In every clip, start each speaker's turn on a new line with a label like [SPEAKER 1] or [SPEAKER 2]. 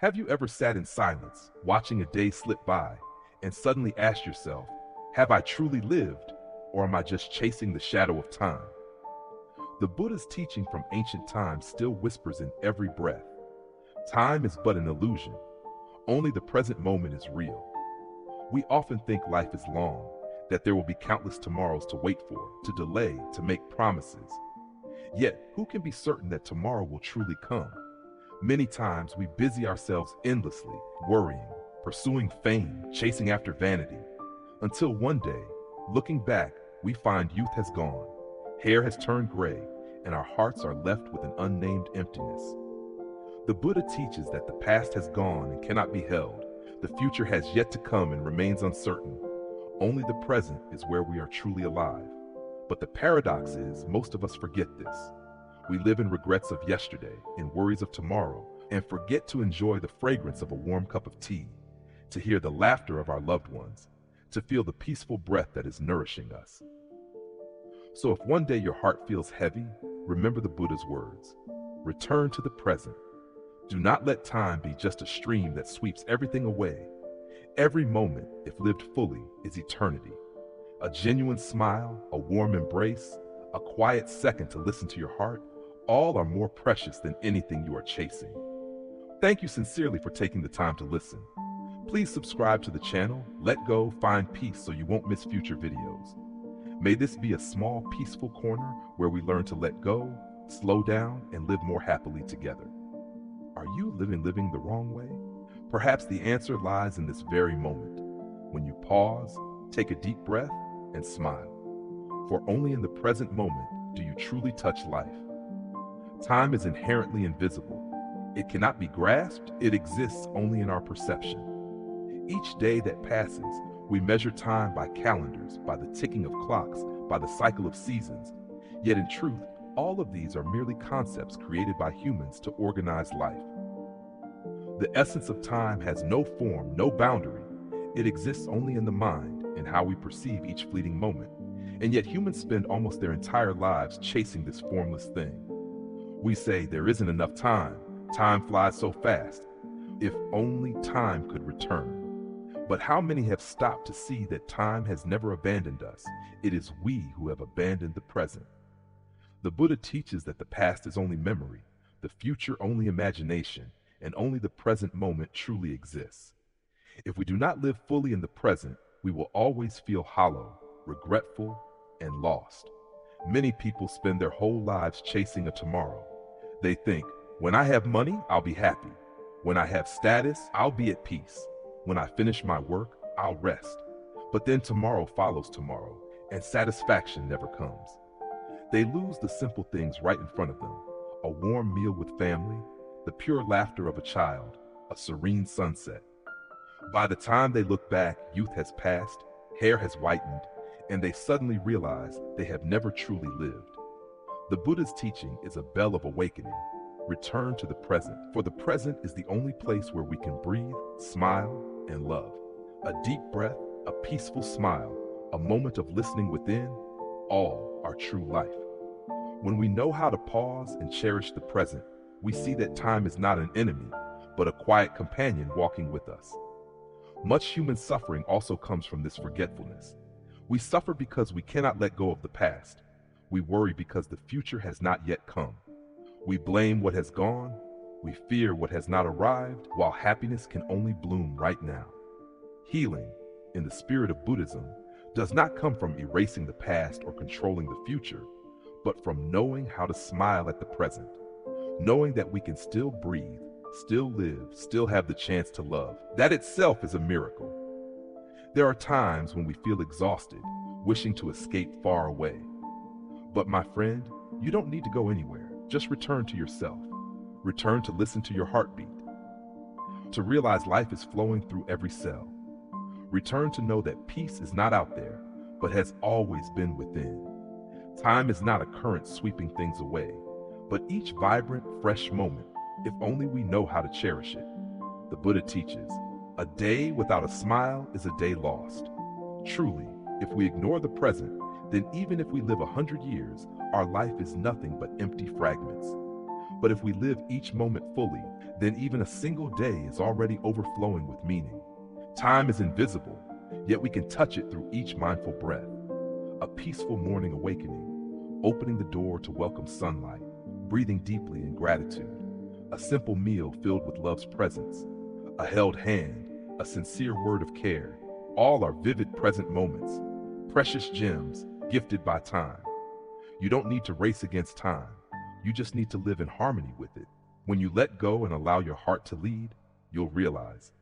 [SPEAKER 1] Have you ever sat in silence, watching a day slip by, and suddenly asked yourself, have I truly lived, or am I just chasing the shadow of time? The Buddha's teaching from ancient times still whispers in every breath. Time is but an illusion. Only the present moment is real. We often think life is long, that there will be countless tomorrows to wait for, to delay, to make promises. Yet, who can be certain that tomorrow will truly come? Many times we busy ourselves endlessly, worrying, pursuing fame, chasing after vanity, until one day, looking back, we find youth has gone, hair has turned gray, and our hearts are left with an unnamed emptiness. The Buddha teaches that the past has gone and cannot be held, the future has yet to come and remains uncertain. Only the present is where we are truly alive. But the paradox is, most of us forget this. We live in regrets of yesterday, in worries of tomorrow, and forget to enjoy the fragrance of a warm cup of tea, to hear the laughter of our loved ones, to feel the peaceful breath that is nourishing us. So if one day your heart feels heavy, remember the Buddha's words. Return to the present. Do not let time be just a stream that sweeps everything away. Every moment, if lived fully, is eternity. A genuine smile, a warm embrace, a quiet second to listen to your heart, all are more precious than anything you are chasing. Thank you sincerely for taking the time to listen. Please subscribe to the channel, let go, find peace so you won't miss future videos. May this be a small, peaceful corner where we learn to let go, slow down, and live more happily together. Are you living the wrong way? Perhaps the answer lies in this very moment, when you pause, take a deep breath, and smile. For only in the present moment do you truly touch life. Time is inherently invisible. It cannot be grasped, it exists only in our perception. Each day that passes, we measure time by calendars, by the ticking of clocks, by the cycle of seasons. Yet in truth, all of these are merely concepts created by humans to organize life. The essence of time has no form, no boundary. It exists only in the mind and how we perceive each fleeting moment. And yet humans spend almost their entire lives chasing this formless thing. We say there isn't enough time. Time flies so fast. If only time could return. But how many have stopped to see that time has never abandoned us? It is we who have abandoned the present. The Buddha teaches that the past is only memory, the future only imagination, and only the present moment truly exists. If we do not live fully in the present, we will always feel hollow, regretful, and lost. Many people spend their whole lives chasing a tomorrow. They think, when I have money, I'll be happy. When I have status, I'll be at peace. When I finish my work, I'll rest. But then tomorrow follows tomorrow, and satisfaction never comes. They lose the simple things right in front of them. A warm meal with family, the pure laughter of a child, a serene sunset. By the time they look back, youth has passed, hair has whitened, and they suddenly realize they have never truly lived. The Buddha's teaching is a bell of awakening. Return to the present, for the present is the only place where we can breathe, smile, and love. A deep breath, a peaceful smile, a moment of listening within, all are true life. When we know how to pause and cherish the present, we see that time is not an enemy, but a quiet companion walking with us. Much human suffering also comes from this forgetfulness. We suffer because we cannot let go of the past. We worry because the future has not yet come. We blame what has gone. We fear what has not arrived, while happiness can only bloom right now. Healing, in the spirit of Buddhism, does not come from erasing the past or controlling the future, but from knowing how to smile at the present, knowing that we can still breathe, still live, still have the chance to love. That itself is a miracle. There are times when we feel exhausted, wishing to escape far away. But my friend, you don't need to go anywhere. Just return to yourself. Return to listen to your heartbeat. To realize life is flowing through every cell. Return to know that peace is not out there, but has always been within. Time is not a current sweeping things away, but each vibrant, fresh moment, if only we know how to cherish it. The Buddha teaches, a day without a smile is a day lost. Truly, if we ignore the present, then even if we live 100 years, our life is nothing but empty fragments. But if we live each moment fully, then even a single day is already overflowing with meaning. Time is invisible, yet we can touch it through each mindful breath. A peaceful morning awakening, opening the door to welcome sunlight, breathing deeply in gratitude. A simple meal filled with love's presence, a held hand, a sincere word of care. All are vivid present moments, precious gems gifted by time. You don't need to race against time. You just need to live in harmony with it. When you let go and allow your heart to lead, you'll realize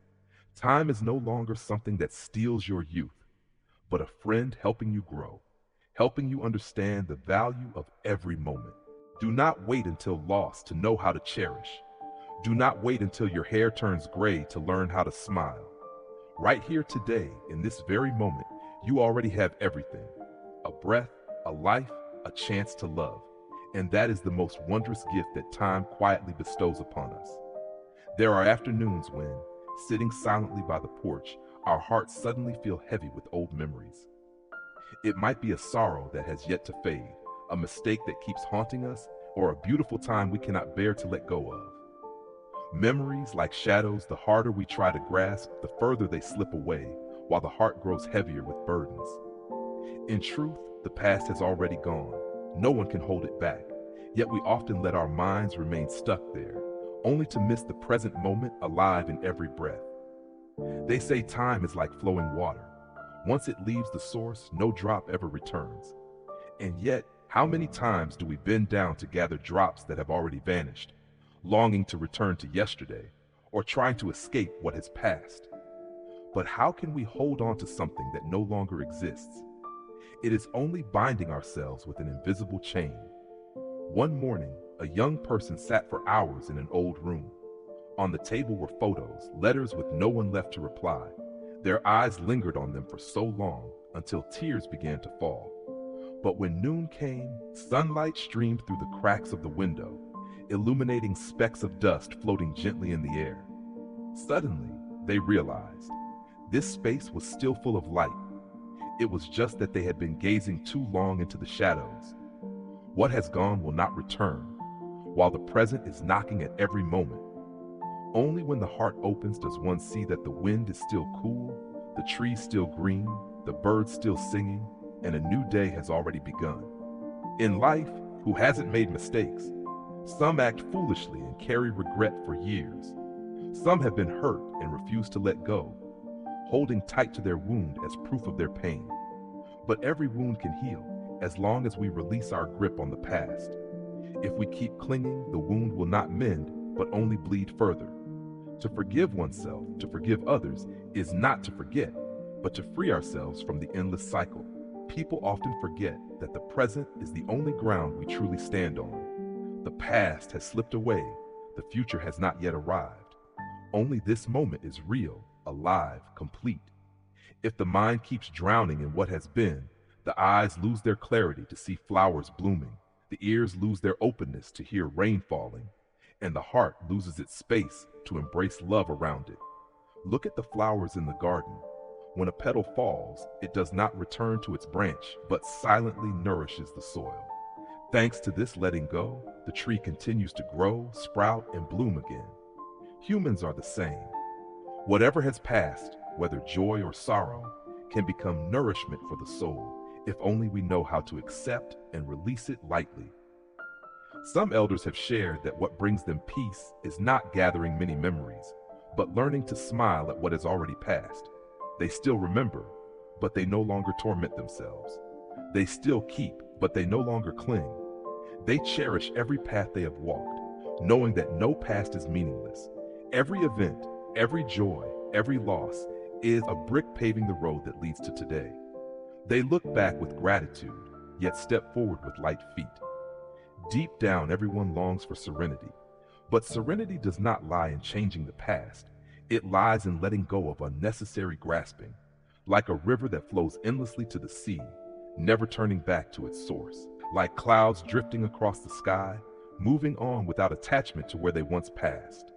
[SPEAKER 1] time is no longer something that steals your youth, but a friend helping you grow, helping you understand the value of every moment. Do not wait until lost to know how to cherish. Do not wait until your hair turns gray to learn how to smile. Right here today, in this very moment, you already have everything. A breath, a life, a chance to love. And that is the most wondrous gift that time quietly bestows upon us. There are afternoons when, sitting silently by the porch, our hearts suddenly feel heavy with old memories. It might be a sorrow that has yet to fade, a mistake that keeps haunting us, or a beautiful time we cannot bear to let go of. Memories, like shadows, the harder we try to grasp, the further they slip away, while the heart grows heavier with burdens. In truth, the past has already gone. No one can hold it back, yet we often let our minds remain stuck there, only to miss the present moment alive in every breath. They say time is like flowing water. Once it leaves the source, no drop ever returns. And yet, how many times do we bend down to gather drops that have already vanished, longing to return to yesterday, or trying to escape what has passed? But how can we hold on to something that no longer exists? It is only binding ourselves with an invisible chain. One morning, a young person sat for hours in an old room. On the table were photos, letters with no one left to reply. Their eyes lingered on them for so long until tears began to fall. But when noon came, sunlight streamed through the cracks of the window, illuminating specks of dust floating gently in the air. Suddenly, they realized this space was still full of light. It was just that they had been gazing too long into the shadows. What has gone will not return, while the present is knocking at every moment. Only when the heart opens does one see that the wind is still cool, the trees still green, the birds still singing, and a new day has already begun. In life, who hasn't made mistakes? Some act foolishly and carry regret for years. Some have been hurt and refuse to let go, holding tight to their wound as proof of their pain. But every wound can heal, as long as we release our grip on the past. If we keep clinging, the wound will not mend, but only bleed further. To forgive oneself, to forgive others, is not to forget, but to free ourselves from the endless cycle. People often forget that the present is the only ground we truly stand on. The past has slipped away, the future has not yet arrived. Only this moment is real, alive, complete. If the mind keeps drowning in what has been, the eyes lose their clarity to see flowers blooming, the ears lose their openness to hear rain falling, and the heart loses its space to embrace love around it. Look at the flowers in the garden. When a petal falls, it does not return to its branch, but silently nourishes the soil. Thanks to this letting go, the tree continues to grow, sprout, and bloom again. Humans are the same. Whatever has passed, whether joy or sorrow, can become nourishment for the soul, if only we know how to accept and release it lightly. Some elders have shared that what brings them peace is not gathering many memories, but learning to smile at what has already passed. They still remember, but they no longer torment themselves. They still keep, but they no longer cling. They cherish every path they have walked, knowing that no past is meaningless. Every event, every joy, every loss is a brick paving the road that leads to today. They look back with gratitude, yet step forward with light feet. Deep down, everyone longs for serenity, but serenity does not lie in changing the past. It lies in letting go of unnecessary grasping, like a river that flows endlessly to the sea, never turning back to its source. Like clouds drifting across the sky, moving on without attachment to where they once passed.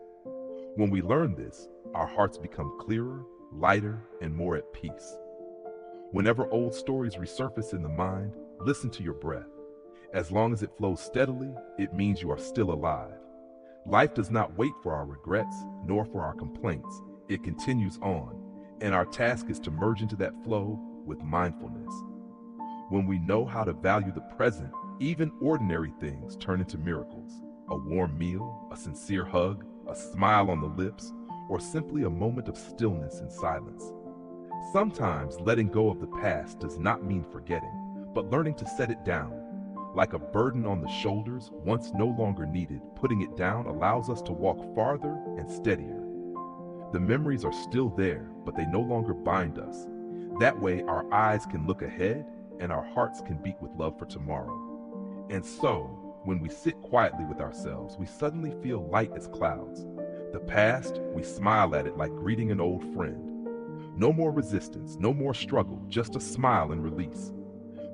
[SPEAKER 1] When we learn this, our hearts become clearer, lighter, and more at peace. Whenever old stories resurface in the mind, listen to your breath. As long as it flows steadily, it means you are still alive. Life does not wait for our regrets nor for our complaints. It continues on, and our task is to merge into that flow with mindfulness. When we know how to value the present, even ordinary things turn into miracles. A warm meal, a sincere hug, a smile on the lips, or simply a moment of stillness and silence. Sometimes letting go of the past does not mean forgetting, but learning to set it down. Like a burden on the shoulders, once no longer needed, putting it down allows us to walk farther and steadier. The memories are still there, but they no longer bind us. That way, our eyes can look ahead and our hearts can beat with love for tomorrow. And so, when we sit quietly with ourselves, we suddenly feel light as clouds. The past, we smile at it like greeting an old friend. No more resistance, no more struggle, just a smile and release.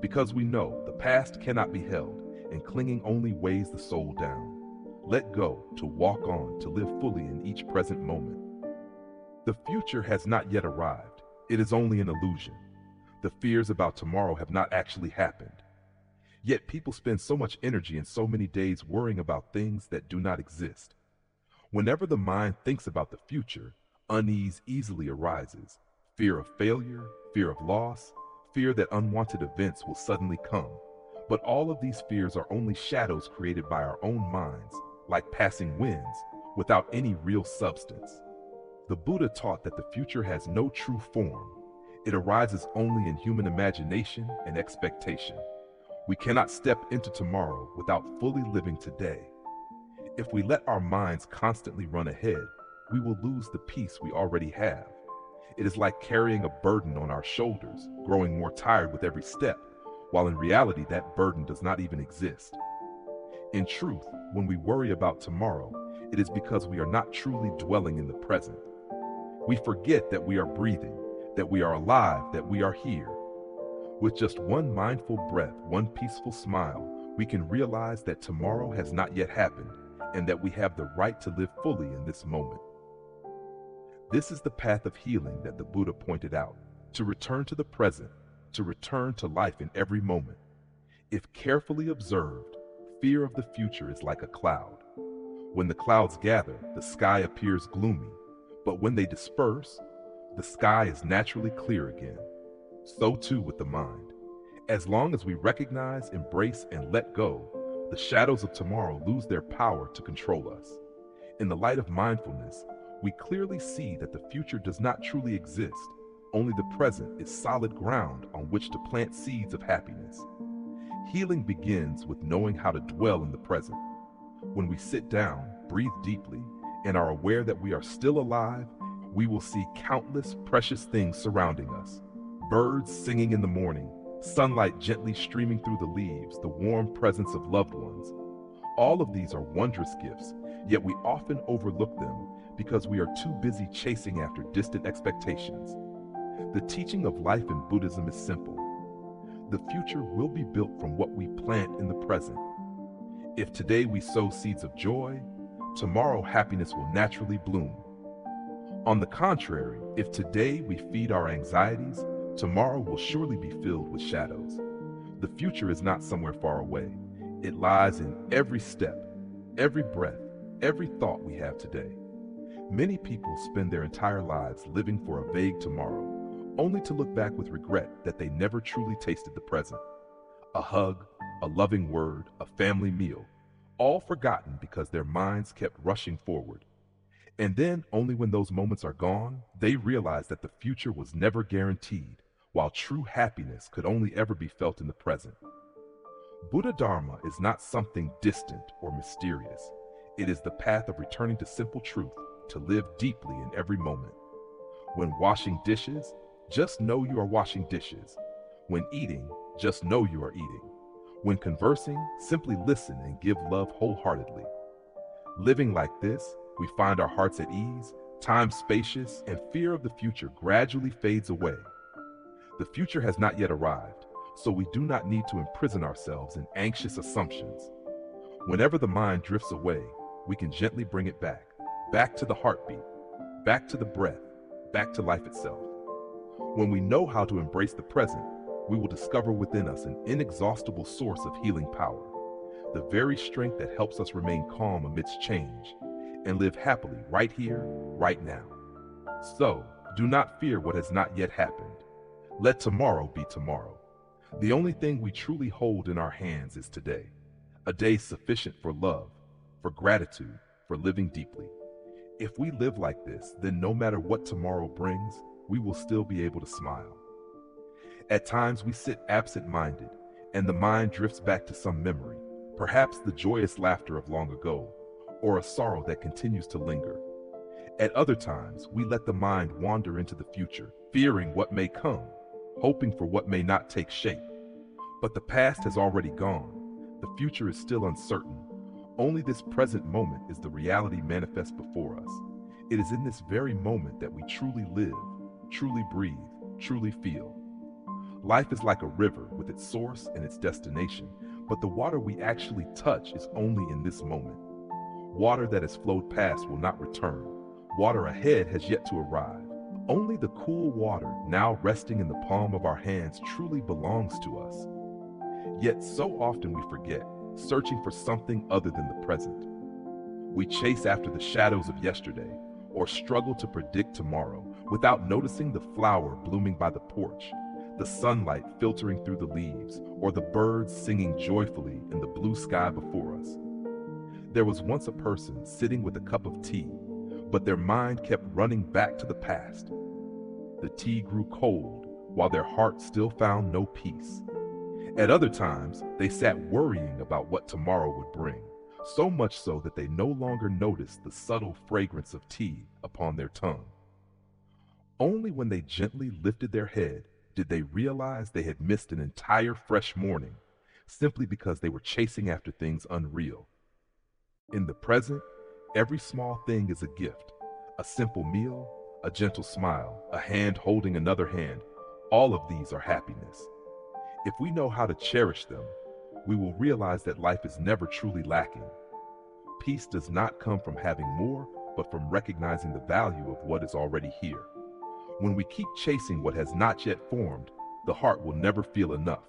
[SPEAKER 1] Because we know the past cannot be held, and clinging only weighs the soul down. Let go to walk on, to live fully in each present moment. The future has not yet arrived. It is only an illusion. The fears about tomorrow have not actually happened. Yet people spend so much energy and so many days worrying about things that do not exist. Whenever the mind thinks about the future, unease easily arises. Fear of failure, fear of loss, fear that unwanted events will suddenly come. But all of these fears are only shadows created by our own minds, like passing winds, without any real substance. The Buddha taught that the future has no true form. It arises only in human imagination and expectation. We cannot step into tomorrow without fully living today. If we let our minds constantly run ahead, we will lose the peace we already have. It is like carrying a burden on our shoulders, growing more tired with every step, while in reality that burden does not even exist. In truth, when we worry about tomorrow, it is because we are not truly dwelling in the present. We forget that we are breathing, that we are alive, that we are here. With just one mindful breath, one peaceful smile, we can realize that tomorrow has not yet happened, and that we have the right to live fully in this moment. This is the path of healing that the Buddha pointed out, to return to the present, to return to life in every moment. If carefully observed, fear of the future is like a cloud. When the clouds gather, the sky appears gloomy, but when they disperse, the sky is naturally clear again. So too with the mind. As long as we recognize, embrace, and let go, the shadows of tomorrow lose their power to control us. In the light of mindfulness, we clearly see that the future does not truly exist. Only the present is solid ground on which to plant seeds of happiness. Healing begins with knowing how to dwell in the present. When we sit down, breathe deeply, and are aware that we are still alive, we will see countless precious things surrounding us. Birds singing in the morning, sunlight gently streaming through the leaves, the warm presence of loved ones. All of these are wondrous gifts, yet we often overlook them because we are too busy chasing after distant expectations. The teaching of life in Buddhism is simple. The future will be built from what we plant in the present. If today we sow seeds of joy, tomorrow happiness will naturally bloom. On the contrary, if today we feed our anxieties, tomorrow will surely be filled with shadows. The future is not somewhere far away. It lies in every step, every breath, every thought we have today. Many people spend their entire lives living for a vague tomorrow, only to look back with regret that they never truly tasted the present. A hug, a loving word, a family meal, all forgotten because their minds kept rushing forward. And then, only when those moments are gone, they realize that the future was never guaranteed, while true happiness could only ever be felt in the present. Buddha Dharma is not something distant or mysterious. It is the path of returning to simple truth, to live deeply in every moment. When washing dishes, just know you are washing dishes. When eating, just know you are eating. When conversing, simply listen and give love wholeheartedly. Living like this, we find our hearts at ease, time spacious, and fear of the future gradually fades away. The future has not yet arrived, so we do not need to imprison ourselves in anxious assumptions. Whenever the mind drifts away, we can gently bring it back to the heartbeat, back to the breath, back to life itself. When we know how to embrace the present, we will discover within us an inexhaustible source of healing power, the very strength that helps us remain calm amidst change, and live happily right here, right now. So, do not fear what has not yet happened. Let tomorrow be tomorrow. The only thing we truly hold in our hands is today, a day sufficient for love, for gratitude, for living deeply. If we live like this, then no matter what tomorrow brings, we will still be able to smile. At times we sit absent-minded, and the mind drifts back to some memory, perhaps the joyous laughter of long ago, or a sorrow that continues to linger. At other times, we let the mind wander into the future, fearing what may come, hoping for what may not take shape. But the past has already gone. The future is still uncertain. Only this present moment is the reality manifest before us. It is in this very moment that we truly live, truly breathe, truly feel. Life is like a river with its source and its destination, but the water we actually touch is only in this moment. Water that has flowed past will not return. Water ahead has yet to arrive. Only the cool water now resting in the palm of our hands truly belongs to us. Yet so often we forget, searching for something other than the present. We chase after the shadows of yesterday, or struggle to predict tomorrow without noticing the flower blooming by the porch, the sunlight filtering through the leaves, or the birds singing joyfully in the blue sky before us. There was once a person sitting with a cup of tea, but their mind kept running back to the past. The tea grew cold, while their heart still found no peace. At other times, they sat worrying about what tomorrow would bring, so much so that they no longer noticed the subtle fragrance of tea upon their tongue. Only when they gently lifted their head did they realize they had missed an entire fresh morning, simply because they were chasing after things unreal. In the present, every small thing is a gift. A simple meal, a gentle smile, a hand holding another hand, all of these are happiness. If we know how to cherish them, we will realize that life is never truly lacking. Peace does not come from having more, but from recognizing the value of what is already here. When we keep chasing what has not yet formed, the heart will never feel enough.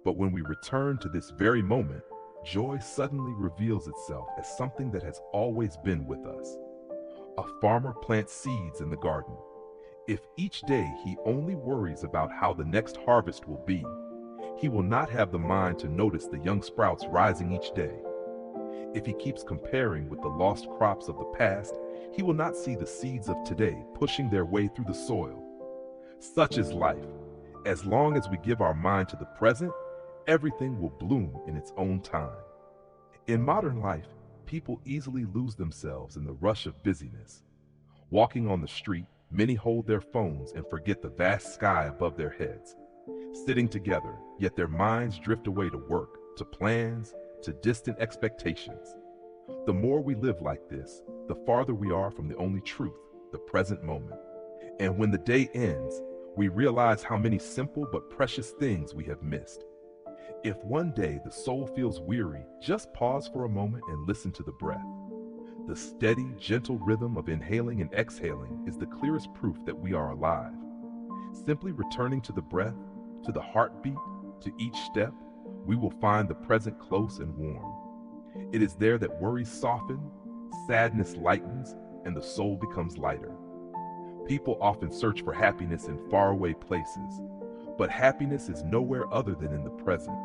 [SPEAKER 1] But when we return to this very moment, joy suddenly reveals itself as something that has always been with us. A farmer plants seeds in the garden. If each day he only worries about how the next harvest will be, he will not have the mind to notice the young sprouts rising each day. If he keeps comparing with the lost crops of the past, he will not see the seeds of today pushing their way through the soil. Such is life. As long as we give our mind to the present, everything will bloom in its own time. In modern life, people easily lose themselves in the rush of busyness. Walking on the street, many hold their phones and forget the vast sky above their heads. Sitting together, yet their minds drift away to work, to plans, to distant expectations. The more we live like this, the farther we are from the only truth, the present moment. And when the day ends, we realize how many simple but precious things we have missed. If one day the soul feels weary, just pause for a moment and listen to the breath. The steady, gentle rhythm of inhaling and exhaling is the clearest proof that we are alive. Simply returning to the breath, to the heartbeat, to each step, we will find the present close and warm. It is there that worries soften, sadness lightens, and the soul becomes lighter. People often search for happiness in faraway places, but happiness is nowhere other than in the present.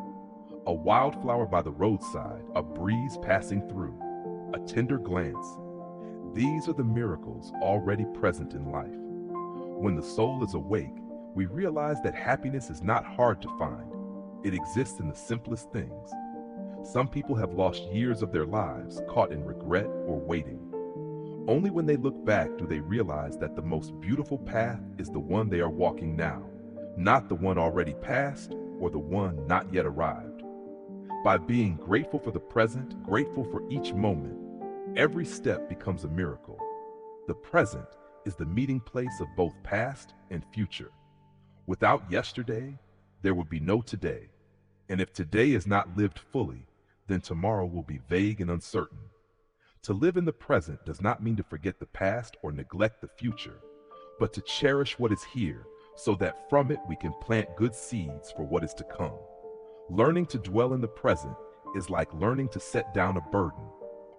[SPEAKER 1] A wildflower by the roadside, a breeze passing through, a tender glance. These are the miracles already present in life. When the soul is awake, we realize that happiness is not hard to find. It exists in the simplest things. Some people have lost years of their lives caught in regret or waiting. Only when they look back do they realize that the most beautiful path is the one they are walking now, not the one already passed or the one not yet arrived. By being grateful for the present, grateful for each moment, every step becomes a miracle. The present is the meeting place of both past and future. Without yesterday, there would be no today. And if today is not lived fully, then tomorrow will be vague and uncertain. To live in the present does not mean to forget the past or neglect the future, but to cherish what is here so that from it we can plant good seeds for what is to come. Learning to dwell in the present is like learning to set down a burden.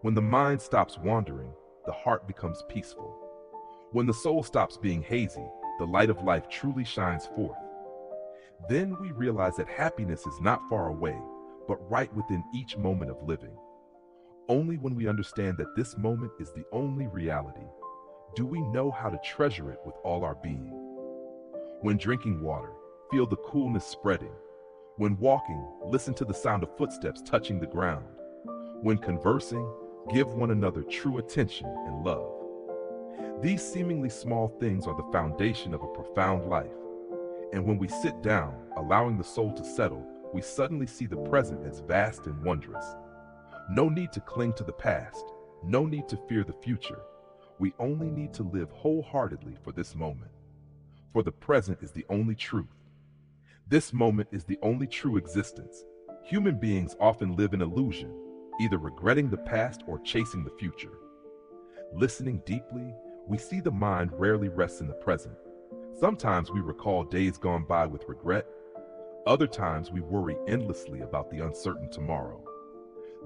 [SPEAKER 1] When the mind stops wandering, the heart becomes peaceful. When the soul stops being hazy, the light of life truly shines forth. Then we realize that happiness is not far away, but right within each moment of living. Only when we understand that this moment is the only reality do we know how to treasure it with all our being. When drinking water, feel the coolness spreading. When walking, listen to the sound of footsteps touching the ground. When conversing, give one another true attention and love. These seemingly small things are the foundation of a profound life. And when we sit down, allowing the soul to settle, we suddenly see the present as vast and wondrous. No need to cling to the past, no need to fear the future. We only need to live wholeheartedly for this moment. For the present is the only truth. This moment is the only true existence. Human beings often live in illusion, either regretting the past or chasing the future. Listening deeply, we see the mind rarely rests in the present. Sometimes we recall days gone by with regret. Other times we worry endlessly about the uncertain tomorrow.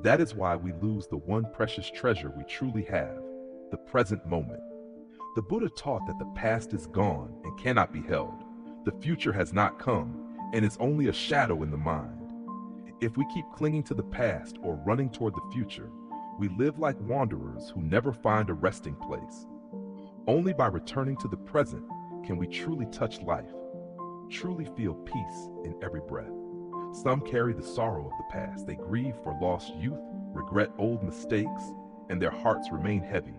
[SPEAKER 1] That is why we lose the one precious treasure we truly have, the present moment. The Buddha taught that the past is gone and cannot be held. The future has not come and is only a shadow in the mind. If we keep clinging to the past or running toward the future, we live like wanderers who never find a resting place. Only by returning to the present can we truly touch life, truly feel peace in every breath. Some carry the sorrow of the past. They grieve for lost youth, regret old mistakes, and their hearts remain heavy.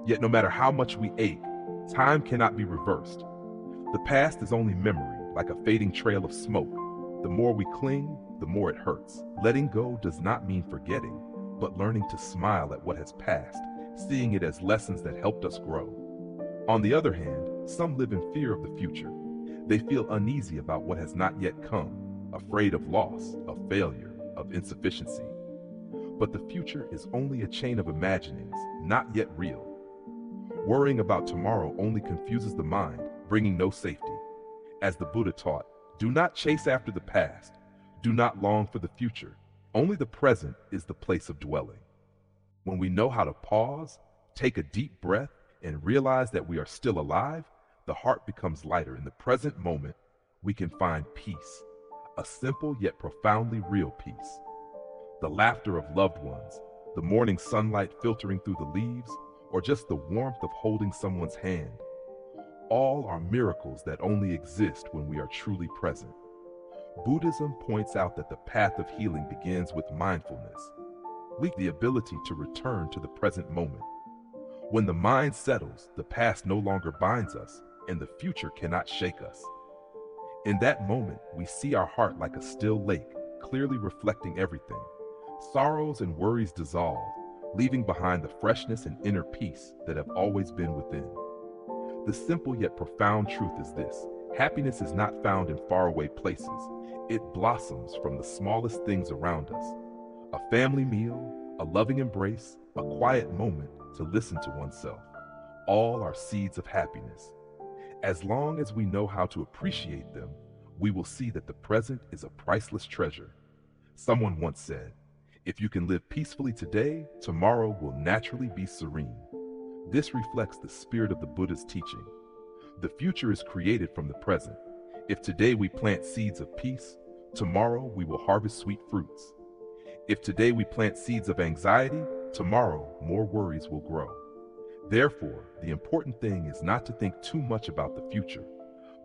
[SPEAKER 1] Yet no matter how much we ache, time cannot be reversed. The past is only memory, like a fading trail of smoke. The more we cling, the more it hurts. Letting go does not mean forgetting, but learning to smile at what has passed, seeing it as lessons that helped us grow. On the other hand, some live in fear of the future. They feel uneasy about what has not yet come, afraid of loss, of failure, of insufficiency. But the future is only a chain of imaginings, not yet real. Worrying about tomorrow only confuses the mind, bringing no safety. As the Buddha taught, do not chase after the past. Do not long for the future. Only the present is the place of dwelling. When we know how to pause, take a deep breath, and realize that we are still alive, the heart becomes lighter. In the present moment, we can find peace, a simple yet profoundly real peace. The laughter of loved ones, the morning sunlight filtering through the leaves, or just the warmth of holding someone's hand. All are miracles that only exist when we are truly present. Buddhism points out that the path of healing begins with mindfulness, the ability to return to the present moment. When the mind settles, the past no longer binds us, and the future cannot shake us. In that moment, we see our heart like a still lake, clearly reflecting everything. Sorrows and worries dissolve, leaving behind the freshness and inner peace that have always been within. The simple yet profound truth is this: happiness is not found in faraway places. It blossoms from the smallest things around us. A family meal, a loving embrace, a quiet moment to listen to oneself. All are seeds of happiness. As long as we know how to appreciate them, we will see that the present is a priceless treasure. Someone once said, if you can live peacefully today, tomorrow will naturally be serene. This reflects the spirit of the Buddha's teaching. The future is created from the present. If today we plant seeds of peace, tomorrow we will harvest sweet fruits. If today we plant seeds of anxiety, tomorrow more worries will grow. Therefore, the important thing is not to think too much about the future,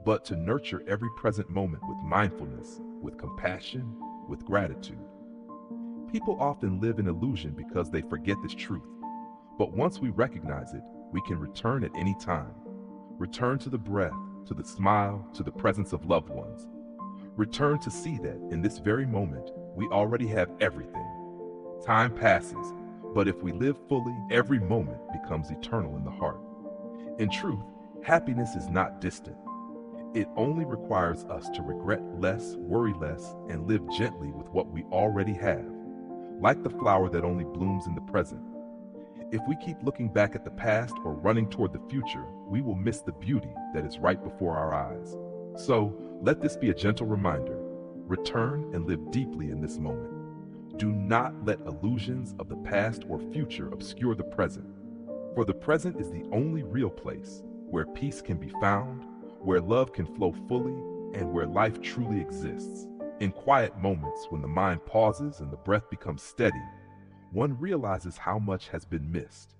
[SPEAKER 1] but to nurture every present moment with mindfulness, with compassion, with gratitude. People often live in illusion because they forget this truth. But once we recognize it, we can return at any time. Return to the breath, to the smile, to the presence of loved ones. Return to see that in this very moment, we already have everything. Time passes, but if we live fully, every moment becomes eternal in the heart. In truth, happiness is not distant. It only requires us to regret less, worry less, and live gently with what we already have. Like the flower that only blooms in the present. If we keep looking back at the past or running toward the future, we will miss the beauty that is right before our eyes. So, let this be a gentle reminder. Return and live deeply in this moment. Do not let illusions of the past or future obscure the present. For the present is the only real place where peace can be found, where love can flow fully, and where life truly exists. In quiet moments when the mind pauses and the breath becomes steady, one realizes how much has been missed.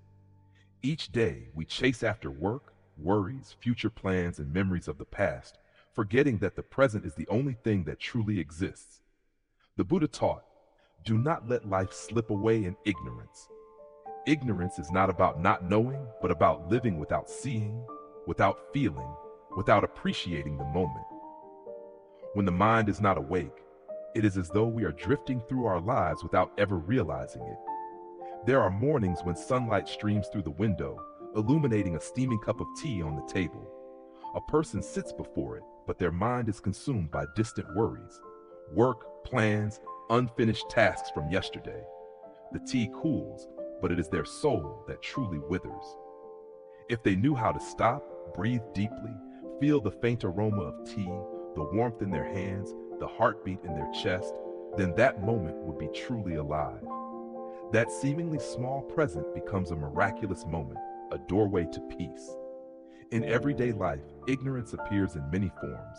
[SPEAKER 1] Each day we chase after work, worries, future plans, and memories of the past, forgetting that the present is the only thing that truly exists. The Buddha taught, do not let life slip away in ignorance. Ignorance is not about not knowing, but about living without seeing, without feeling, without appreciating the moment. When the mind is not awake, it is as though we are drifting through our lives without ever realizing it. There are mornings when sunlight streams through the window, illuminating a steaming cup of tea on the table. A person sits before it, but their mind is consumed by distant worries, work, plans, unfinished tasks from yesterday. The tea cools, but it is their soul that truly withers. If they knew how to stop, breathe deeply, feel the faint aroma of tea, the warmth in their hands, the heartbeat in their chest, then that moment would be truly alive. That seemingly small present becomes a miraculous moment, a doorway to peace. In everyday life, ignorance appears in many forms.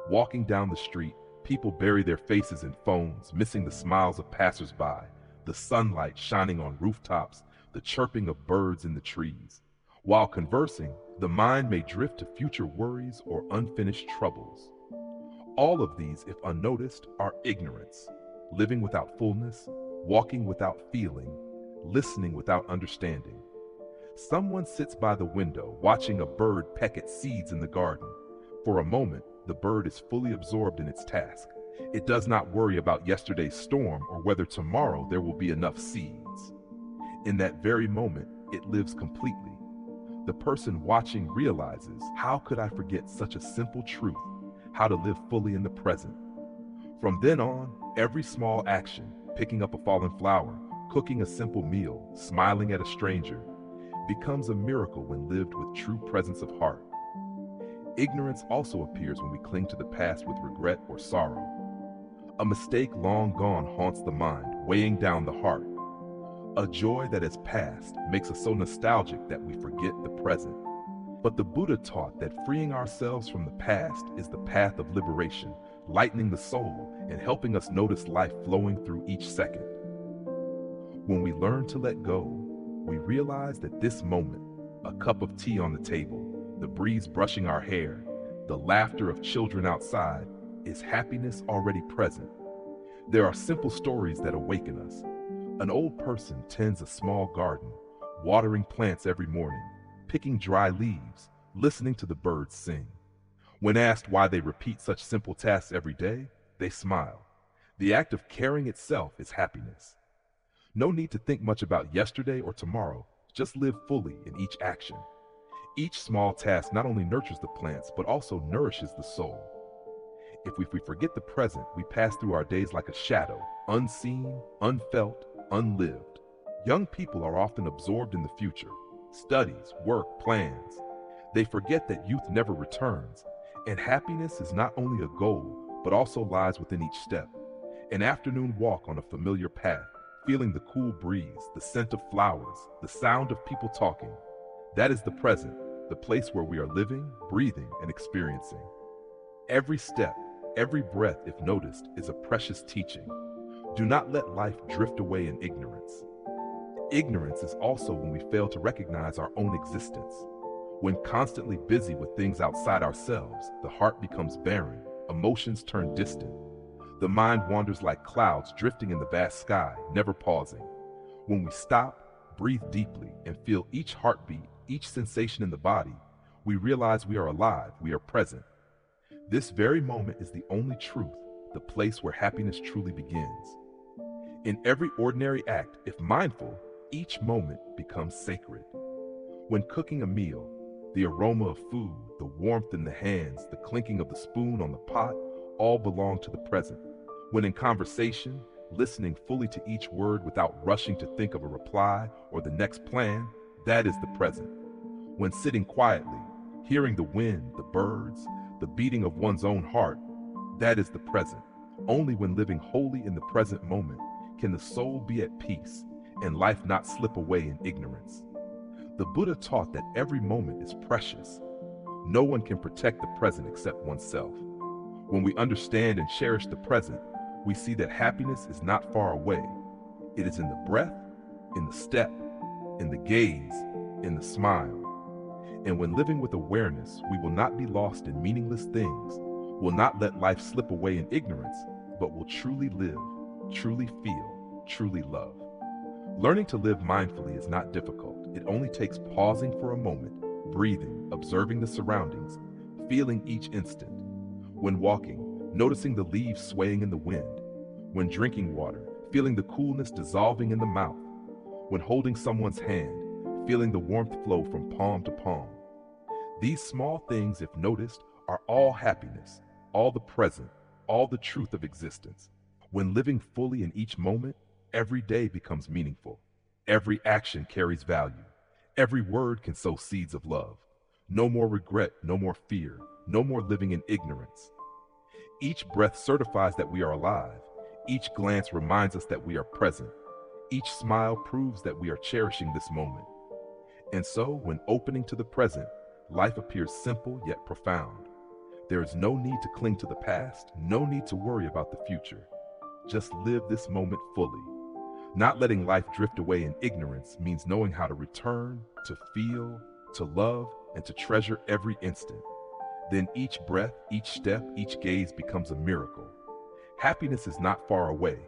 [SPEAKER 1] Walking down the street, people bury their faces in phones, missing the smiles of passers-by, the sunlight shining on rooftops, the chirping of birds in the trees. While conversing, the mind may drift to future worries or unfinished troubles. All of these, if unnoticed, are ignorance, living without fullness, walking without feeling, listening without understanding. Someone sits by the window, watching a bird peck at seeds in the garden. For a moment, the bird is fully absorbed in its task. It does not worry about yesterday's storm or whether tomorrow there will be enough seeds. In that very moment, it lives completely. The person watching realizes, how could I forget such a simple truth, how to live fully in the present? From then on, every small action, picking up a fallen flower, cooking a simple meal, smiling at a stranger, becomes a miracle when lived with true presence of heart. Ignorance also appears when we cling to the past with regret or sorrow. A mistake long gone haunts the mind, weighing down the heart. A joy that has passed makes us so nostalgic that we forget the present. But the Buddha taught that freeing ourselves from the past is the path of liberation, lightening the soul and helping us notice life flowing through each second. When we learn to let go, we realize that this moment, a cup of tea on the table, the breeze brushing our hair, the laughter of children outside, is happiness already present. There are simple stories that awaken us. An old person tends a small garden, watering plants every morning, picking dry leaves, listening to the birds sing. When asked why they repeat such simple tasks every day, they smile. The act of caring itself is happiness. No need to think much about yesterday or tomorrow, just live fully in each action. Each small task not only nurtures the plants, but also nourishes the soul. If we forget the present, we pass through our days like a shadow, unseen, unfelt, unlived. Young people are often absorbed in the future, studies, work, plans. They forget that youth never returns, and happiness is not only a goal, but also lies within each step. An afternoon walk on a familiar path, feeling the cool breeze, the scent of flowers, the sound of people talking. That is the present, the place where we are living, breathing, and experiencing. Every step, every breath, if noticed, is a precious teaching. Do not let life drift away in ignorance. Ignorance is also when we fail to recognize our own existence. When constantly busy with things outside ourselves, the heart becomes barren, emotions turn distant. The mind wanders like clouds drifting in the vast sky, never pausing. When we stop, breathe deeply, and feel each heartbeat, each sensation in the body, we realize we are alive, we are present. This very moment is the only truth, the place where happiness truly begins. In every ordinary act, if mindful, each moment becomes sacred. When cooking a meal, the aroma of food, the warmth in the hands, the clinking of the spoon on the pot, all belong to the present. When in conversation, listening fully to each word without rushing to think of a reply or the next plan, that is the present. When sitting quietly, hearing the wind, the birds, the beating of one's own heart, that is the present. Only when living wholly in the present moment can the soul be at peace and life not slip away in ignorance. The Buddha taught that every moment is precious. No one can protect the present except oneself. When we understand and cherish the present, we see that happiness is not far away. It is in the breath, in the step, in the gaze, in the smile. And when living with awareness, we will not be lost in meaningless things, will not let life slip away in ignorance, but will truly live, truly feel, truly love. Learning to live mindfully is not difficult. It only takes pausing for a moment, breathing, observing the surroundings, feeling each instant. When walking, noticing the leaves swaying in the wind. When drinking water, feeling the coolness dissolving in the mouth. When holding someone's hand, feeling the warmth flow from palm to palm. These small things, if noticed, are all happiness, all the present, all the truth of existence. When living fully in each moment, every day becomes meaningful. Every action carries value. Every word can sow seeds of love. No more regret, no more fear, no more living in ignorance. Each breath certifies that we are alive. Each glance reminds us that we are present. Each smile proves that we are cherishing this moment. And so, when opening to the present, life appears simple yet profound. There is no need to cling to the past, no need to worry about the future. Just live this moment fully. Not letting life drift away in ignorance means knowing how to return, to feel, to love, and to treasure every instant. Then each breath, each step, each gaze becomes a miracle. Happiness is not far away.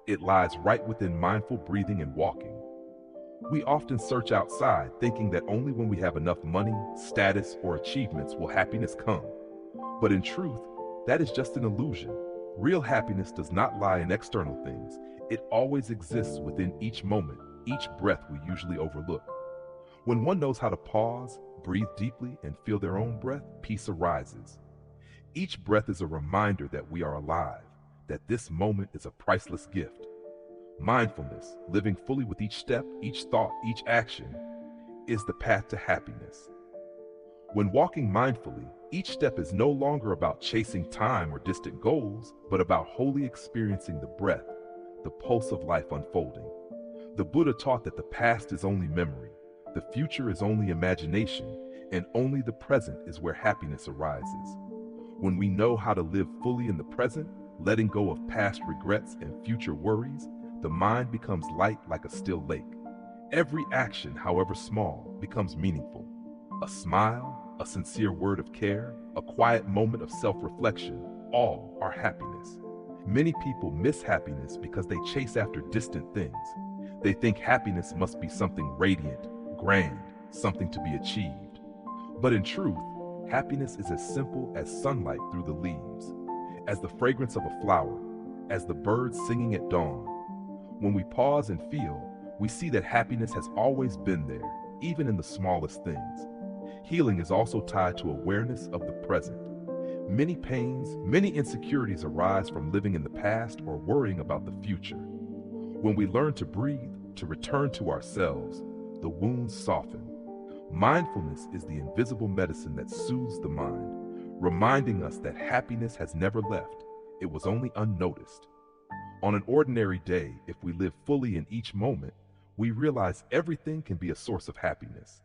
[SPEAKER 1] It lies right within mindful breathing and walking. We often search outside, thinking that only when we have enough money, status, or achievements will happiness come. But in truth, that is just an illusion. Real happiness does not lie in external things. It always exists within each moment, each breath we usually overlook. When one knows how to pause, breathe deeply, and feel their own breath, peace arises. Each breath is a reminder that we are alive, that this moment is a priceless gift. Mindfulness, living fully with each step, each thought, each action, is the path to happiness. When walking mindfully, each step is no longer about chasing time or distant goals, but about wholly experiencing the breath, the pulse of life unfolding. The Buddha taught that the past is only memory, the future is only imagination, and only the present is where happiness arises. When we know how to live fully in the present, letting go of past regrets and future worries, the mind becomes light like a still lake. Every action, however small, becomes meaningful. A smile, a sincere word of care, a quiet moment of self-reflection, all are happiness. Many people miss happiness because they chase after distant things. They think happiness must be something radiant, grand, something to be achieved. But in truth, happiness is as simple as sunlight through the leaves, as the fragrance of a flower, as the birds singing at dawn. When we pause and feel, we see that happiness has always been there, even in the smallest things. Healing is also tied to awareness of the present. Many pains, many insecurities arise from living in the past or worrying about the future. When we learn to breathe, to return to ourselves, the wounds soften. Mindfulness is the invisible medicine that soothes the mind, reminding us that happiness has never left. It was only unnoticed. On an ordinary day, if we live fully in each moment, we realize everything can be a source of happiness.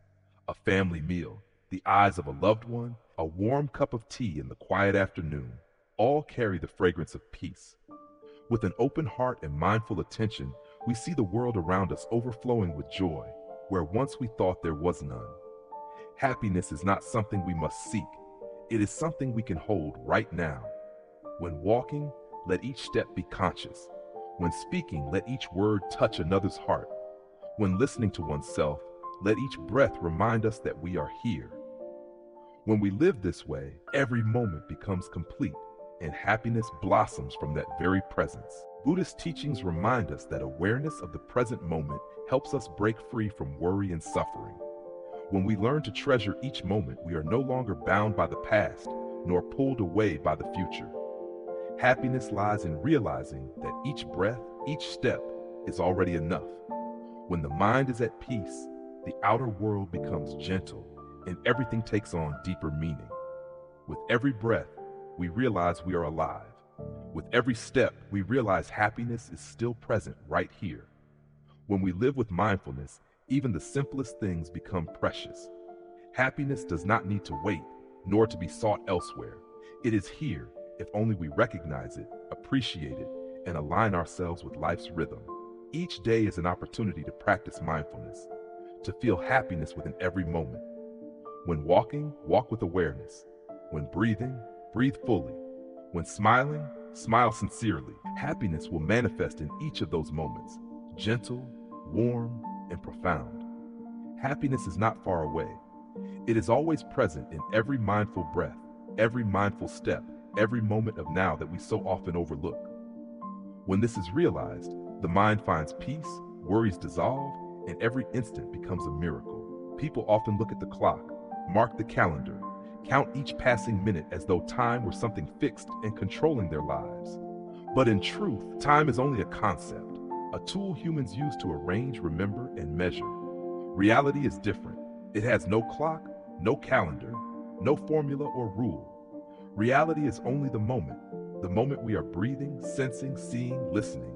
[SPEAKER 1] A family meal, the eyes of a loved one, a warm cup of tea in the quiet afternoon, all carry the fragrance of peace. With an open heart and mindful attention, we see the world around us overflowing with joy, where once we thought there was none. Happiness is not something we must seek. It is something we can hold right now. When walking, let each step be conscious. When speaking, let each word touch another's heart. When listening to oneself, let each breath remind us that we are here. When we live this way, every moment becomes complete, and happiness blossoms from that very presence. Buddhist teachings remind us that awareness of the present moment helps us break free from worry and suffering. When we learn to treasure each moment, we are no longer bound by the past, nor pulled away by the future. Happiness lies in realizing that each breath, each step, is already enough. When the mind is at peace, the outer world becomes gentle, and everything takes on deeper meaning. With every breath, we realize we are alive. With every step, we realize happiness is still present right here. When we live with mindfulness, even the simplest things become precious. Happiness does not need to wait, nor to be sought elsewhere. It is here, if only we recognize it, appreciate it, and align ourselves with life's rhythm. Each day is an opportunity to practice mindfulness, to feel happiness within every moment. When walking, walk with awareness. When breathing, breathe fully. When smiling, smile sincerely. Happiness will manifest in each of those moments, gentle, warm, and profound. Happiness is not far away. It is always present in every mindful breath, every mindful step, every moment of now that we so often overlook. When this is realized, the mind finds peace, worries dissolve, and every instant becomes a miracle. People often look at the clock, mark the calendar, count each passing minute as though time were something fixed and controlling their lives. But in truth, time is only a concept, a tool humans use to arrange, remember, and measure. Reality is different. It has no clock, no calendar, no formula or rule. Reality is only the moment we are breathing, sensing, seeing, listening.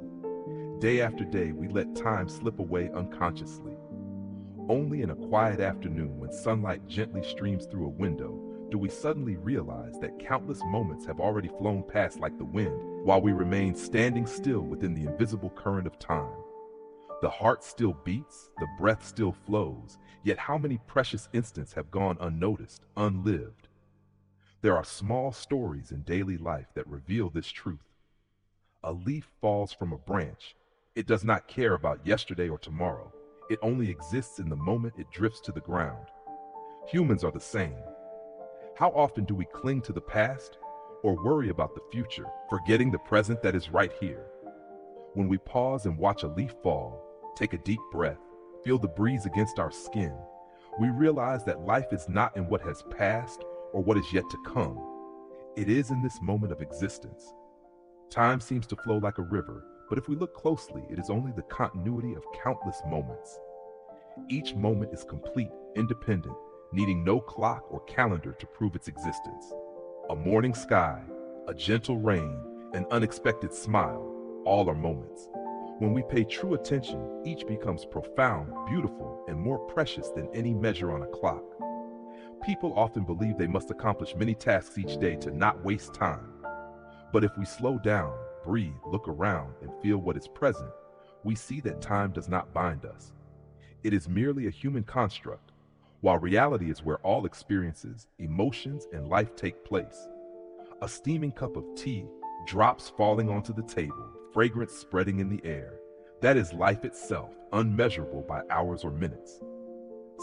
[SPEAKER 1] Day after day, we let time slip away unconsciously. Only in a quiet afternoon, when sunlight gently streams through a window, do we suddenly realize that countless moments have already flown past like the wind, while we remain standing still within the invisible current of time. The heart still beats, the breath still flows, yet how many precious instants have gone unnoticed, unlived? There are small stories in daily life that reveal this truth. A leaf falls from a branch. It does not care about yesterday or tomorrow. It only exists in the moment it drifts to the ground. Humans are the same. How often do we cling to the past or worry about the future, forgetting the present that is right here? When we pause and watch a leaf fall, take a deep breath, feel the breeze against our skin, we realize that life is not in what has passed or what is yet to come. It is in this moment of existence. Time seems to flow like a river, but if we look closely, it is only the continuity of countless moments. Each moment is complete, independent, needing no clock or calendar to prove its existence. A morning sky, a gentle rain, an unexpected smile, all are moments. When we pay true attention, each becomes profound, beautiful, and more precious than any measure on a clock. People often believe they must accomplish many tasks each day to not waste time. But if we slow down, breathe, look around, and feel what is present, we see that time does not bind us. It is merely a human construct, while reality is where all experiences, emotions, and life take place. A steaming cup of tea, drops falling onto the table, fragrance spreading in the air. That is life itself, unmeasurable by hours or minutes.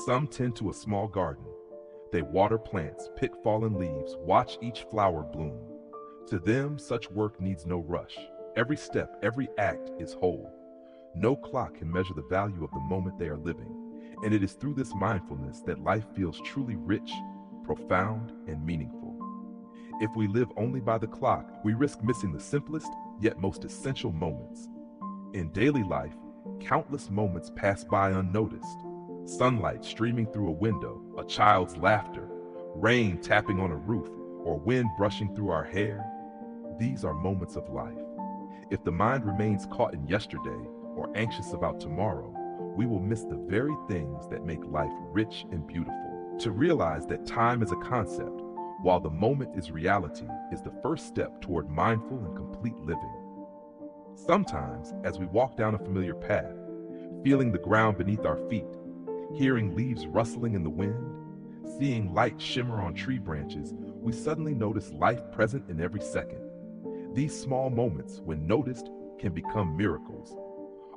[SPEAKER 1] Some tend to a small garden. They water plants, pick fallen leaves, watch each flower bloom. To them, such work needs no rush. Every step, every act is whole. No clock can measure the value of the moment they are living, and it is through this mindfulness that life feels truly rich, profound, and meaningful. If we live only by the clock, we risk missing the simplest, yet most essential moments. In daily life, countless moments pass by unnoticed. Sunlight streaming through a window, a child's laughter, rain tapping on a roof, or wind brushing through our hair. These are moments of life. If the mind remains caught in yesterday or anxious about tomorrow, we will miss the very things that make life rich and beautiful. To realize that time is a concept, while the moment is reality, is the first step toward mindful and complete living. Sometimes, as we walk down a familiar path, feeling the ground beneath our feet, hearing leaves rustling in the wind, seeing light shimmer on tree branches, we suddenly notice life present in every second. These small moments, when noticed, can become miracles.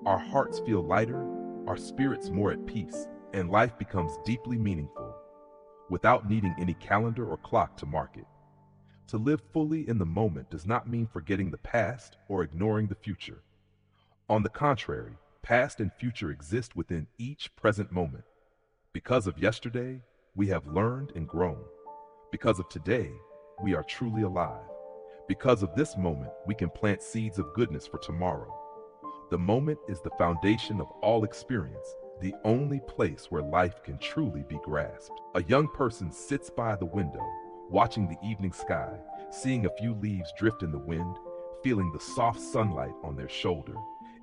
[SPEAKER 1] Our hearts feel lighter, our spirits more at peace, and life becomes deeply meaningful, without needing any calendar or clock to mark it. To live fully in the moment does not mean forgetting the past or ignoring the future. On the contrary, past and future exist within each present moment. Because of yesterday, we have learned and grown. Because of today, we are truly alive. Because of this moment, we can plant seeds of goodness for tomorrow. The moment is the foundation of all experience, the only place where life can truly be grasped. A young person sits by the window, watching the evening sky, seeing a few leaves drift in the wind, feeling the soft sunlight on their shoulder.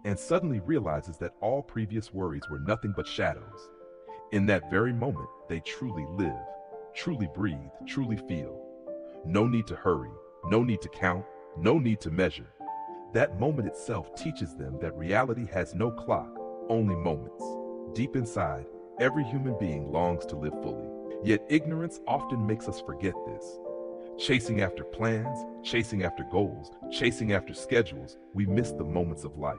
[SPEAKER 1] and suddenly realizes that all previous worries were nothing but shadows. In that very moment, they truly live, truly breathe, truly feel. No need to hurry, no need to count, no need to measure. That moment itself teaches them that reality has no clock, only moments. Deep inside, every human being longs to live fully. Yet ignorance often makes us forget this. Chasing after plans, chasing after goals, chasing after schedules, we miss the moments of life.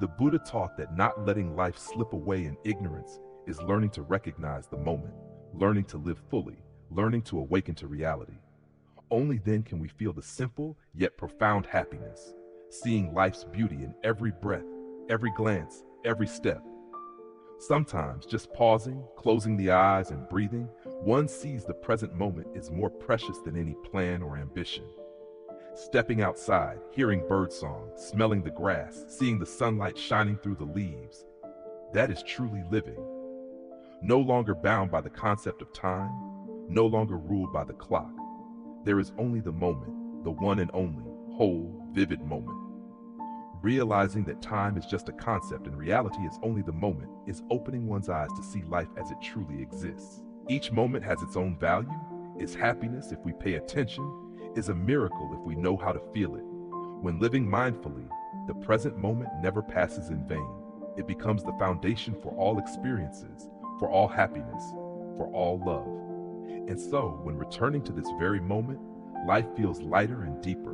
[SPEAKER 1] The Buddha taught that not letting life slip away in ignorance is learning to recognize the moment, learning to live fully, learning to awaken to reality. Only then can we feel the simple yet profound happiness, seeing life's beauty in every breath, every glance, every step. Sometimes just pausing, closing the eyes, and breathing, one sees the present moment is more precious than any plan or ambition. Stepping outside, hearing birdsong, smelling the grass, seeing the sunlight shining through the leaves, that is truly living. No longer bound by the concept of time, no longer ruled by the clock. There is only the moment, the one and only, whole, vivid moment. Realizing that time is just a concept and reality is only the moment is opening one's eyes to see life as it truly exists. Each moment has its own value, is happiness if we pay attention, is a miracle if we know how to feel it. When living mindfully, the present moment never passes in vain. It becomes the foundation for all experiences, for all happiness, for all love. And so, when returning to this very moment, life feels lighter and deeper,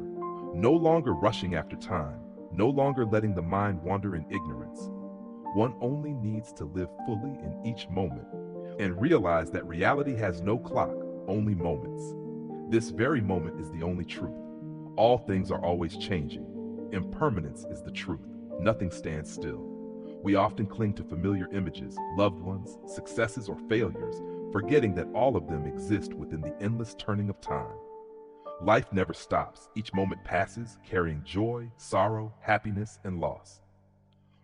[SPEAKER 1] no longer rushing after time, no longer letting the mind wander in ignorance. One only needs to live fully in each moment and realize that reality has no clock, only moments. This very moment is the only truth. All things are always changing. Impermanence is the truth. Nothing stands still. We often cling to familiar images, loved ones, successes, or failures, forgetting that all of them exist within the endless turning of time. Life never stops. Each moment passes, carrying joy, sorrow, happiness, and loss.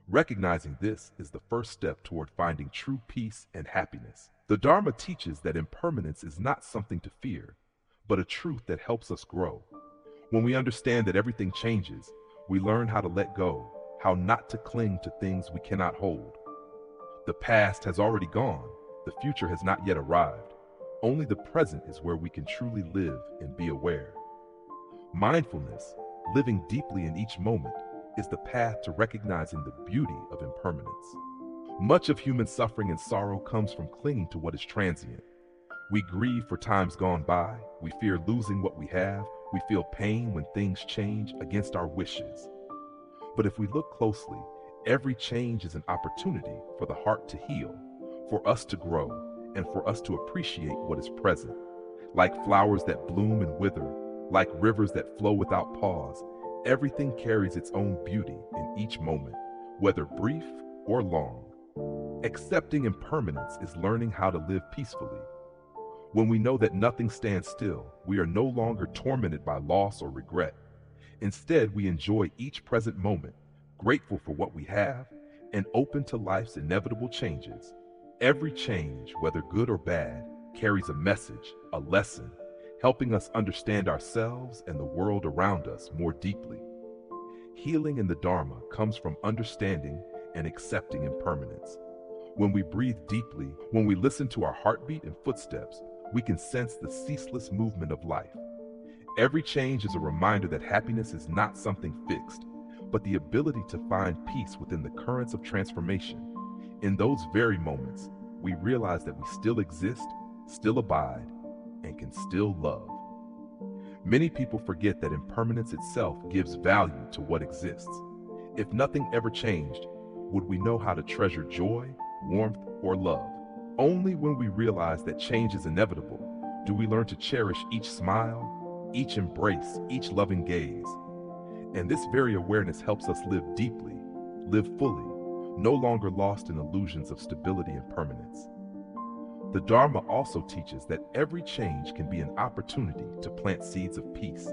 [SPEAKER 1] Recognizing this is the first step toward finding true peace and happiness. The Dharma teaches that impermanence is not something to fear, but a truth that helps us grow. When we understand that everything changes, we learn how to let go, how not to cling to things we cannot hold. The past has already gone. The future has not yet arrived. Only the present is where we can truly live and be aware. Mindfulness, living deeply in each moment, is the path to recognizing the beauty of impermanence. Much of human suffering and sorrow comes from clinging to what is transient. We grieve for times gone by, we fear losing what we have, we feel pain when things change against our wishes. But if we look closely, every change is an opportunity for the heart to heal, for us to grow, and for us to appreciate what is present. Like flowers that bloom and wither, like rivers that flow without pause, everything carries its own beauty in each moment, whether brief or long. Accepting impermanence is learning how to live peacefully. When we know that nothing stands still, we are no longer tormented by loss or regret. Instead, we enjoy each present moment, grateful for what we have, and open to life's inevitable changes. Every change, whether good or bad, carries a message, a lesson, helping us understand ourselves and the world around us more deeply. Healing in the Dharma comes from understanding and accepting impermanence. When we breathe deeply, when we listen to our heartbeat and footsteps, we can sense the ceaseless movement of life. Every change is a reminder that happiness is not something fixed, but the ability to find peace within the currents of transformation. In those very moments, we realize that we still exist, still abide, and can still love. Many people forget that impermanence itself gives value to what exists. If nothing ever changed, would we know how to treasure joy, warmth, or love? Only when we realize that change is inevitable do we learn to cherish each smile, each embrace, each loving gaze. And this very awareness helps us live deeply, live fully, no longer lost in illusions of stability and permanence. The Dharma also teaches that every change can be an opportunity to plant seeds of peace.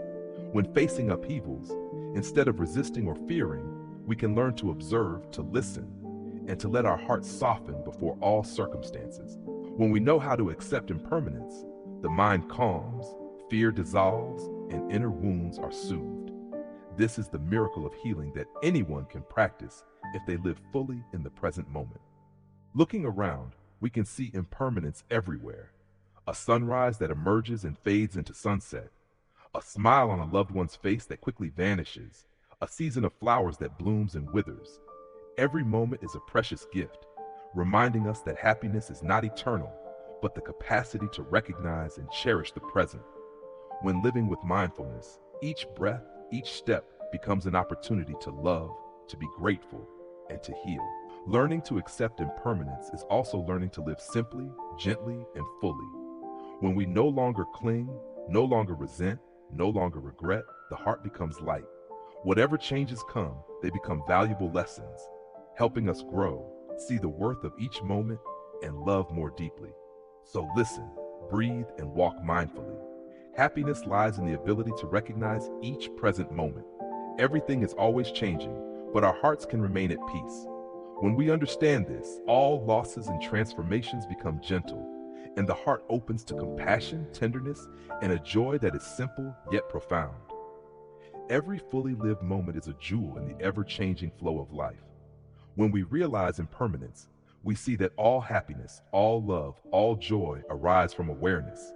[SPEAKER 1] When facing upheavals, instead of resisting or fearing, we can learn to observe, to listen, and to let our hearts soften before all circumstances. When we know how to accept impermanence, the mind calms, fear dissolves, and inner wounds are soothed. This is the miracle of healing that anyone can practice if they live fully in the present moment. Looking around, we can see impermanence everywhere. A sunrise that emerges and fades into sunset. A smile on a loved one's face that quickly vanishes. A season of flowers that blooms and withers. Every moment is a precious gift, reminding us that happiness is not eternal, but the capacity to recognize and cherish the present. When living with mindfulness, each breath, each step becomes an opportunity to love, to be grateful, and to heal. Learning to accept impermanence is also learning to live simply, gently, and fully. When we no longer cling, no longer resent, no longer regret, the heart becomes light. Whatever changes come, they become valuable lessons, helping us grow, see the worth of each moment, and love more deeply. So listen, breathe, and walk mindfully. Happiness lies in the ability to recognize each present moment. Everything is always changing, but our hearts can remain at peace. When we understand this, all losses and transformations become gentle, and the heart opens to compassion, tenderness, and a joy that is simple yet profound. Every fully lived moment is a jewel in the ever-changing flow of life. When we realize impermanence, we see that all happiness, all love, all joy arise from awareness,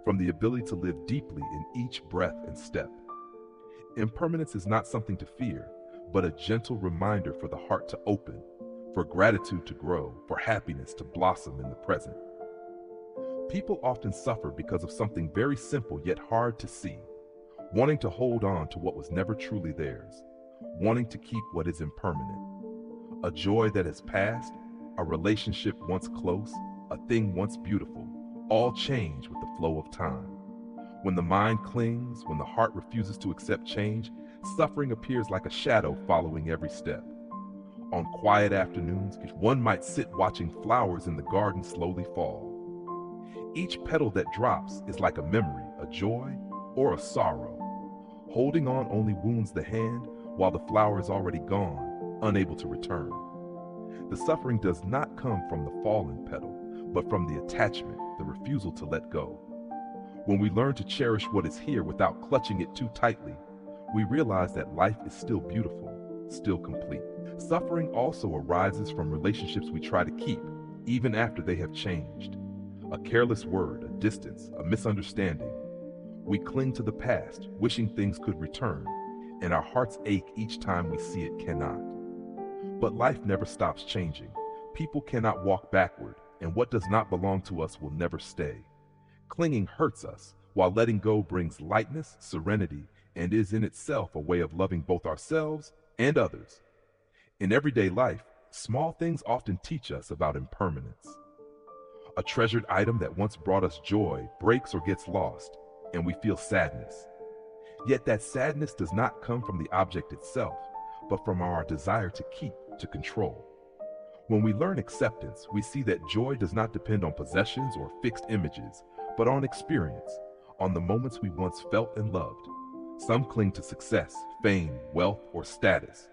[SPEAKER 1] from the ability to live deeply in each breath and step. Impermanence is not something to fear, but a gentle reminder for the heart to open, for gratitude to grow, for happiness to blossom in the present. People often suffer because of something very simple yet hard to see, wanting to hold on to what was never truly theirs, wanting to keep what is impermanent. A joy that has passed, a relationship once close, a thing once beautiful, all change with the flow of time. When the mind clings, when the heart refuses to accept change, suffering appears like a shadow following every step. On quiet afternoons, one might sit watching flowers in the garden slowly fall. Each petal that drops is like a memory, a joy, or a sorrow. Holding on only wounds the hand, while the flower is already gone, unable to return. The suffering does not come from the fallen petal, but from the attachment, the refusal to let go. When we learn to cherish what is here without clutching it too tightly, we realize that life is still beautiful, still complete. Suffering also arises from relationships we try to keep, even after they have changed. A careless word, a distance, a misunderstanding. We cling to the past, wishing things could return, and our hearts ache each time we see it cannot. But life never stops changing. People cannot walk backward, and what does not belong to us will never stay. Clinging hurts us, while letting go brings lightness, serenity, and is in itself a way of loving both ourselves and others. In everyday life, small things often teach us about impermanence. A treasured item that once brought us joy breaks or gets lost, and we feel sadness. Yet that sadness does not come from the object itself, but from our desire to keep, to control. When we learn acceptance, we see that joy does not depend on possessions or fixed images, but on experience, on the moments we once felt and loved. Some cling to success, fame, wealth, or status.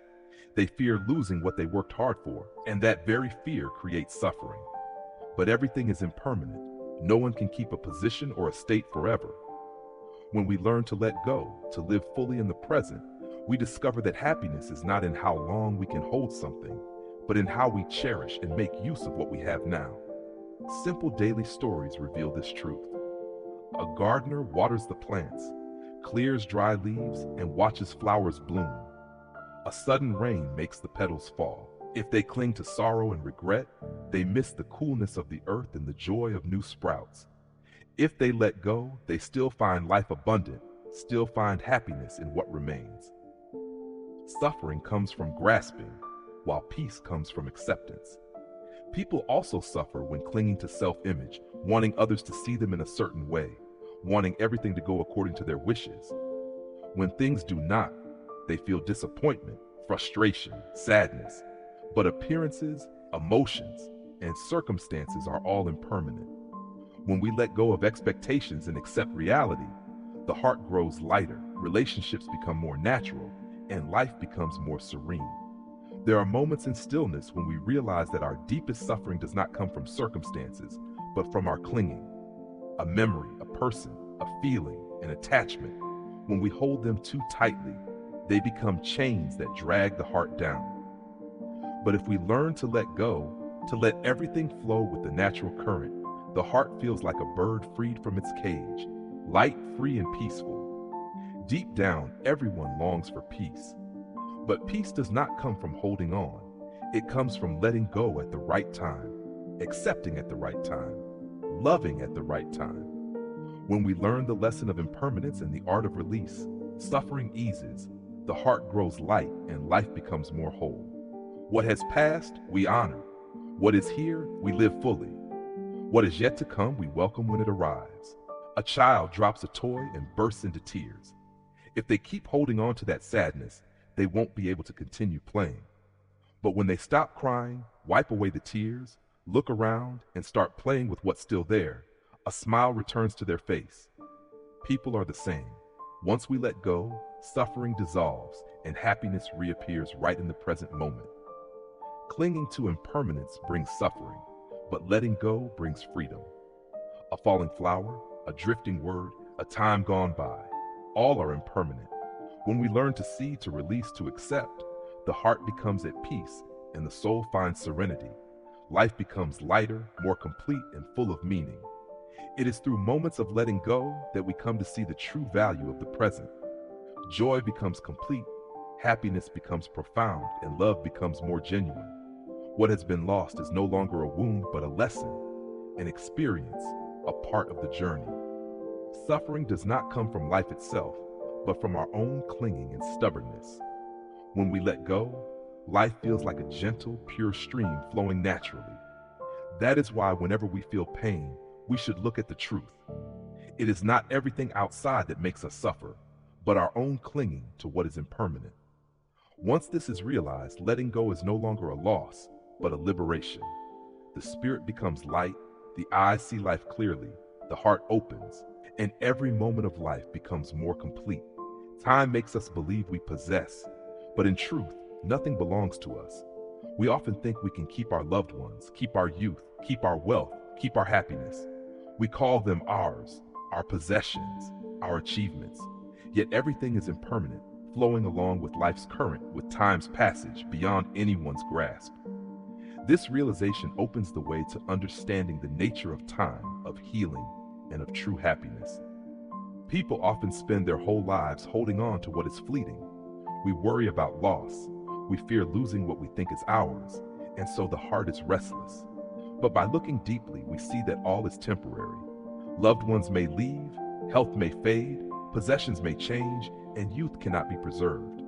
[SPEAKER 1] They fear losing what they worked hard for, and that very fear creates suffering. But everything is impermanent. No one can keep a position or a state forever. When we learn to let go, to live fully in the present, we discover that happiness is not in how long we can hold something, but in how we cherish and make use of what we have now. Simple daily stories reveal this truth. A gardener waters the plants, clears dry leaves, and watches flowers bloom. A sudden rain makes the petals fall. If they cling to sorrow and regret, they miss the coolness of the earth and the joy of new sprouts. If they let go, they still find life abundant, still find happiness in what remains. Suffering comes from grasping, while peace comes from acceptance. People also suffer when clinging to self-image, wanting others to see them in a certain way, wanting everything to go according to their wishes. When things do not, they feel disappointment, frustration, sadness. But appearances, emotions, and circumstances are all impermanent. When we let go of expectations and accept reality, the heart grows lighter, relationships become more natural, and life becomes more serene. There are moments in stillness when we realize that our deepest suffering does not come from circumstances, but from our clinging. A memory, a person, a feeling, an attachment. When we hold them too tightly, They become chains that drag the heart down. But if we learn to let go, to let everything flow with the natural current, the heart feels like a bird freed from its cage, light, free, and peaceful. Deep down, everyone longs for peace. But peace does not come from holding on. It comes from letting go at the right time, accepting at the right time, loving at the right time. When we learn the lesson of impermanence and the art of release, suffering eases, the heart grows light, and life becomes more whole. What has passed, we honor. What is here, we live fully. What is yet to come, we welcome when it arrives. A child drops a toy and bursts into tears. If they keep holding on to that sadness, they won't be able to continue playing. But when they stop crying, wipe away the tears, look around, and start playing with what's still there, a smile returns to their face. People are the same. Once we let go, suffering dissolves and happiness reappears right in the present moment. Clinging to impermanence brings suffering, but letting go brings freedom. A falling flower, a drifting word, a time gone by, all are impermanent. When we learn to see, to release, to accept, the heart becomes at peace and the soul finds serenity. Life becomes lighter, more complete, and full of meaning. It is through moments of letting go that we come to see the true value of the present. Joy becomes complete, happiness becomes profound, and love becomes more genuine. What has been lost is no longer a wound, but a lesson, an experience, a part of the journey. Suffering does not come from life itself, but from our own clinging and stubbornness. When we let go, life feels like a gentle, pure stream flowing naturally. That is why whenever we feel pain, we should look at the truth. It is not everything outside that makes us suffer, but our own clinging to what is impermanent. Once this is realized, letting go is no longer a loss, but a liberation. The spirit becomes light, the eyes see life clearly, the heart opens, and every moment of life becomes more complete. Time makes us believe we possess, but in truth, nothing belongs to us. We often think we can keep our loved ones, keep our youth, keep our wealth, keep our happiness. We call them ours, our possessions, our achievements. Yet everything is impermanent, flowing along with life's current, with time's passage beyond anyone's grasp. This realization opens the way to understanding the nature of time, of healing, and of true happiness. People often spend their whole lives holding on to what is fleeting. We worry about loss. We fear losing what we think is ours, and so the heart is restless. But by looking deeply, we see that all is temporary. Loved ones may leave, health may fade, possessions may change, and youth cannot be preserved.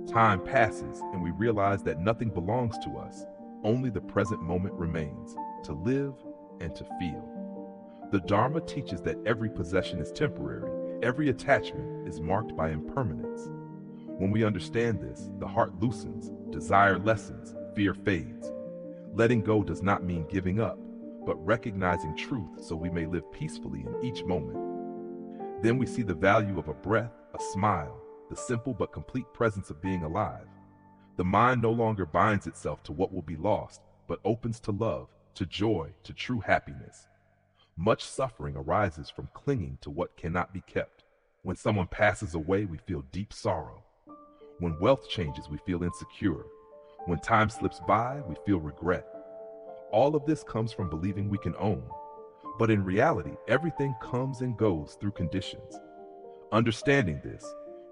[SPEAKER 1] Time passes, and we realize that nothing belongs to us. Only the present moment remains, to live and to feel. The Dharma teaches that every possession is temporary, every attachment is marked by impermanence. When we understand this, the heart loosens, desire lessens, fear fades. Letting go does not mean giving up, but recognizing truth so we may live peacefully in each moment. Then we see the value of a breath, a smile, the simple but complete presence of being alive. The mind no longer binds itself to what will be lost, but opens to love, to joy, to true happiness. Much suffering arises from clinging to what cannot be kept. When someone passes away, we feel deep sorrow. When wealth changes, we feel insecure. When time slips by, we feel regret. All of this comes from believing we can own. But in reality, everything comes and goes through conditions. Understanding this,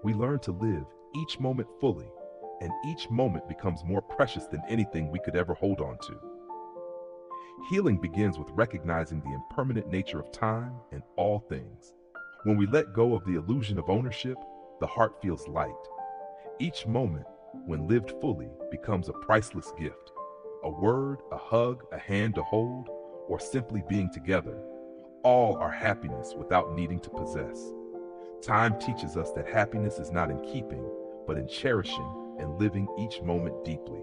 [SPEAKER 1] we learn to live each moment fully, and each moment becomes more precious than anything we could ever hold on to. Healing begins with recognizing the impermanent nature of time and all things. When we let go of the illusion of ownership, the heart feels light. Each moment, when lived fully, becomes a priceless gift. A word, a hug, a hand to hold, or simply being together. All are happiness without needing to possess. Time teaches us that happiness is not in keeping, but in cherishing and living each moment deeply.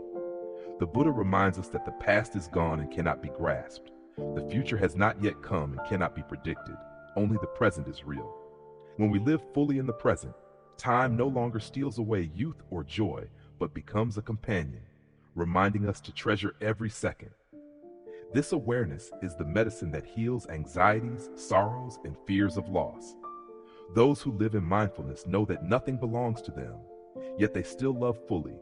[SPEAKER 1] The Buddha reminds us that the past is gone and cannot be grasped. The future has not yet come and cannot be predicted. Only the present is real. When we live fully in the present, time no longer steals away youth or joy, but becomes a companion, reminding us to treasure every second. This awareness is the medicine that heals anxieties, sorrows, and fears of loss. Those who live in mindfulness know that nothing belongs to them. Yet they still love fully,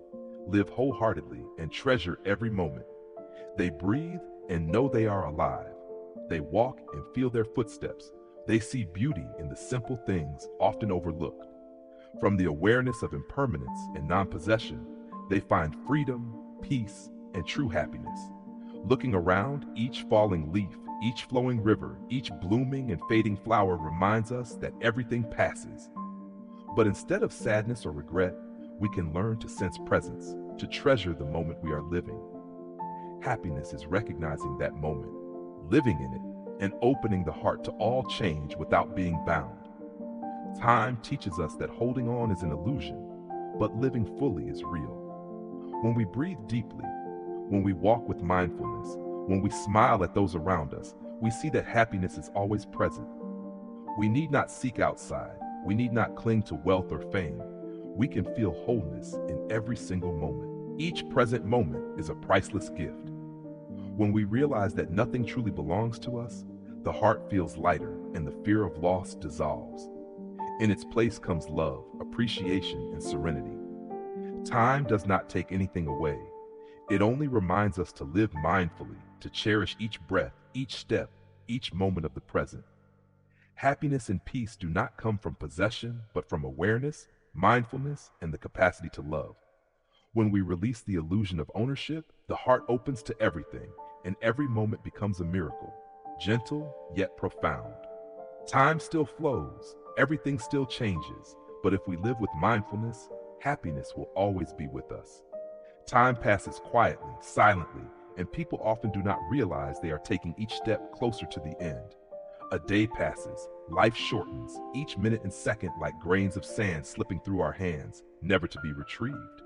[SPEAKER 1] live wholeheartedly, and treasure every moment. They breathe and know they are alive. They walk and feel their footsteps. They see beauty in the simple things often overlooked. From the awareness of impermanence and non-possession, they find freedom, peace, and true happiness. Looking around, each falling leaf, each flowing river, each blooming and fading flower reminds us that everything passes. But instead of sadness or regret, we can learn to sense presence, to treasure the moment we are living. Happiness is recognizing that moment, living in it, and opening the heart to all change without being bound. Time teaches us that holding on is an illusion, but living fully is real. When we breathe deeply, when we walk with mindfulness, when we smile at those around us, we see that happiness is always present. We need not seek outside. We need not cling to wealth or fame. We can feel wholeness in every single moment. Each present moment is a priceless gift. When we realize that nothing truly belongs to us, the heart feels lighter and the fear of loss dissolves. In its place comes love, appreciation, and serenity. Time does not take anything away. It only reminds us to live mindfully, to cherish each breath, each step, each moment of the present. Happiness and peace do not come from possession, but from awareness, mindfulness, and the capacity to love. When we release the illusion of ownership, the heart opens to everything, and every moment becomes a miracle, gentle yet profound. Time still flows, everything still changes, but if we live with mindfulness, happiness will always be with us. Time passes quietly, silently, and people often do not realize they are taking each step closer to the end. A day passes, life shortens, each minute and second like grains of sand slipping through our hands, never to be retrieved.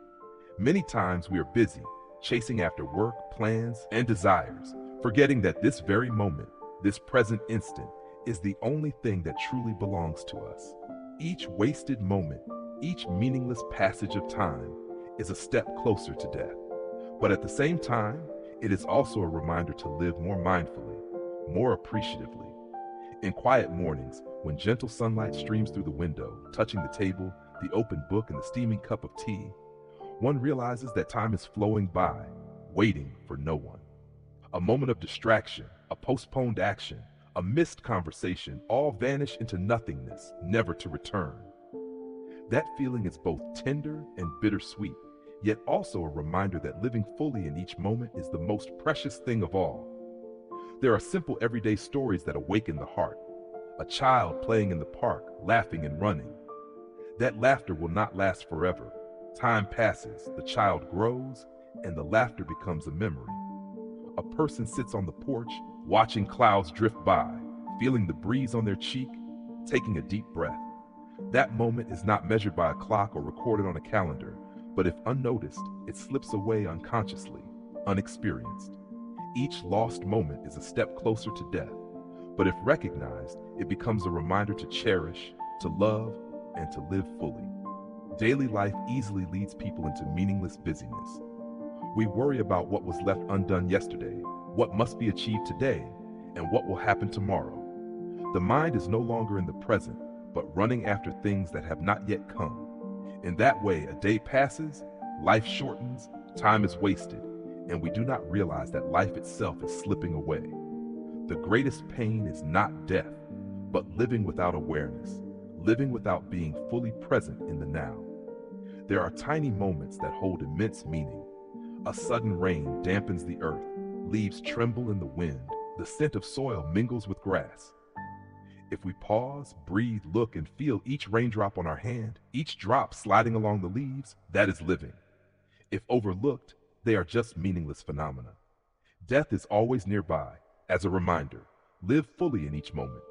[SPEAKER 1] Many times we are busy, chasing after work, plans, and desires, forgetting that this very moment, this present instant, is the only thing that truly belongs to us. Each wasted moment, each meaningless passage of time, is a step closer to death. But at the same time, it is also a reminder to live more mindfully, more appreciatively. In quiet mornings, when gentle sunlight streams through the window, touching the table, the open book, and the steaming cup of tea, one realizes that time is flowing by, waiting for no one. A moment of distraction, a postponed action, a missed conversation, all vanish into nothingness, never to return. That feeling is both tender and bittersweet, yet also a reminder that living fully in each moment is the most precious thing of all. There are simple everyday stories that awaken the heart. A child playing in the park, laughing and running. That laughter will not last forever. Time passes, the child grows, and the laughter becomes a memory. A person sits on the porch, watching clouds drift by, feeling the breeze on their cheek, taking a deep breath. That moment is not measured by a clock or recorded on a calendar, but if unnoticed, it slips away unconsciously, unexperienced. Each lost moment is a step closer to death, but if recognized, it becomes a reminder to cherish, to love, and to live fully. Daily life easily leads people into meaningless busyness. We worry about what was left undone yesterday, what must be achieved today, and what will happen tomorrow. The mind is no longer in the present, but running after things that have not yet come. In that way, a day passes, life shortens, time is wasted, and we do not realize that life itself is slipping away. The greatest pain is not death, but living without awareness, living without being fully present in the now. There are tiny moments that hold immense meaning. A sudden rain dampens the earth, leaves tremble in the wind, the scent of soil mingles with grass. If we pause, breathe, look, and feel each raindrop on our hand, each drop sliding along the leaves, that is living. If overlooked, they are just meaningless phenomena. Death is always nearby. As a reminder, live fully in each moment.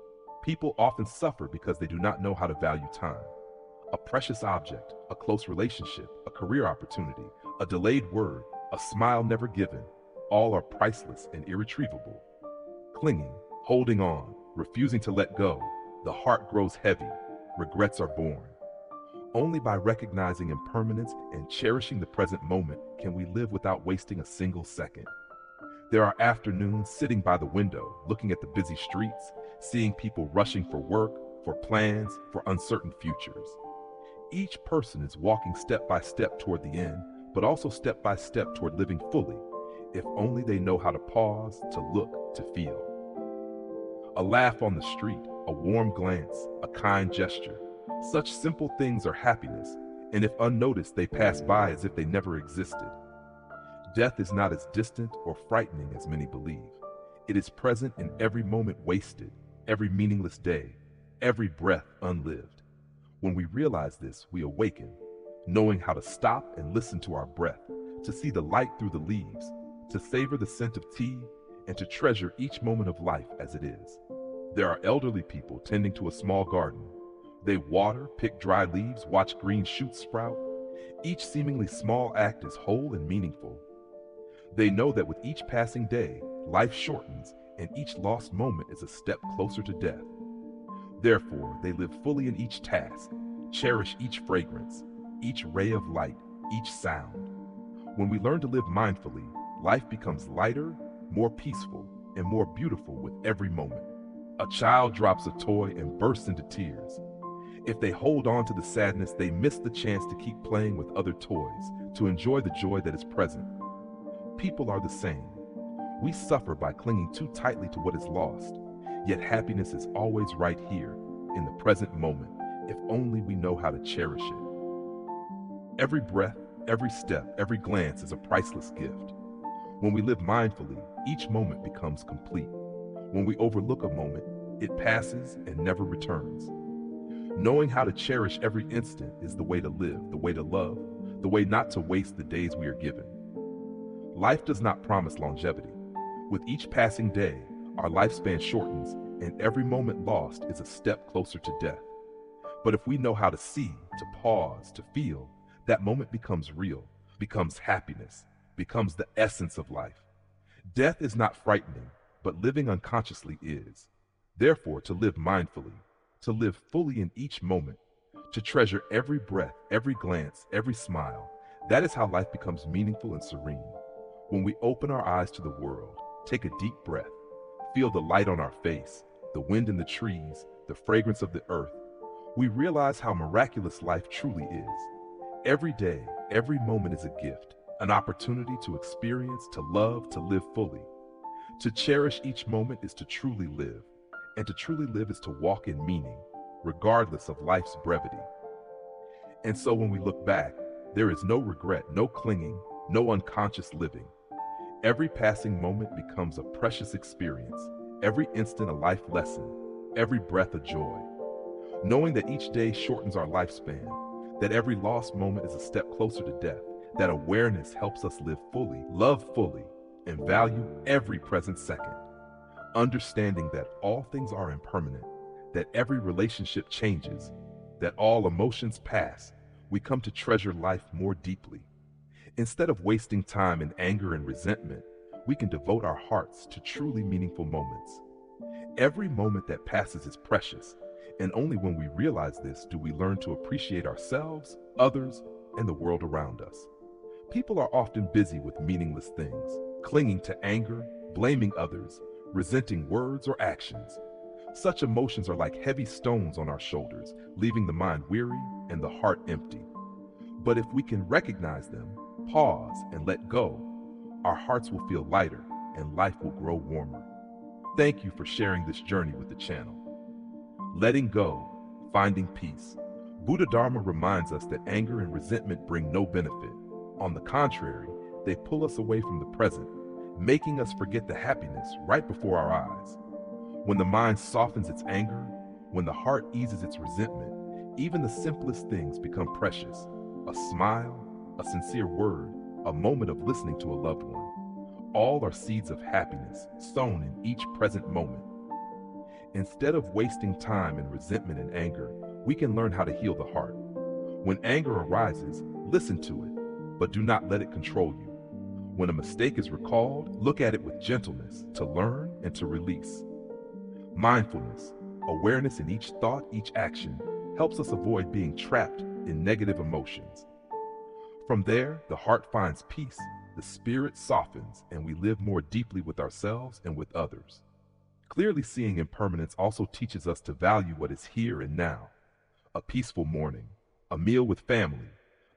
[SPEAKER 1] People often suffer because they do not know how to value time. A precious object, a close relationship, a career opportunity, a delayed word, a smile never given, all are priceless and irretrievable. Clinging, holding on, refusing to let go, the heart grows heavy, regrets are born. Only by recognizing impermanence and cherishing the present moment can we live without wasting a single second. There are afternoons sitting by the window, looking at the busy streets, seeing people rushing for work, for plans, for uncertain futures. Each person is walking step by step toward the end, but also step by step toward living fully, if only they know how to pause, to look, to feel. A laugh on the street, a warm glance, a kind gesture. Such simple things are happiness, and if unnoticed, they pass by as if they never existed. Death is not as distant or frightening as many believe. It is present in every moment wasted, every meaningless day, every breath unlived. When we realize this, we awaken, knowing how to stop and listen to our breath, to see the light through the leaves, to savor the scent of tea, and to treasure each moment of life as it is. There are elderly people tending to a small garden. They water, pick dry leaves, watch green shoots sprout. Each seemingly small act is whole and meaningful. They know that with each passing day, life shortens, and each lost moment is a step closer to death. Therefore, they live fully in each task, cherish each fragrance, each ray of light, each sound. When we learn to live mindfully, life becomes lighter, more peaceful, and more beautiful with every moment. A child drops a toy and bursts into tears. If they hold on to the sadness, they miss the chance to keep playing with other toys, to enjoy the joy that is present. People are the same. We suffer by clinging too tightly to what is lost, yet happiness is always right here, in the present moment, if only we know how to cherish it. Every breath, every step, every glance is a priceless gift. When we live mindfully, each moment becomes complete. When we overlook a moment, it passes and never returns. Knowing how to cherish every instant is the way to live, the way to love, the way not to waste the days we are given. Life does not promise longevity. With each passing day, our lifespan shortens, and every moment lost is a step closer to death. But if we know how to see, to pause, to feel, that moment becomes real, becomes happiness, becomes the essence of life. Death is not frightening, but living unconsciously is. Therefore, to live mindfully, to live fully in each moment, to treasure every breath, every glance, every smile, that is how life becomes meaningful and serene. When we open our eyes to the world, take a deep breath, feel the light on our face, the wind in the trees, the fragrance of the earth, we realize how miraculous life truly is. Every day, every moment is a gift, an opportunity to experience, to love, to live fully. To cherish each moment is to truly live, and to truly live is to walk in meaning, regardless of life's brevity. And so when we look back, there is no regret, no clinging, no unconscious living. Every passing moment becomes a precious experience, every instant a life lesson, every breath a joy. Knowing that each day shortens our lifespan, that every lost moment is a step closer to death, that awareness helps us live fully, love fully, and value every present second. Understanding that all things are impermanent, that every relationship changes, that all emotions pass, we come to treasure life more deeply. Instead of wasting time in anger and resentment, we can devote our hearts to truly meaningful moments. Every moment that passes is precious, and only when we realize this do we learn to appreciate ourselves, others, and the world around us. People are often busy with meaningless things, clinging to anger, blaming others, resenting words or actions. Such emotions are like heavy stones on our shoulders, leaving the mind weary and the heart empty. But if we can recognize them, pause, and let go, our hearts will feel lighter and life will grow warmer. Thank you for sharing this journey with the channel. Letting go, finding peace. Buddha Dharma reminds us that anger and resentment bring no benefit. On the contrary, they pull us away from the present, making us forget the happiness right before our eyes. When the mind softens its anger, when the heart eases its resentment, even the simplest things become precious. A smile, a sincere word, a moment of listening to a loved one. All are seeds of happiness sown in each present moment. Instead of wasting time in resentment and anger, we can learn how to heal the heart. When anger arises, listen to it, but do not let it control you. When a mistake is recalled, look at it with gentleness to learn and to release. Mindfulness, awareness in each thought, each action, helps us avoid being trapped in negative emotions. From there, the heart finds peace, the spirit softens, and we live more deeply with ourselves and with others. Clearly seeing impermanence also teaches us to value what is here and now. A peaceful morning, a meal with family,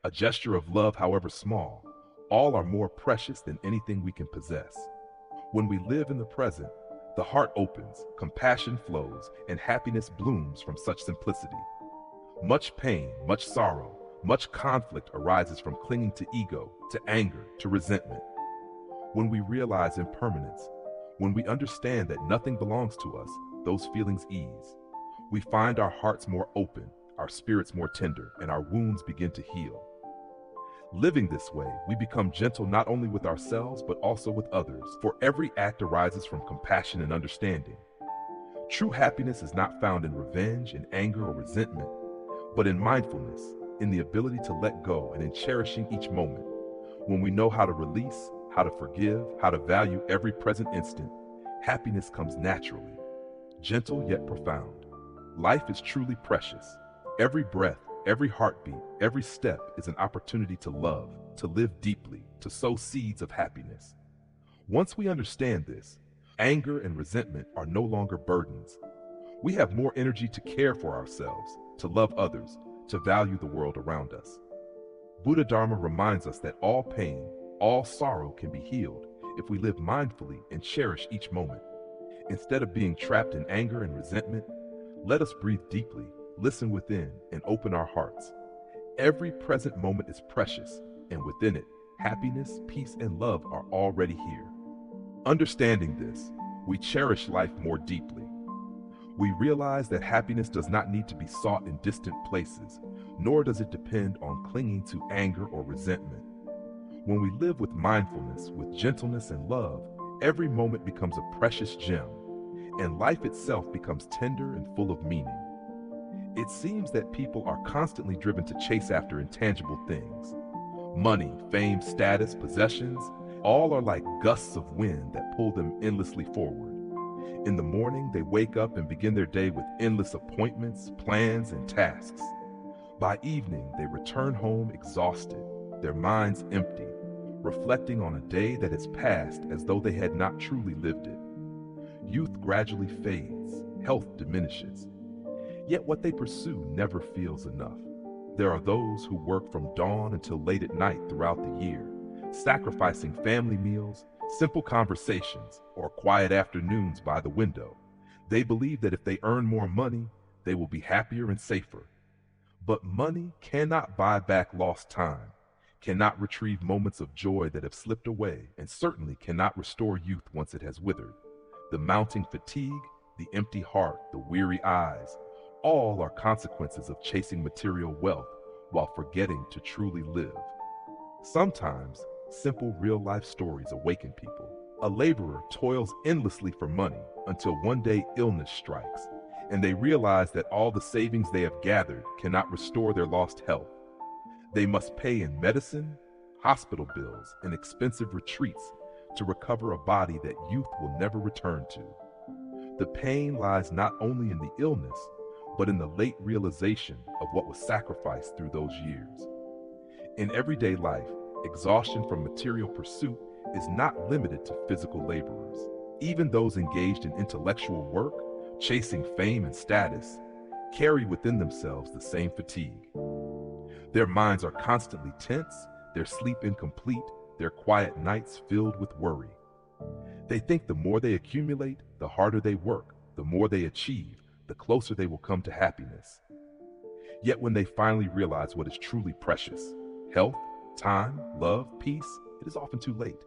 [SPEAKER 1] a gesture of love, however small, all are more precious than anything we can possess. When we live in the present, the heart opens, compassion flows, and happiness blooms from such simplicity. Much pain, much sorrow, much conflict arises from clinging to ego, to anger, to resentment. When we realize impermanence, when we understand that nothing belongs to us, those feelings ease. We find our hearts more open, our spirits more tender, and our wounds begin to heal. Living this way, we become gentle not only with ourselves, but also with others, for every act arises from compassion and understanding. True happiness is not found in revenge, in anger, or resentment, but in mindfulness, in the ability to let go, and in cherishing each moment. When we know how to release, how to forgive, how to value every present instant, happiness comes naturally, gentle yet profound. Life is truly precious. Every breath, every heartbeat, every step is an opportunity to love, to live deeply, to sow seeds of happiness. Once we understand this, anger and resentment are no longer burdens. We have more energy to care for ourselves, to love others, to value the world around us. Buddha Dharma reminds us that all pain, all sorrow can be healed if we live mindfully and cherish each moment. Instead of being trapped in anger and resentment, let us breathe deeply, listen within, and open our hearts. Every present moment is precious, and within it, happiness, peace, and love are already here. Understanding this, we cherish life more deeply. We realize that happiness does not need to be sought in distant places, nor does it depend on clinging to anger or resentment. When we live with mindfulness, with gentleness and love, every moment becomes a precious gem, and life itself becomes tender and full of meaning. It seems that people are constantly driven to chase after intangible things. Money, fame, status, possessions, all are like gusts of wind that pull them endlessly forward. In the morning, they wake up and begin their day with endless appointments, plans, and tasks. By evening, they return home exhausted, their minds empty, reflecting on a day that has passed as though they had not truly lived it. Youth gradually fades, health diminishes. Yet what they pursue never feels enough. There are those who work from dawn until late at night throughout the year, sacrificing family meals, simple conversations, or quiet afternoons by the window. They believe that if they earn more money, they will be happier and safer. But money cannot buy back lost time, cannot retrieve moments of joy that have slipped away, and certainly cannot restore youth once it has withered. The mounting fatigue, the empty heart, the weary eyes, all are consequences of chasing material wealth while forgetting to truly live. Sometimes, simple real-life stories awaken people. A laborer toils endlessly for money until one day illness strikes, and they realize that all the savings they have gathered cannot restore their lost health. They must pay in medicine, hospital bills, and expensive retreats to recover a body that youth will never return to. The pain lies not only in the illness, but in the late realization of what was sacrificed through those years. In everyday life, exhaustion from material pursuit is not limited to physical laborers. Even those engaged in intellectual work, chasing fame and status, carry within themselves the same fatigue. Their minds are constantly tense, their sleep incomplete, their quiet nights filled with worry. They think the more they accumulate, the harder they work, the more they achieve, the closer they will come to happiness. Yet when they finally realize what is truly precious, health, time, love, peace, it is often too late.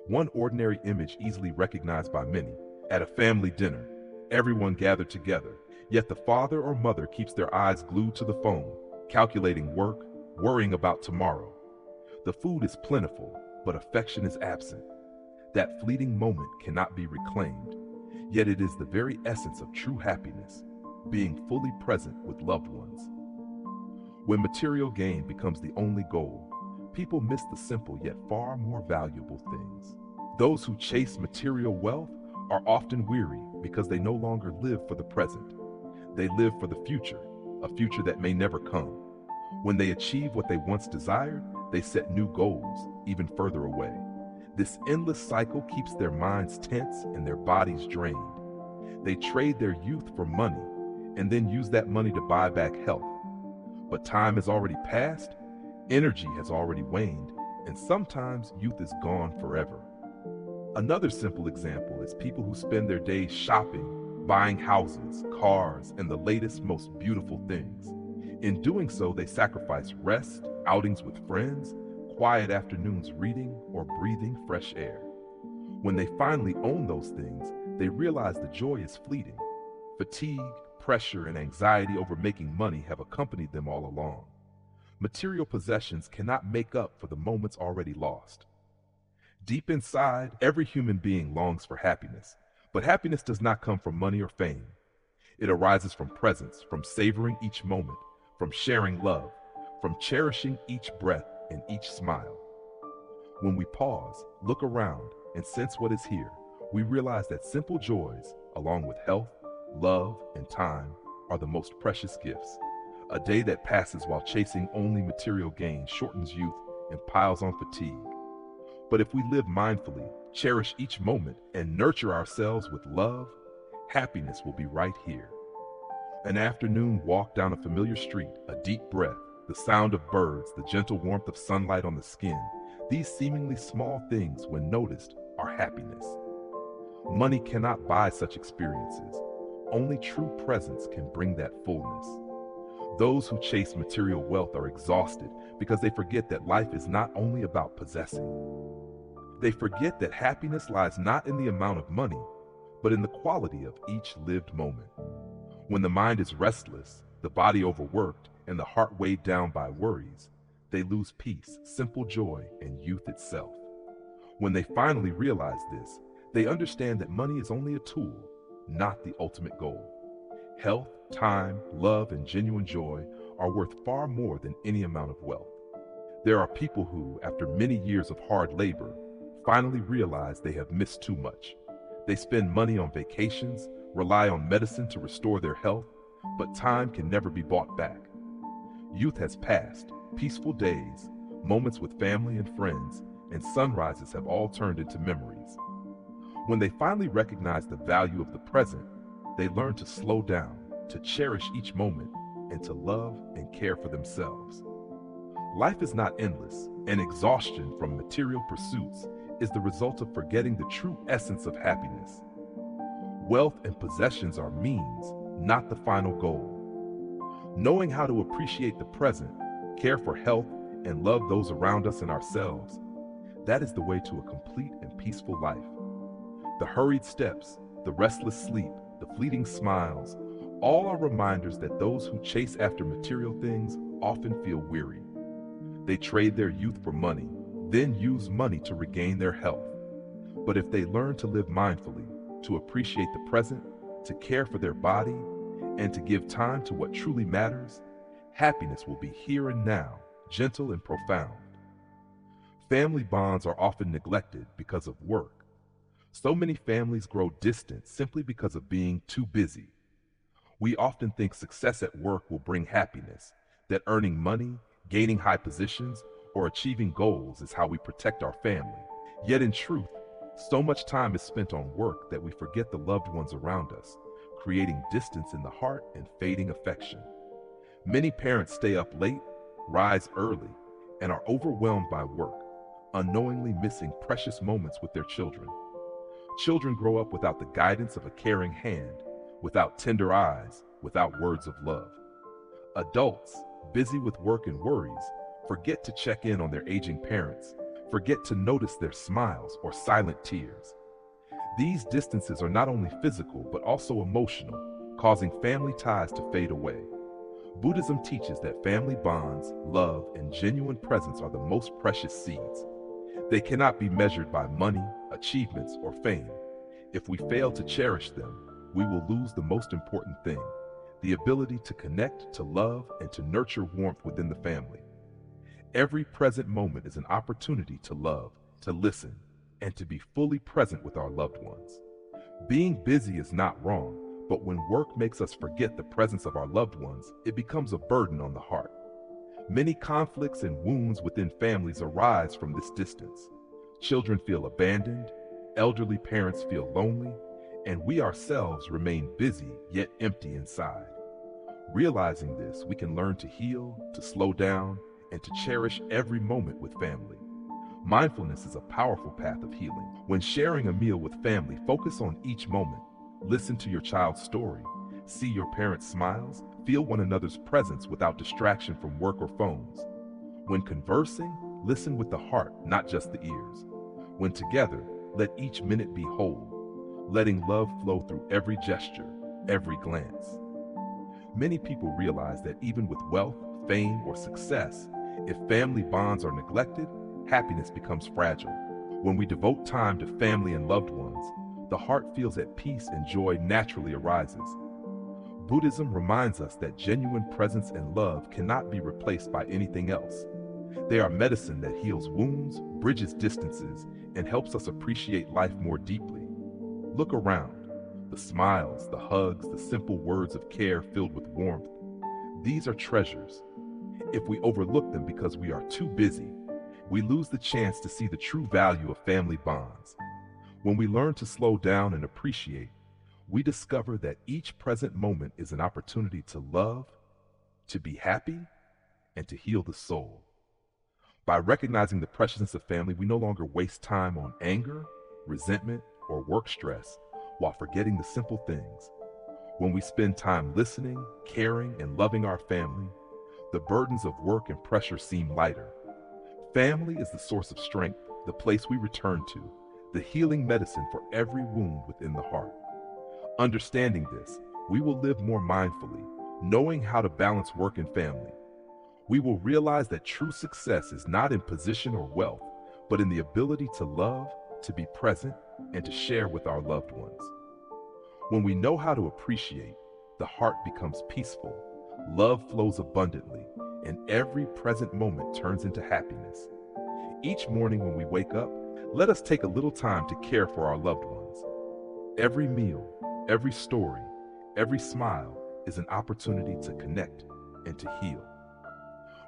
[SPEAKER 1] One ordinary image easily recognized by many. At a family dinner, everyone gathered together, yet the father or mother keeps their eyes glued to the phone, calculating work, worrying about tomorrow. The food is plentiful, but affection is absent. That fleeting moment cannot be reclaimed, yet it is the very essence of true happiness, being fully present with loved ones. When material gain becomes the only goal, people miss the simple yet far more valuable things. Those who chase material wealth are often weary because they no longer live for the present. They live for the future, a future that may never come. When they achieve what they once desired, they set new goals, even further away. This endless cycle keeps their minds tense and their bodies drained. They trade their youth for money and then use that money to buy back health. But time has already passed, energy has already waned, and sometimes youth is gone forever. Another simple example is people who spend their days shopping, buying houses, cars, and the latest, most beautiful things. In doing so, they sacrifice rest, outings with friends, quiet afternoons reading, or breathing fresh air. When they finally own those things, they realize the joy is fleeting. Fatigue, pressure, and anxiety over making money have accompanied them all along. Material possessions cannot make up for the moments already lost. Deep inside, every human being longs for happiness, but happiness does not come from money or fame. It arises from presence, from savoring each moment, from sharing love, from cherishing each breath and each smile. When we pause, look around, and sense what is here, we realize that simple joys, along with health, love, and time, are the most precious gifts. A day that passes while chasing only material gain shortens youth and piles on fatigue. But if we live mindfully, cherish each moment, and nurture ourselves with love, happiness will be right here. An afternoon walk down a familiar street, a deep breath, the sound of birds, the gentle warmth of sunlight on the skin, these seemingly small things, when noticed, are happiness. Money cannot buy such experiences. Only true presence can bring that fullness. Those who chase material wealth are exhausted because they forget that life is not only about possessing. They forget that happiness lies not in the amount of money, but in the quality of each lived moment. When the mind is restless, the body overworked, and the heart weighed down by worries, they lose peace, simple joy, and youth itself. When they finally realize this, they understand that money is only a tool, not the ultimate goal. Health, time, love, and genuine joy are worth far more than any amount of wealth. There are people who, after many years of hard labor, finally realize they have missed too much. They spend money on vacations, rely on medicine to restore their health, but time can never be bought back. Youth has passed, peaceful days, moments with family and friends, and sunrises have all turned into memories. When they finally recognize the value of the present, they learn to slow down, to cherish each moment, and to love and care for themselves. Life is not endless, and exhaustion from material pursuits is the result of forgetting the true essence of happiness. Wealth and possessions are means, not the final goal. Knowing how to appreciate the present, care for health, and love those around us and ourselves, that is the way to a complete and peaceful life. The hurried steps, the restless sleep, the fleeting smiles, all are reminders that those who chase after material things often feel weary. They trade their youth for money, then use money to regain their health. But if they learn to live mindfully, to appreciate the present, to care for their body, and to give time to what truly matters, happiness will be here and now, gentle and profound. Family bonds are often neglected because of work. So many families grow distant simply because of being too busy. We often think success at work will bring happiness, that earning money, gaining high positions, or achieving goals is how we protect our family. Yet in truth, so much time is spent on work that we forget the loved ones around us, creating distance in the heart and fading affection. Many parents stay up late, rise early, and are overwhelmed by work, unknowingly missing precious moments with their children. Children grow up without the guidance of a caring hand, without tender eyes, without words of love. Adults, busy with work and worries, forget to check in on their aging parents, forget to notice their smiles or silent tears. These distances are not only physical but also emotional, causing family ties to fade away. Buddhism teaches that family bonds, love, and genuine presence are the most precious seeds. They cannot be measured by money, achievements, or fame. If we fail to cherish them, we will lose the most important thing, the ability to connect, to love, and to nurture warmth within the family. Every present moment is an opportunity to love, to listen, and to be fully present with our loved ones. Being busy is not wrong, but when work makes us forget the presence of our loved ones, it becomes a burden on the heart. Many conflicts and wounds within families arise from this distance. Children feel abandoned, elderly parents feel lonely, and we ourselves remain busy yet empty inside. Realizing this, we can learn to heal, to slow down, and to cherish every moment with family. Mindfulness is a powerful path of healing. When sharing a meal with family, focus on each moment. Listen to your child's story. See your parents' smiles. Feel one another's presence without distraction from work or phones. When conversing, listen with the heart, not just the ears. When together, let each minute be whole, letting love flow through every gesture, every glance. Many people realize that even with wealth, fame, or success, if family bonds are neglected, happiness becomes fragile. When we devote time to family and loved ones, the heart feels at peace and joy naturally arises. Buddhism reminds us that genuine presence and love cannot be replaced by anything else. They are medicine that heals wounds, bridges distances, and helps us appreciate life more deeply. Look around. The smiles, the hugs, the simple words of care filled with warmth. These are treasures. If we overlook them because we are too busy, we lose the chance to see the true value of family bonds. When we learn to slow down and appreciate, we discover that each present moment is an opportunity to love, to be happy, and to heal the soul. By recognizing the preciousness of family, we no longer waste time on anger, resentment, or work stress while forgetting the simple things. When we spend time listening, caring, and loving our family, the burdens of work and pressure seem lighter. Family is the source of strength, the place we return to, the healing medicine for every wound within the heart. Understanding this, we will live more mindfully, knowing how to balance work and family. We will realize that true success is not in position or wealth, but in the ability to love, to be present, and to share with our loved ones. When we know how to appreciate, the heart becomes peaceful, love flows abundantly, and every present moment turns into happiness. Each morning when we wake up, let us take a little time to care for our loved ones. Every meal, every story, every smile is an opportunity to connect and to heal.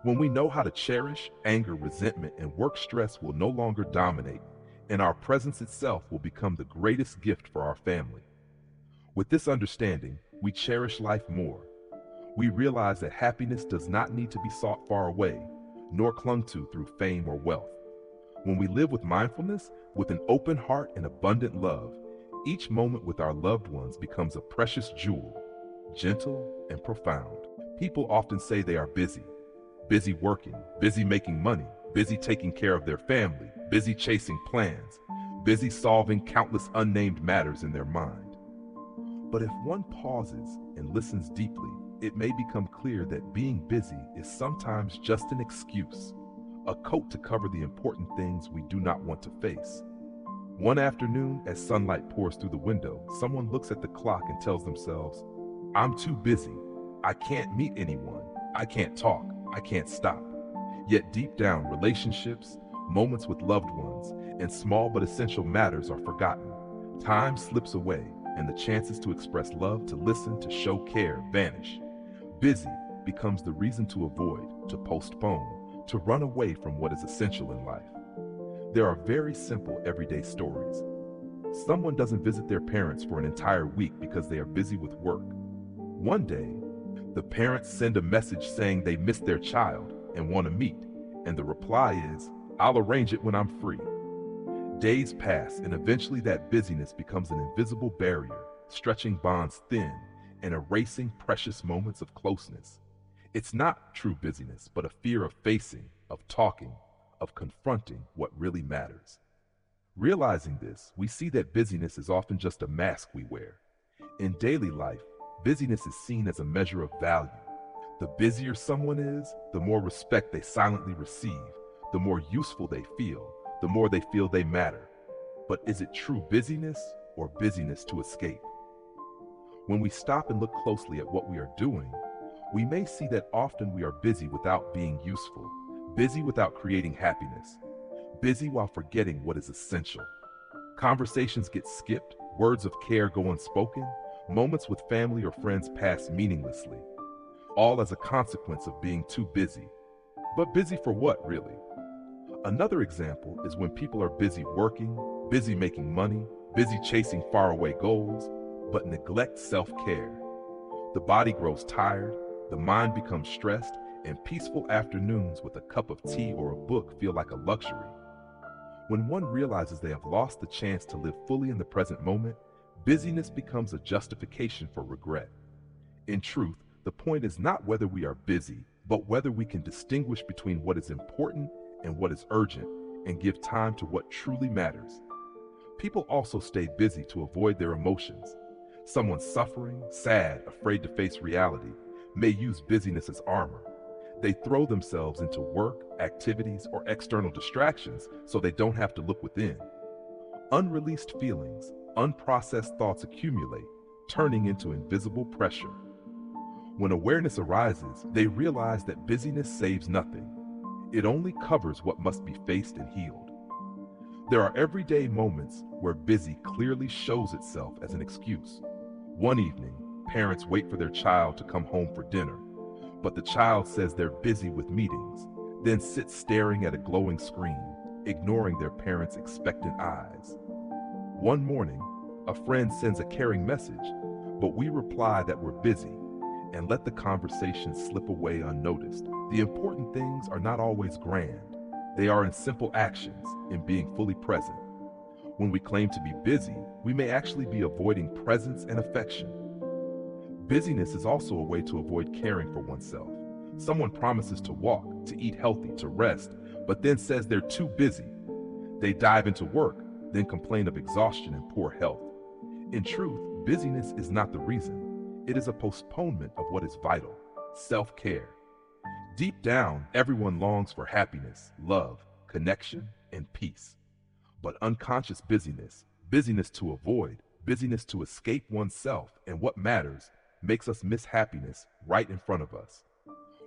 [SPEAKER 1] When we know how to cherish, anger, resentment, and work stress will no longer dominate, and our presence itself will become the greatest gift for our family. With this understanding, we cherish life more. We realize that happiness does not need to be sought far away, nor clung to through fame or wealth. When we live with mindfulness, with an open heart and abundant love, each moment with our loved ones becomes a precious jewel, gentle and profound. People often say they are busy working, busy making money, busy taking care of their family, busy chasing plans, busy solving countless unnamed matters in their mind. But if one pauses and listens deeply, it may become clear that being busy is sometimes just an excuse, a coat to cover the important things we do not want to face. One afternoon, as sunlight pours through the window, someone looks at the clock and tells themselves, "I'm too busy. I can't meet anyone. I can't talk. I can't stop." Yet deep down, relationships, moments with loved ones, and small but essential matters are forgotten. Time slips away, and the chances to express love, to listen, to show care vanish. Busy becomes the reason to avoid, to postpone, to run away from what is essential in life. There are very simple everyday stories. Someone doesn't visit their parents for an entire week because they are busy with work. One day, the parents send a message saying they miss their child and want to meet, and the reply is, "I'll arrange it when I'm free." Days pass, and eventually that busyness becomes an invisible barrier, stretching bonds thin and erasing precious moments of closeness. It's not true busyness, but a fear of facing, of talking, of confronting what really matters. Realizing this, we see that busyness is often just a mask we wear. In daily life, busyness is seen as a measure of value. The busier someone is, the more respect they silently receive, the more useful they feel, the more they feel they matter. But is it true busyness or busyness to escape? When we stop and look closely at what we are doing, we may see that often we are busy without being useful, busy without creating happiness, busy while forgetting what is essential. Conversations get skipped, words of care go unspoken, moments with family or friends pass meaninglessly, all as a consequence of being too busy. But busy for what, really? Another example is when people are busy working, busy making money, busy chasing faraway goals, but neglect self-care. The body grows tired, The mind becomes stressed, and peaceful afternoons with a cup of tea or a book feel like a luxury. When one realizes they have lost the chance to live fully in the present moment, busyness becomes a justification for regret. In truth, the point is not whether we are busy, but whether we can distinguish between what is important and what is urgent and give time to what truly matters. People also stay busy to avoid their emotions. Someone suffering, sad, afraid to face reality may use busyness as armor. They throw themselves into work, activities, or external distractions so they don't have to look within. Unreleased feelings, unprocessed thoughts accumulate, turning into invisible pressure. When awareness arises, they realize that busyness saves nothing. It only covers what must be faced and healed. There are everyday moments where busy clearly shows itself as an excuse. One evening, parents wait for their child to come home for dinner, but the child says they're busy with meetings, then sits staring at a glowing screen, ignoring their parents' expectant eyes. One morning, a friend sends a caring message, but we reply that we're busy and let the conversation slip away unnoticed. The important things are not always grand. They are in simple actions, in being fully present. When we claim to be busy, we may actually be avoiding presence and affection. Busyness is also a way to avoid caring for oneself. Someone promises to walk, to eat healthy, to rest, but then says they're too busy. They dive into work, then complain of exhaustion and poor health. In truth, busyness is not the reason. It is a postponement of what is vital, self-care. Deep down, everyone longs for happiness, love, connection, and peace. But unconscious busyness, busyness to avoid, busyness to escape oneself and what matters, makes us miss happiness right in front of us.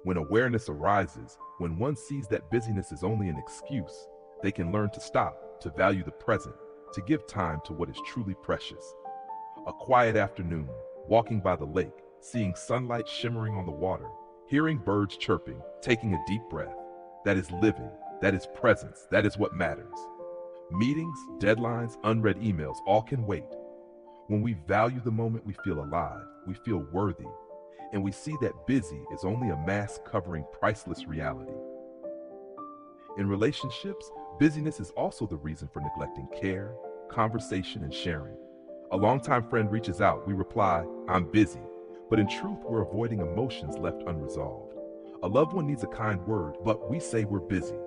[SPEAKER 1] When awareness arises, when one sees that busyness is only an excuse, they can learn to stop, to value the present, to give time to what is truly precious. A quiet afternoon, walking by the lake, seeing sunlight shimmering on the water, hearing birds chirping, taking a deep breath. That is living, that is presence, that is what matters. Meetings, deadlines, unread emails, all can wait. When we value the moment, we feel alive, we feel worthy, and we see that busy is only a mask covering priceless reality. In relationships, busyness is also the reason for neglecting care, conversation, and sharing. A longtime friend reaches out, we reply, "I'm busy," but in truth, we're avoiding emotions left unresolved. A loved one needs a kind word, but we say we're busy,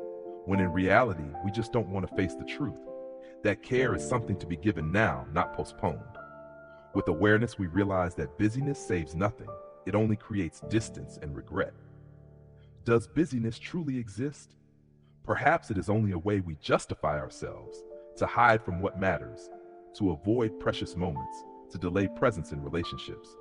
[SPEAKER 1] when in reality, we just don't want to face the truth. That care is something to be given now, not postponed. With awareness, we realize that busyness saves nothing. It only creates distance and regret. Does busyness truly exist? Perhaps it is only a way we justify ourselves, to hide from what matters, to avoid precious moments, to delay presence in relationships.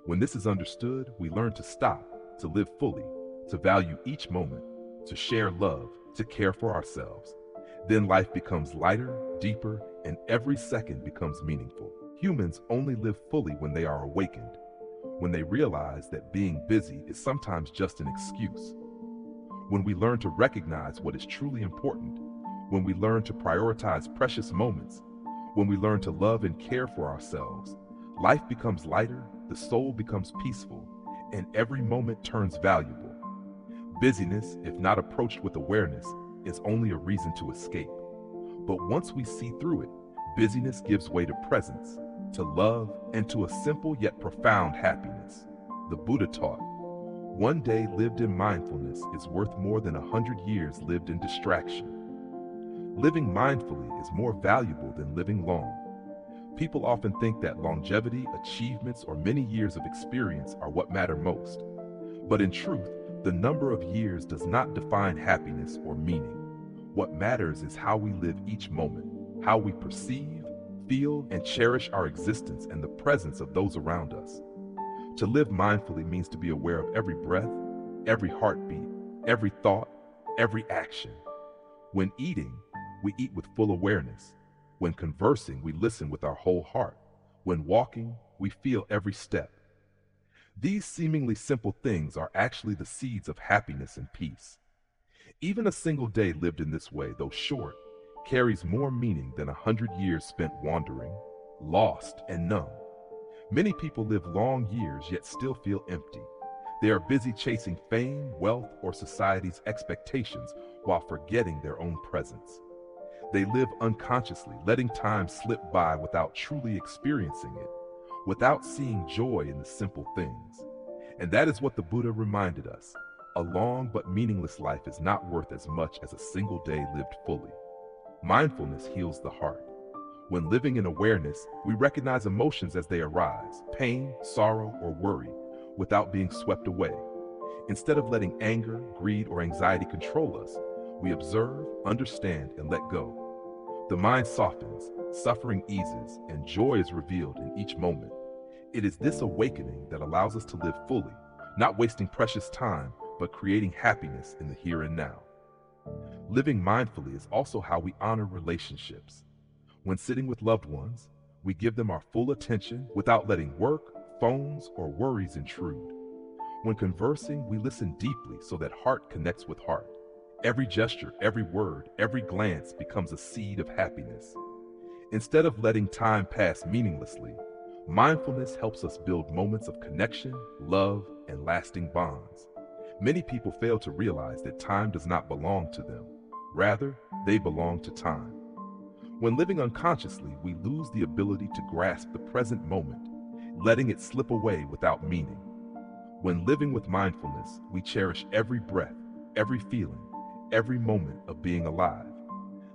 [SPEAKER 1] When this is understood, we learn to stop, to live fully, to value each moment, to share love, to care for ourselves. Then life becomes lighter, deeper, and every second becomes meaningful. Humans only live fully when they are awakened, when they realize that being busy is sometimes just an excuse. When we learn to recognize what is truly important, when we learn to prioritize precious moments, when we learn to love and care for ourselves, life becomes lighter, the soul becomes peaceful, and every moment turns valuable. Busyness, if not approached with awareness, is only a reason to escape. But once we see through it, busyness gives way to presence, to love, and to a simple yet profound happiness. The Buddha taught, "One day lived in mindfulness is worth more than 100 years lived in distraction." Living mindfully is more valuable than living long. People often think that longevity, achievements, or many years of experience are what matter most. But in truth, the number of years does not define happiness or meaning. What matters is how we live each moment, how we perceive, feel, and cherish our existence and the presence of those around us. To live mindfully means to be aware of every breath, every heartbeat, every thought, every action. When eating, we eat with full awareness. When conversing, we listen with our whole heart. When walking, we feel every step. These seemingly simple things are actually the seeds of happiness and peace. Even a single day lived in this way, though short, carries more meaning than 100 years spent wandering, lost, and numb. Many people live long years yet still feel empty. They are busy chasing fame, wealth, or society's expectations while forgetting their own presence. They live unconsciously, letting time slip by without truly experiencing it, without seeing joy in the simple things. And that is what the Buddha reminded us. A long but meaningless life is not worth as much as a single day lived fully. Mindfulness heals the heart. When living in awareness, we recognize emotions as they arise, pain, sorrow, or worry, without being swept away. Instead of letting anger, greed, or anxiety control us, we observe, understand, and let go. The mind softens, suffering eases, and joy is revealed in each moment. It is this awakening that allows us to live fully, not wasting precious time, but creating happiness in the here and now. Living mindfully is also how we honor relationships. When sitting with loved ones, we give them our full attention without letting work, phones, or worries intrude. When conversing, we listen deeply so that heart connects with heart. Every gesture, every word, every glance becomes a seed of happiness. Instead of letting time pass meaninglessly, mindfulness helps us build moments of connection, love, and lasting bonds. Many people fail to realize that time does not belong to them. Rather, they belong to time. When living unconsciously, we lose the ability to grasp the present moment, letting it slip away without meaning. When living with mindfulness, we cherish every breath, every feeling, every moment of being alive.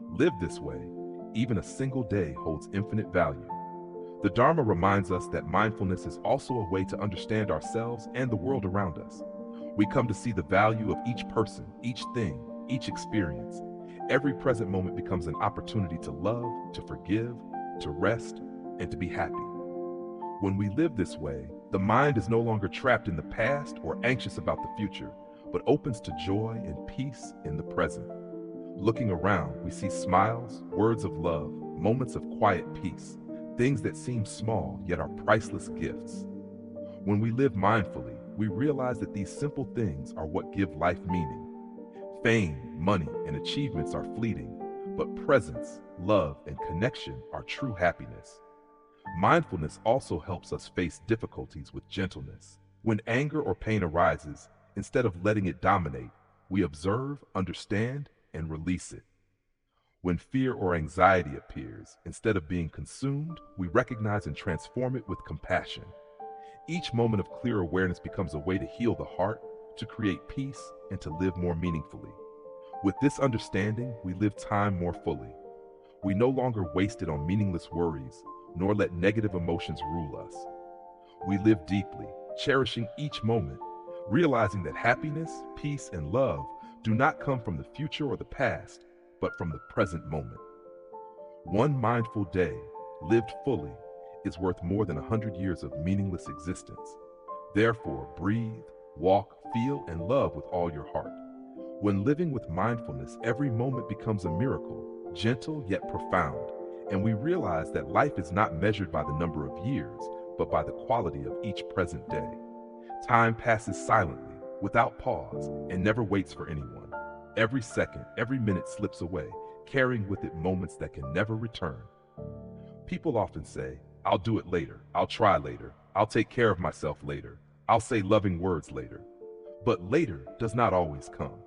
[SPEAKER 1] Live this way, even a single day holds infinite value. The Dharma reminds us that mindfulness is also a way to understand ourselves and the world around us. We come to see the value of each person, each thing, each experience. Every present moment becomes an opportunity to love, to forgive, to rest, and to be happy. When we live this way, the mind is no longer trapped in the past or anxious about the future, but opens to joy and peace in the present. Looking around, we see smiles, words of love, moments of quiet peace, things that seem small yet are priceless gifts. When we live mindfully, we realize that these simple things are what give life meaning. Fame, money, and achievements are fleeting, but presence, love, and connection are true happiness. Mindfulness also helps us face difficulties with gentleness. When anger or pain arises, instead of letting it dominate, we observe, understand, and release it. When fear or anxiety appears, instead of being consumed, we recognize and transform it with compassion. Each moment of clear awareness becomes a way to heal the heart, to create peace, and to live more meaningfully. With this understanding, we live time more fully. We no longer waste it on meaningless worries, nor let negative emotions rule us. We live deeply, cherishing each moment, realizing that happiness, peace, and love do not come from the future or the past, but from the present moment. One mindful day, lived fully, is worth more than 100 years of meaningless existence. Therefore, breathe, walk, feel, and love with all your heart. When living with mindfulness, every moment becomes a miracle, gentle yet profound, and we realize that life is not measured by the number of years, but by the quality of each present day. Time passes silently, without pause, and never waits for anyone. Every second, every minute slips away, carrying with it moments that can never return. People often say, "I'll do it later, I'll try later, I'll take care of myself later, I'll say loving words later." But later does not always come.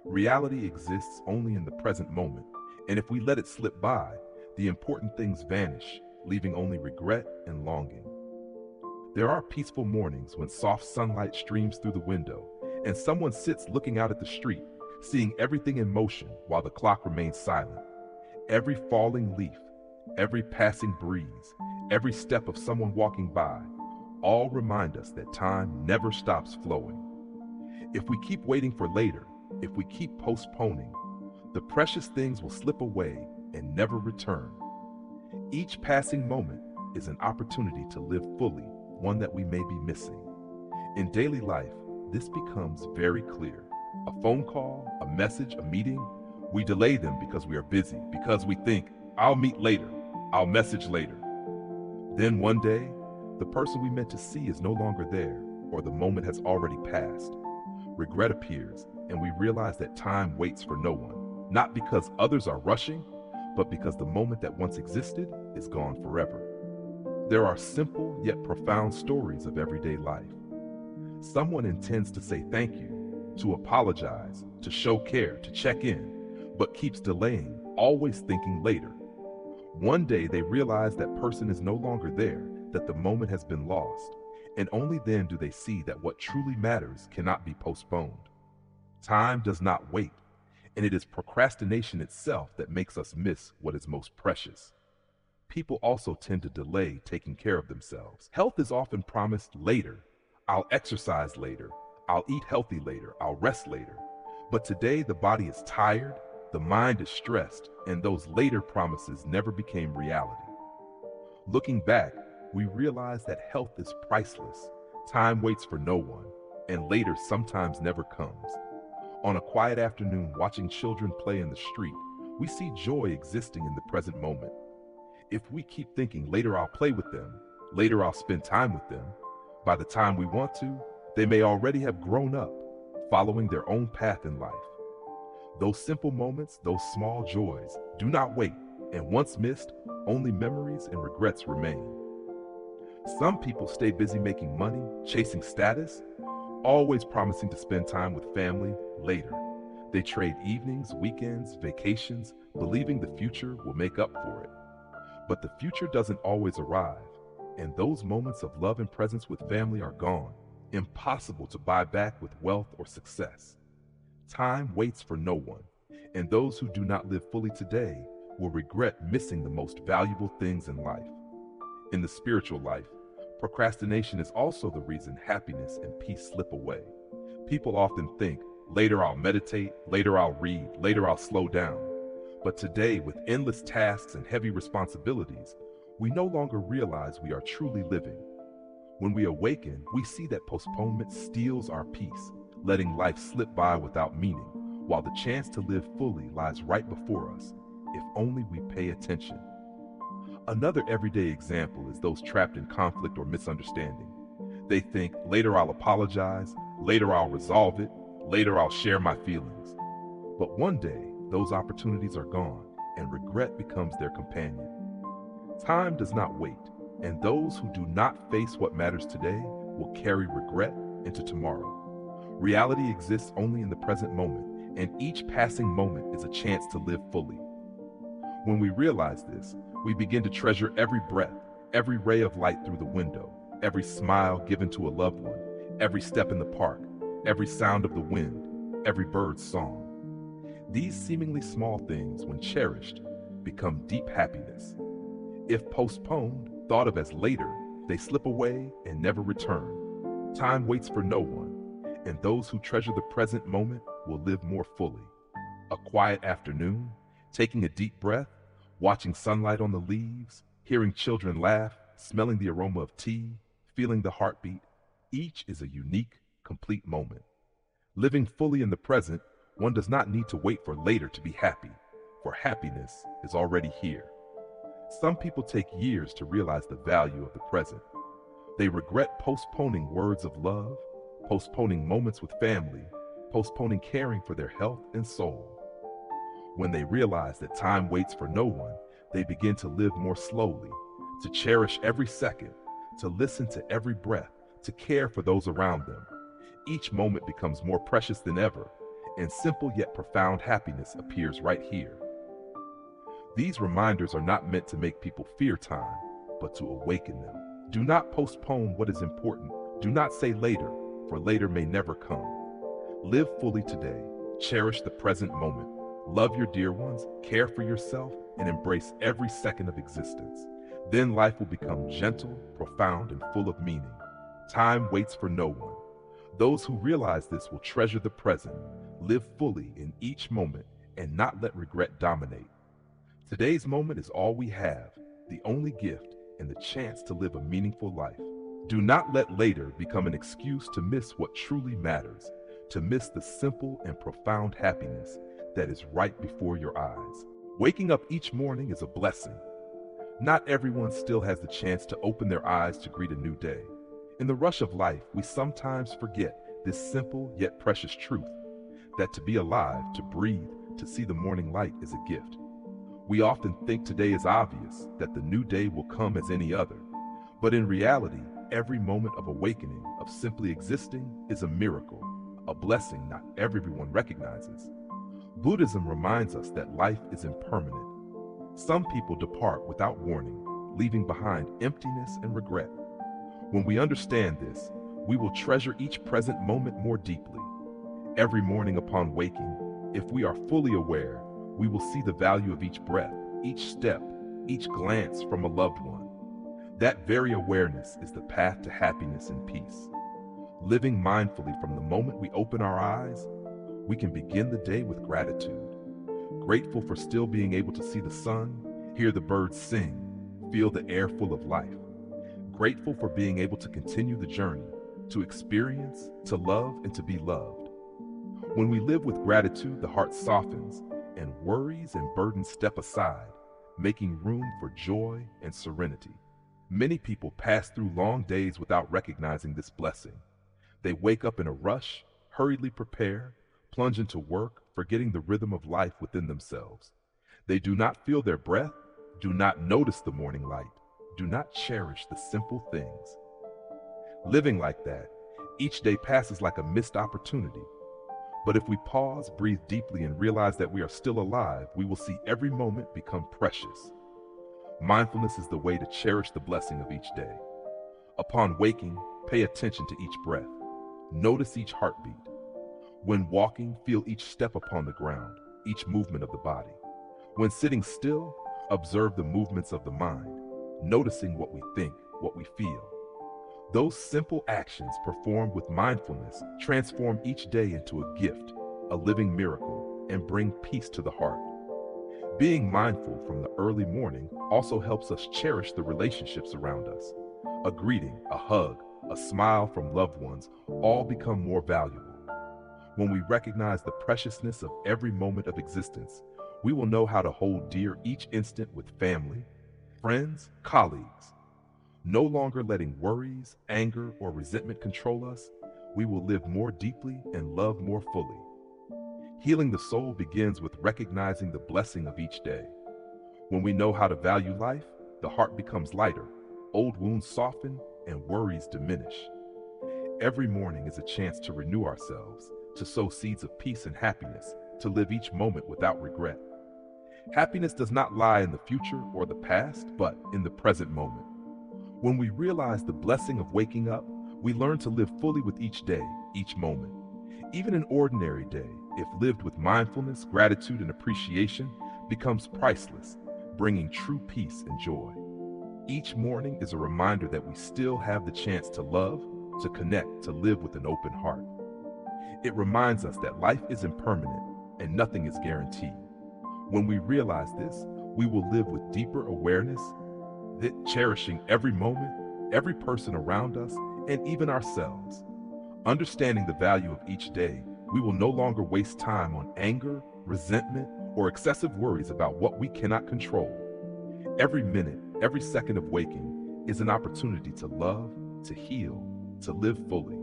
[SPEAKER 1] Reality exists only in the present moment, and if we let it slip by, the important things vanish, leaving only regret and longing. There are peaceful mornings when soft sunlight streams through the window, and someone sits looking out at the street, seeing everything in motion while the clock remains silent. Every falling leaf, every passing breeze, every step of someone walking by, all remind us that time never stops flowing. If we keep waiting for later, if we keep postponing, the precious things will slip away and never return. Each passing moment is an opportunity to live fully, one that we may be missing. In daily life, this becomes very clear. A phone call, a message, a meeting, we delay them because we are busy, because we think, "I'll meet later, I'll message later." Then one day, the person we meant to see is no longer there, or the moment has already passed. Regret appears, and we realize that time waits for no one, not because others are rushing, but because the moment that once existed is gone forever. There are simple yet profound stories of everyday life. Someone intends to say thank you, to apologize, to show care, to check in, but keeps delaying, always thinking later. One day they realize that person is no longer there, that the moment has been lost, and only then do they see that what truly matters cannot be postponed. Time does not wait, and it is procrastination itself that makes us miss what is most precious. People also tend to delay taking care of themselves. Health is often promised later. I'll exercise later. I'll eat healthy later. I'll rest later. But today the body is tired, the mind is stressed, and those later promises never became reality. Looking back, we realize that health is priceless. Time waits for no one, and later sometimes never comes. On a quiet afternoon watching children play in the street, we see joy existing in the present moment. If we keep thinking later I'll play with them, later I'll spend time with them, by the time we want to, they may already have grown up, following their own path in life. Those simple moments, those small joys, do not wait, and once missed, only memories and regrets remain. Some people stay busy making money, chasing status, always promising to spend time with family later. They trade evenings, weekends, vacations, believing the future will make up for it. But the future doesn't always arrive, and those moments of love and presence with family are gone, impossible to buy back with wealth or success. Time waits for no one, and those who do not live fully today will regret missing the most valuable things in life. In the spiritual life, procrastination is also the reason happiness and peace slip away. People often think, later I'll meditate, later I'll read, later I'll slow down. But today, with endless tasks and heavy responsibilities, we no longer realize we are truly living. When we awaken, we see that postponement steals our peace, letting life slip by without meaning, while the chance to live fully lies right before us, if only we pay attention. Another everyday example is those trapped in conflict or misunderstanding. They think, later I'll apologize, later I'll resolve it, later I'll share my feelings. But one day, those opportunities are gone, and regret becomes their companion. Time does not wait, and those who do not face what matters today will carry regret into tomorrow. Reality exists only in the present moment, and each passing moment is a chance to live fully. When we realize this, we begin to treasure every breath, every ray of light through the window, every smile given to a loved one, every step in the park, every sound of the wind, every bird's song. These seemingly small things, when cherished, become deep happiness. If postponed, thought of as later, they slip away and never return. Time waits for no one, and those who treasure the present moment will live more fully. A quiet afternoon, taking a deep breath, watching sunlight on the leaves, hearing children laugh, smelling the aroma of tea, feeling the heartbeat, each is a unique, complete moment. Living fully in the present, one does not need to wait for later to be happy, for happiness is already here. Some people take years to realize the value of the present. They regret postponing words of love, postponing moments with family, postponing caring for their health and soul. When they realize that time waits for no one, they begin to live more slowly, to cherish every second, to listen to every breath, to care for those around them. Each moment becomes more precious than ever, and simple yet profound happiness appears right here. These reminders are not meant to make people fear time, but to awaken them. Do not postpone what is important. Do not say later, for later may never come. Live fully today. Cherish the present moment. Love your dear ones, care for yourself, and embrace every second of existence. Then life will become gentle, profound, and full of meaning. Time waits for no one. Those who realize this will treasure the present, live fully in each moment, and not let regret dominate. Today's moment is all we have, the only gift, and the chance to live a meaningful life. Do not let later become an excuse to miss what truly matters, to miss the simple and profound happiness that is right before your eyes. Waking up each morning is a blessing. Not everyone still has the chance to open their eyes to greet a new day. In the rush of life, we sometimes forget this simple yet precious truth, that to be alive, to breathe, to see the morning light is a gift. We often think today is obvious, that the new day will come as any other. But in reality, every moment of awakening, of simply existing, is a miracle, a blessing not everyone recognizes. Buddhism reminds us that life is impermanent. Some people depart without warning, leaving behind emptiness and regret. When we understand this, we will treasure each present moment more deeply. Every morning upon waking, if we are fully aware, we will see the value of each breath, each step, each glance from a loved one. That very awareness is the path to happiness and peace. Living mindfully from the moment we open our eyes, we can begin the day with gratitude. Grateful for still being able to see the sun, hear the birds sing, feel the air full of life. Grateful for being able to continue the journey, to experience, to love, and to be loved. When we live with gratitude, the heart softens, and worries and burdens step aside, making room for joy and serenity. Many people pass through long days without recognizing this blessing. They wake up in a rush, hurriedly prepare, plunge into work, forgetting the rhythm of life within themselves. They do not feel their breath, do not notice the morning light, do not cherish the simple things. Living like that, each day passes like a missed opportunity. But if we pause, breathe deeply, and realize that we are still alive, we will see every moment become precious. Mindfulness is the way to cherish the blessing of each day. Upon waking, pay attention to each breath. Notice each heartbeat. When walking, feel each step upon the ground, each movement of the body. When sitting still, observe the movements of the mind, noticing what we think, what we feel. Those simple actions performed with mindfulness transform each day into a gift, a living miracle, and bring peace to the heart. Being mindful from the early morning also helps us cherish the relationships around us. A greeting, a hug, a smile from loved ones all become more valuable. When we recognize the preciousness of every moment of existence, we will know how to hold dear each instant with family, friends, colleagues. No longer letting worries, anger, or resentment control us, we will live more deeply and love more fully. Healing the soul begins with recognizing the blessing of each day. When we know how to value life, the heart becomes lighter, old wounds soften, and worries diminish. Every morning is a chance to renew ourselves, to sow seeds of peace and happiness, to live each moment without regret. Happiness does not lie in the future or the past, but in the present moment. When we realize the blessing of waking up, we learn to live fully with each day, each moment. Even an ordinary day, if lived with mindfulness, gratitude, and appreciation, becomes priceless, bringing true peace and joy. Each morning is a reminder that we still have the chance to love, to connect, to live with an open heart. It reminds us that life is impermanent and nothing is guaranteed. When we realize this, we will live with deeper awareness, cherishing every moment, every person around us, and even ourselves. Understanding the value of each day, we will no longer waste time on anger, resentment, or excessive worries about what we cannot control. Every minute, every second of waking is an opportunity to love, to heal, to live fully.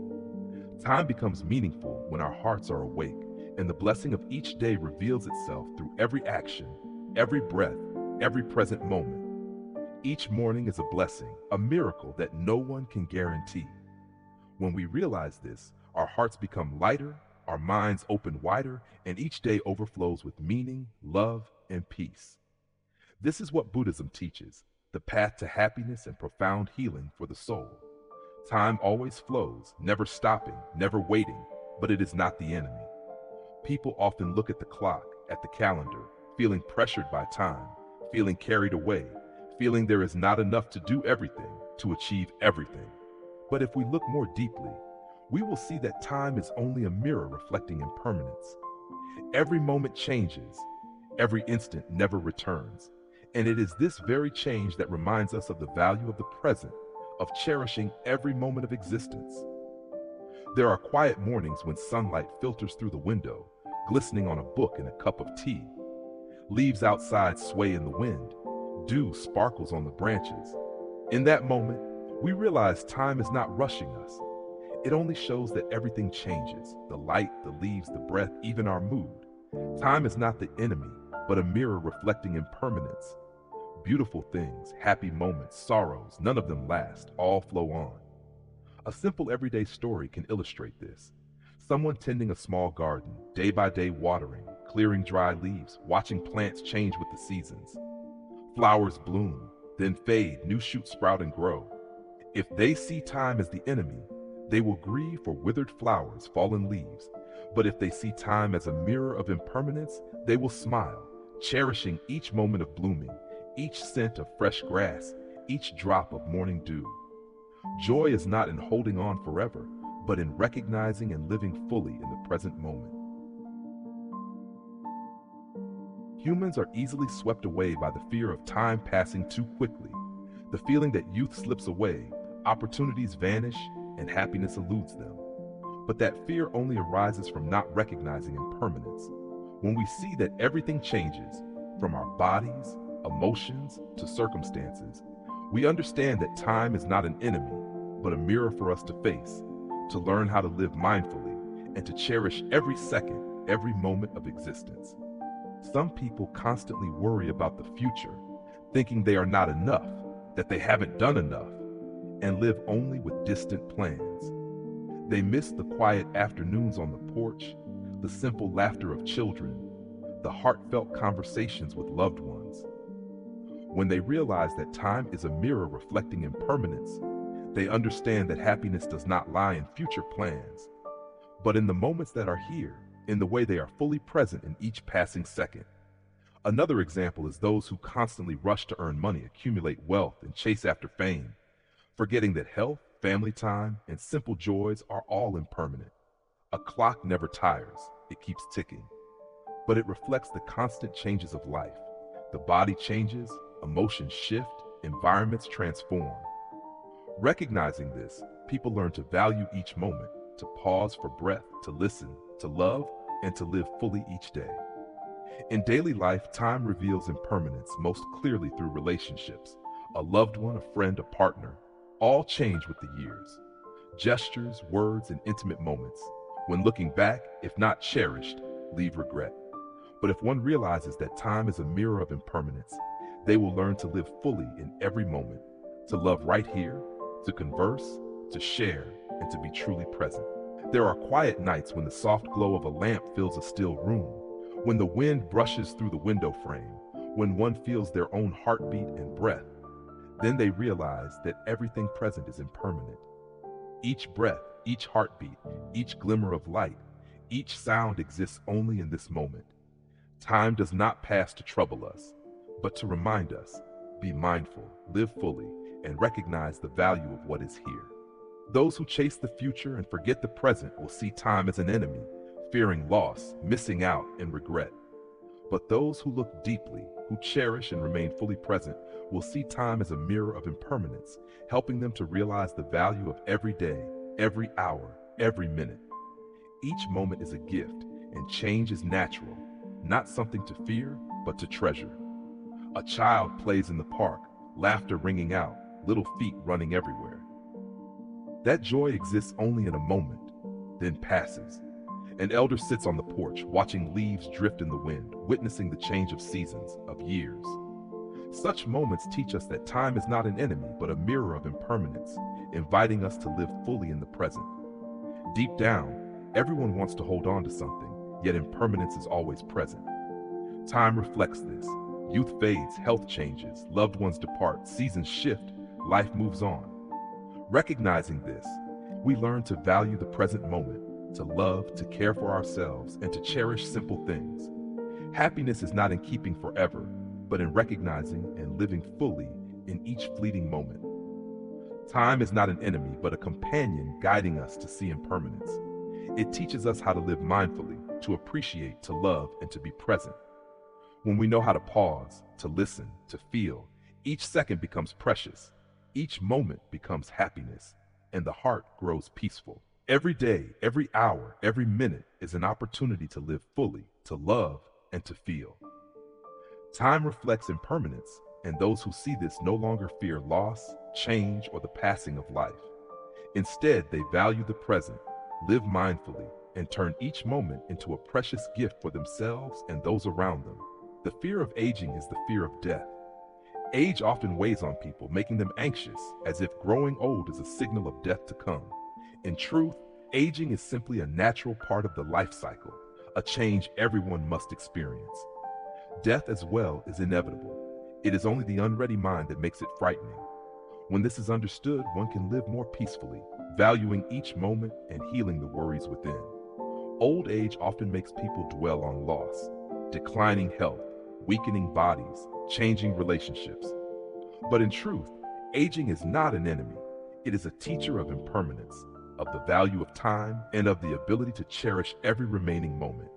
[SPEAKER 1] Time becomes meaningful when our hearts are awake, and the blessing of each day reveals itself through every action, every breath, every present moment. Each morning is a blessing, a miracle that no one can guarantee. When we realize this, our hearts become lighter, our minds open wider, and each day overflows with meaning, love, and peace. This is what Buddhism teaches, the path to happiness and profound healing for the soul. Time always flows, never stopping, never waiting, but it is not the enemy. People often look at the clock, at the calendar, feeling pressured by time, feeling carried away, feeling there is not enough to do everything, to achieve everything. But if we look more deeply, we will see that time is only a mirror reflecting impermanence. Every moment changes, every instant never returns, and it is this very change that reminds us of the value of the present, of cherishing every moment of existence. There are quiet mornings when sunlight filters through the window, glistening on a book and a cup of tea. Leaves outside sway in the wind. Dew sparkles on the branches. In that moment, we realize time is not rushing us. It only shows that everything changes, the light, the leaves, the breath, even our mood. Time is not the enemy, but a mirror reflecting impermanence. Beautiful things, happy moments, sorrows, none of them last, all flow on. A simple everyday story can illustrate this. Someone tending a small garden, day by day watering, clearing dry leaves, watching plants change with the seasons. Flowers bloom, then fade, new shoots sprout and grow. If they see time as the enemy, they will grieve for withered flowers, fallen leaves. But if they see time as a mirror of impermanence, they will smile, cherishing each moment of blooming, each scent of fresh grass, each drop of morning dew. Joy is not in holding on forever, but in recognizing and living fully in the present moment. Humans are easily swept away by the fear of time passing too quickly, the feeling that youth slips away, opportunities vanish, and happiness eludes them. But that fear only arises from not recognizing impermanence. When we see that everything changes, from our bodies, emotions, to circumstances, we understand that time is not an enemy, but a mirror for us to face, to learn how to live mindfully, and to cherish every second, every moment of existence. Some people constantly worry about the future, thinking they are not enough, that they haven't done enough, and live only with distant plans. They miss the quiet afternoons on the porch, the simple laughter of children, the heartfelt conversations with loved ones. When they realize that time is a mirror reflecting impermanence, they understand that happiness does not lie in future plans, but in the moments that are here, in the way they are fully present in each passing second. Another example is those who constantly rush to earn money, accumulate wealth, and chase after fame, forgetting that health, family time, and simple joys are all impermanent. A clock never tires, it keeps ticking, but it reflects the constant changes of life. The body changes, emotions shift, environments transform. Recognizing this, people learn to value each moment, to pause for breath, to listen, to love, and to live fully each day. In daily life, time reveals impermanence most clearly through relationships. A loved one, a friend, a partner, all change with the years. Gestures, words, and intimate moments, when looking back, if not cherished, leave regret. But if one realizes that time is a mirror of impermanence, they will learn to live fully in every moment, to love right here, to converse, to share, and to be truly present. There are quiet nights when the soft glow of a lamp fills a still room, when the wind brushes through the window frame, when one feels their own heartbeat and breath. Then they realize that everything present is impermanent. Each breath, each heartbeat, each glimmer of light, each sound exists only in this moment. Time does not pass to trouble us, but to remind us, be mindful, live fully, and recognize the value of what is here. Those who chase the future and forget the present will see time as an enemy, fearing loss, missing out, and regret. But those who look deeply, who cherish and remain fully present, will see time as a mirror of impermanence, helping them to realize the value of every day, every hour, every minute. Each moment is a gift, and change is natural, not something to fear, but to treasure. A child plays in the park, laughter ringing out, little feet running everywhere. That joy exists only in a moment, then passes. An elder sits on the porch, watching leaves drift in the wind, witnessing the change of seasons, of years. Such moments teach us that time is not an enemy, but a mirror of impermanence, inviting us to live fully in the present. Deep down, everyone wants to hold on to something, yet impermanence is always present. Time reflects this. Youth fades, health changes, loved ones depart, seasons shift, life moves on. Recognizing this, we learn to value the present moment, to love, to care for ourselves, and to cherish simple things. Happiness is not in keeping forever, but in recognizing and living fully in each fleeting moment. Time is not an enemy, but a companion guiding us to see impermanence. It teaches us how to live mindfully, to appreciate, to love, and to be present. When we know how to pause, to listen, to feel, each second becomes precious, each moment becomes happiness, and the heart grows peaceful. Every day, every hour, every minute is an opportunity to live fully, to love, and to feel. Time reflects impermanence, and those who see this no longer fear loss, change, or the passing of life. Instead, they value the present, live mindfully, and turn each moment into a precious gift for themselves and those around them. The fear of aging is the fear of death. Age often weighs on people, making them anxious, as if growing old is a signal of death to come. In truth, aging is simply a natural part of the life cycle, a change everyone must experience. Death as well is inevitable. It is only the unready mind that makes it frightening. When this is understood, one can live more peacefully, valuing each moment and healing the worries within. Old age often makes people dwell on loss, declining health, weakening bodies, changing relationships. But in truth, aging is not an enemy. It is a teacher of impermanence, of the value of time, and of the ability to cherish every remaining moment.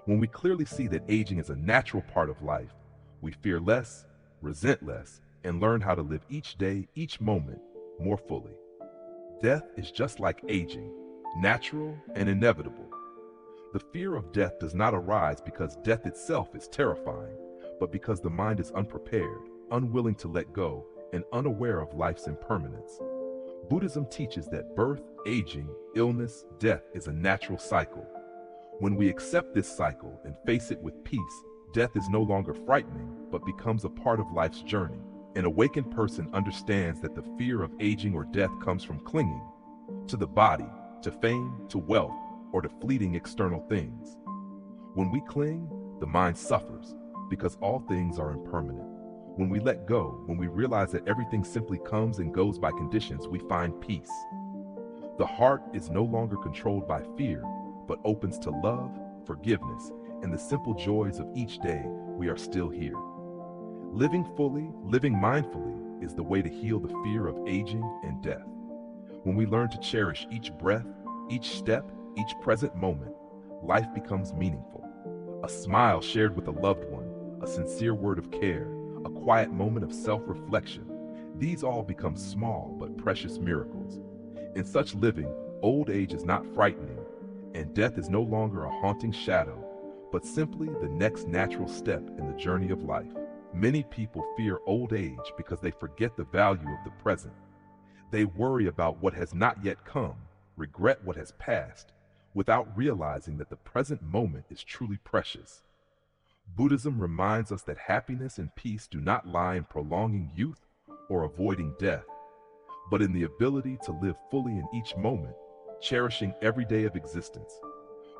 [SPEAKER 1] When we clearly see that aging is a natural part of life, we fear less, resent less, and learn how to live each day, each moment, more fully. Death is just like aging, natural and inevitable. The fear of death does not arise because death itself is terrifying, but because the mind is unprepared, unwilling to let go, and unaware of life's impermanence. Buddhism teaches that birth, aging, illness, death is a natural cycle. When we accept this cycle and face it with peace, death is no longer frightening, but becomes a part of life's journey. An awakened person understands that the fear of aging or death comes from clinging to the body, to fame, to wealth, or to fleeting external things. When we cling, the mind suffers, because all things are impermanent. When we let go, when we realize that everything simply comes and goes by conditions, we find peace. The heart is no longer controlled by fear, but opens to love, forgiveness, and the simple joys of each day. We are still here. Living fully, living mindfully is the way to heal the fear of aging and death. When we learn to cherish each breath, each step, each present moment, life becomes meaningful. A smile shared with a loved one, a sincere word of care, a quiet moment of self-reflection. These all become small but precious miracles. In such living, old age is not frightening, and death is no longer a haunting shadow, but simply the next natural step in the journey of life. Many people fear old age because they forget the value of the present. They worry about what has not yet come, regret what has passed, without realizing that the present moment is truly precious. Buddhism reminds us that happiness and peace do not lie in prolonging youth or avoiding death, but in the ability to live fully in each moment, cherishing every day of existence.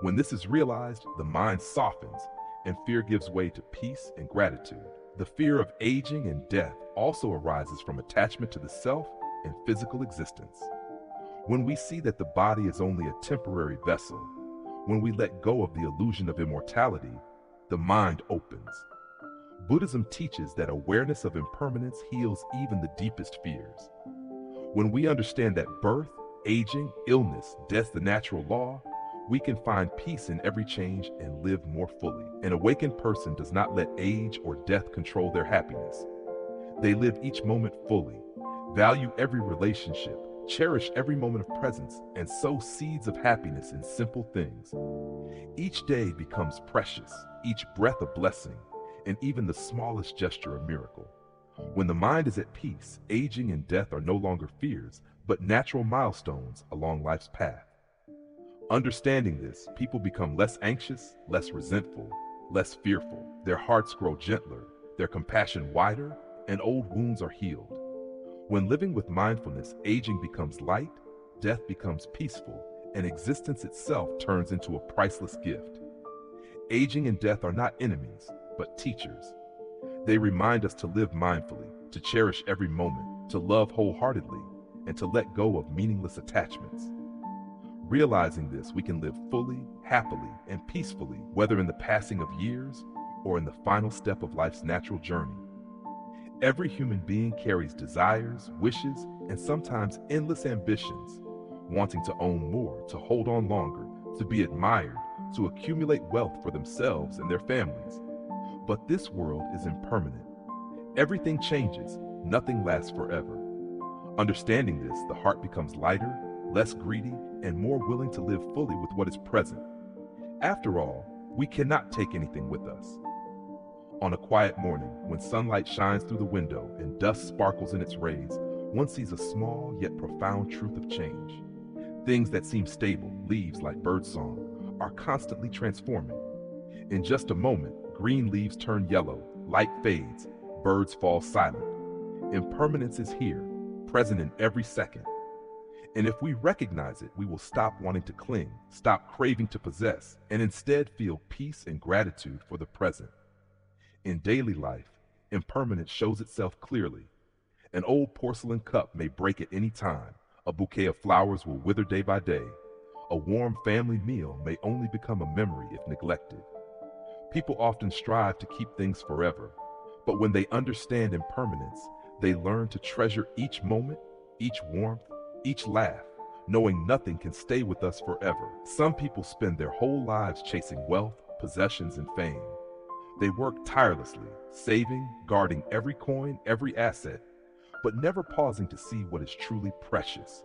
[SPEAKER 1] When this is realized, the mind softens and fear gives way to peace and gratitude. The fear of aging and death also arises from attachment to the self and physical existence. When we see that the body is only a temporary vessel, when we let go of the illusion of immortality, the mind opens. Buddhism teaches that awareness of impermanence heals even the deepest fears. When we understand that birth, aging, illness, death, the natural law, we can find peace in every change and live more fully. An awakened person does not let age or death control their happiness. They live each moment fully, value every relationship, cherish every moment of presence, and sow seeds of happiness in simple things. Each day becomes precious, each breath a blessing, and even the smallest gesture a miracle. When the mind is at peace, aging and death are no longer fears, but natural milestones along life's path. Understanding this, people become less anxious, less resentful, less fearful. Their hearts grow gentler, their compassion wider, and old wounds are healed. When living with mindfulness, aging becomes light, death becomes peaceful, and existence itself turns into a priceless gift. Aging and death are not enemies, but teachers. They remind us to live mindfully, to cherish every moment, to love wholeheartedly, and to let go of meaningless attachments. Realizing this, we can live fully, happily, and peacefully, whether in the passing of years or in the final step of life's natural journey. Every human being carries desires, wishes, and sometimes endless ambitions, wanting to own more, to hold on longer, to be admired, to accumulate wealth for themselves and their families. But this world is impermanent. Everything changes, nothing lasts forever. Understanding this, the heart becomes lighter, less greedy, and more willing to live fully with what is present. After all, we cannot take anything with us. On a quiet morning, when sunlight shines through the window and dust sparkles in its rays, one sees a small yet profound truth of change. Things that seem stable, leaves like birdsong, are constantly transforming. In just a moment, green leaves turn yellow, light fades, birds fall silent. Impermanence is here, present in every second. And if we recognize it, we will stop wanting to cling, stop craving to possess, and instead feel peace and gratitude for the present. In daily life, impermanence shows itself clearly. An old porcelain cup may break at any time. A bouquet of flowers will wither day by day. A warm family meal may only become a memory if neglected. People often strive to keep things forever, but when they understand impermanence, they learn to treasure each moment, each warmth, each laugh, knowing nothing can stay with us forever. Some people spend their whole lives chasing wealth, possessions, and fame. They work tirelessly, saving, guarding every coin, every asset, but never pausing to see what is truly precious.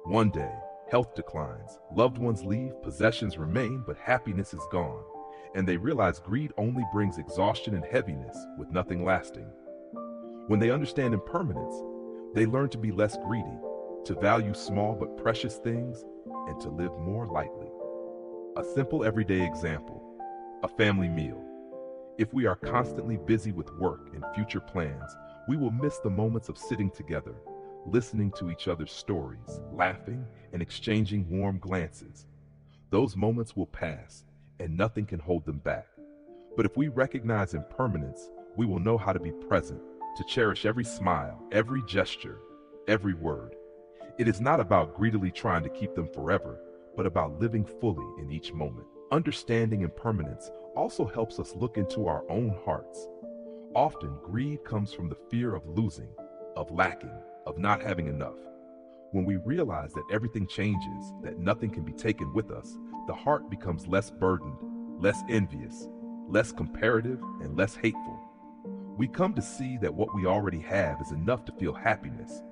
[SPEAKER 1] One day, health declines, loved ones leave, possessions remain, but happiness is gone, and they realize greed only brings exhaustion and heaviness with nothing lasting. When they understand impermanence, they learn to be less greedy, to value small but precious things, and to live more lightly. A simple everyday example, a family meal. If we are constantly busy with work and future plans, we will miss the moments of sitting together, listening to each other's stories, laughing, and exchanging warm glances. Those moments will pass, and nothing can hold them back. But if we recognize impermanence, we will know how to be present, to cherish every smile, every gesture, every word. It is not about greedily trying to keep them forever, but about living fully in each moment. Understanding impermanence also helps us look into our own hearts. Often, greed comes from the fear of losing, of lacking, of not having enough. When we realize that everything changes, that nothing can be taken with us, the heart becomes less burdened, less envious, less comparative, and less hateful. We come to see that what we already have is enough to feel happiness,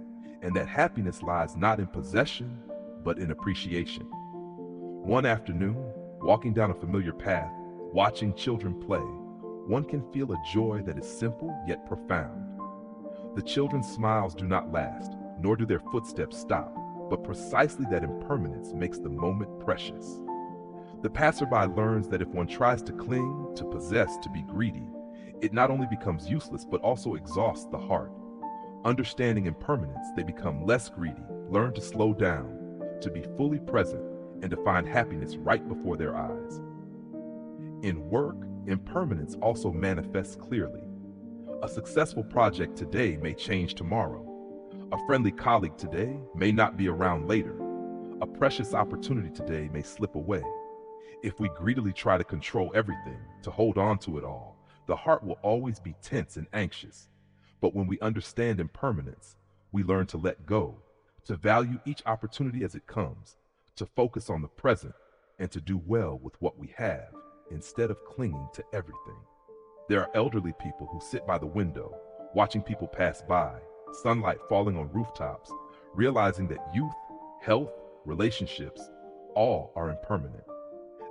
[SPEAKER 1] and that happiness lies not in possession, but in appreciation. One afternoon, walking down a familiar path, watching children play, one can feel a joy that is simple yet profound. The children's smiles do not last, nor do their footsteps stop, but precisely that impermanence makes the moment precious. The passerby learns that if one tries to cling, to possess, to be greedy, it not only becomes useless but also exhausts the heart. Understanding impermanence, they become less greedy, learn to slow down, to be fully present, and to find happiness right before their eyes. In work, impermanence also manifests clearly. A successful project today may change tomorrow. A friendly colleague today may not be around later. A precious opportunity today may slip away. If we greedily try to control everything, to hold on to it all, the heart will always be tense and anxious. But when we understand impermanence, we learn to let go, to value each opportunity as it comes, to focus on the present, and to do well with what we have, instead of clinging to everything. There are elderly people who sit by the window, watching people pass by, sunlight falling on rooftops, realizing that youth, health, relationships, all are impermanent.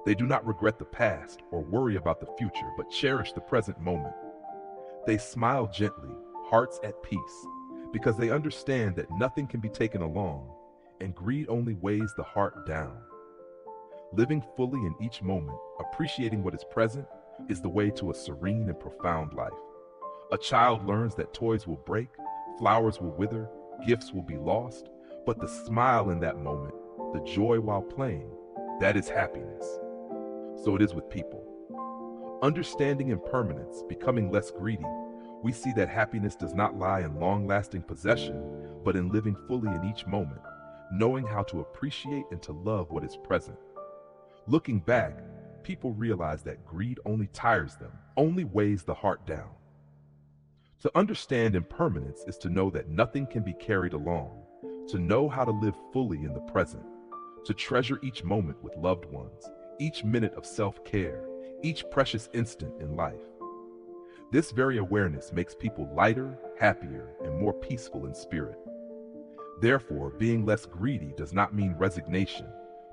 [SPEAKER 1] They do not regret the past or worry about the future, but cherish the present moment. They smile gently, hearts at peace, because they understand that nothing can be taken along, and greed only weighs the heart down. Living fully in each moment, appreciating what is present, is the way to a serene and profound life. A child learns that toys will break, flowers will wither, gifts will be lost, but the smile in that moment, the joy while playing, that is happiness. So it is with people. Understanding impermanence, becoming less greedy, we see that happiness does not lie in long-lasting possession, but in living fully in each moment, knowing how to appreciate and to love what is present. Looking back, people realize that greed only tires them, only weighs the heart down. To understand impermanence is to know that nothing can be carried along, to know how to live fully in the present, to treasure each moment with loved ones, each minute of self-care, each precious instant in life. This very awareness makes people lighter, happier, and more peaceful in spirit. Therefore, being less greedy does not mean resignation,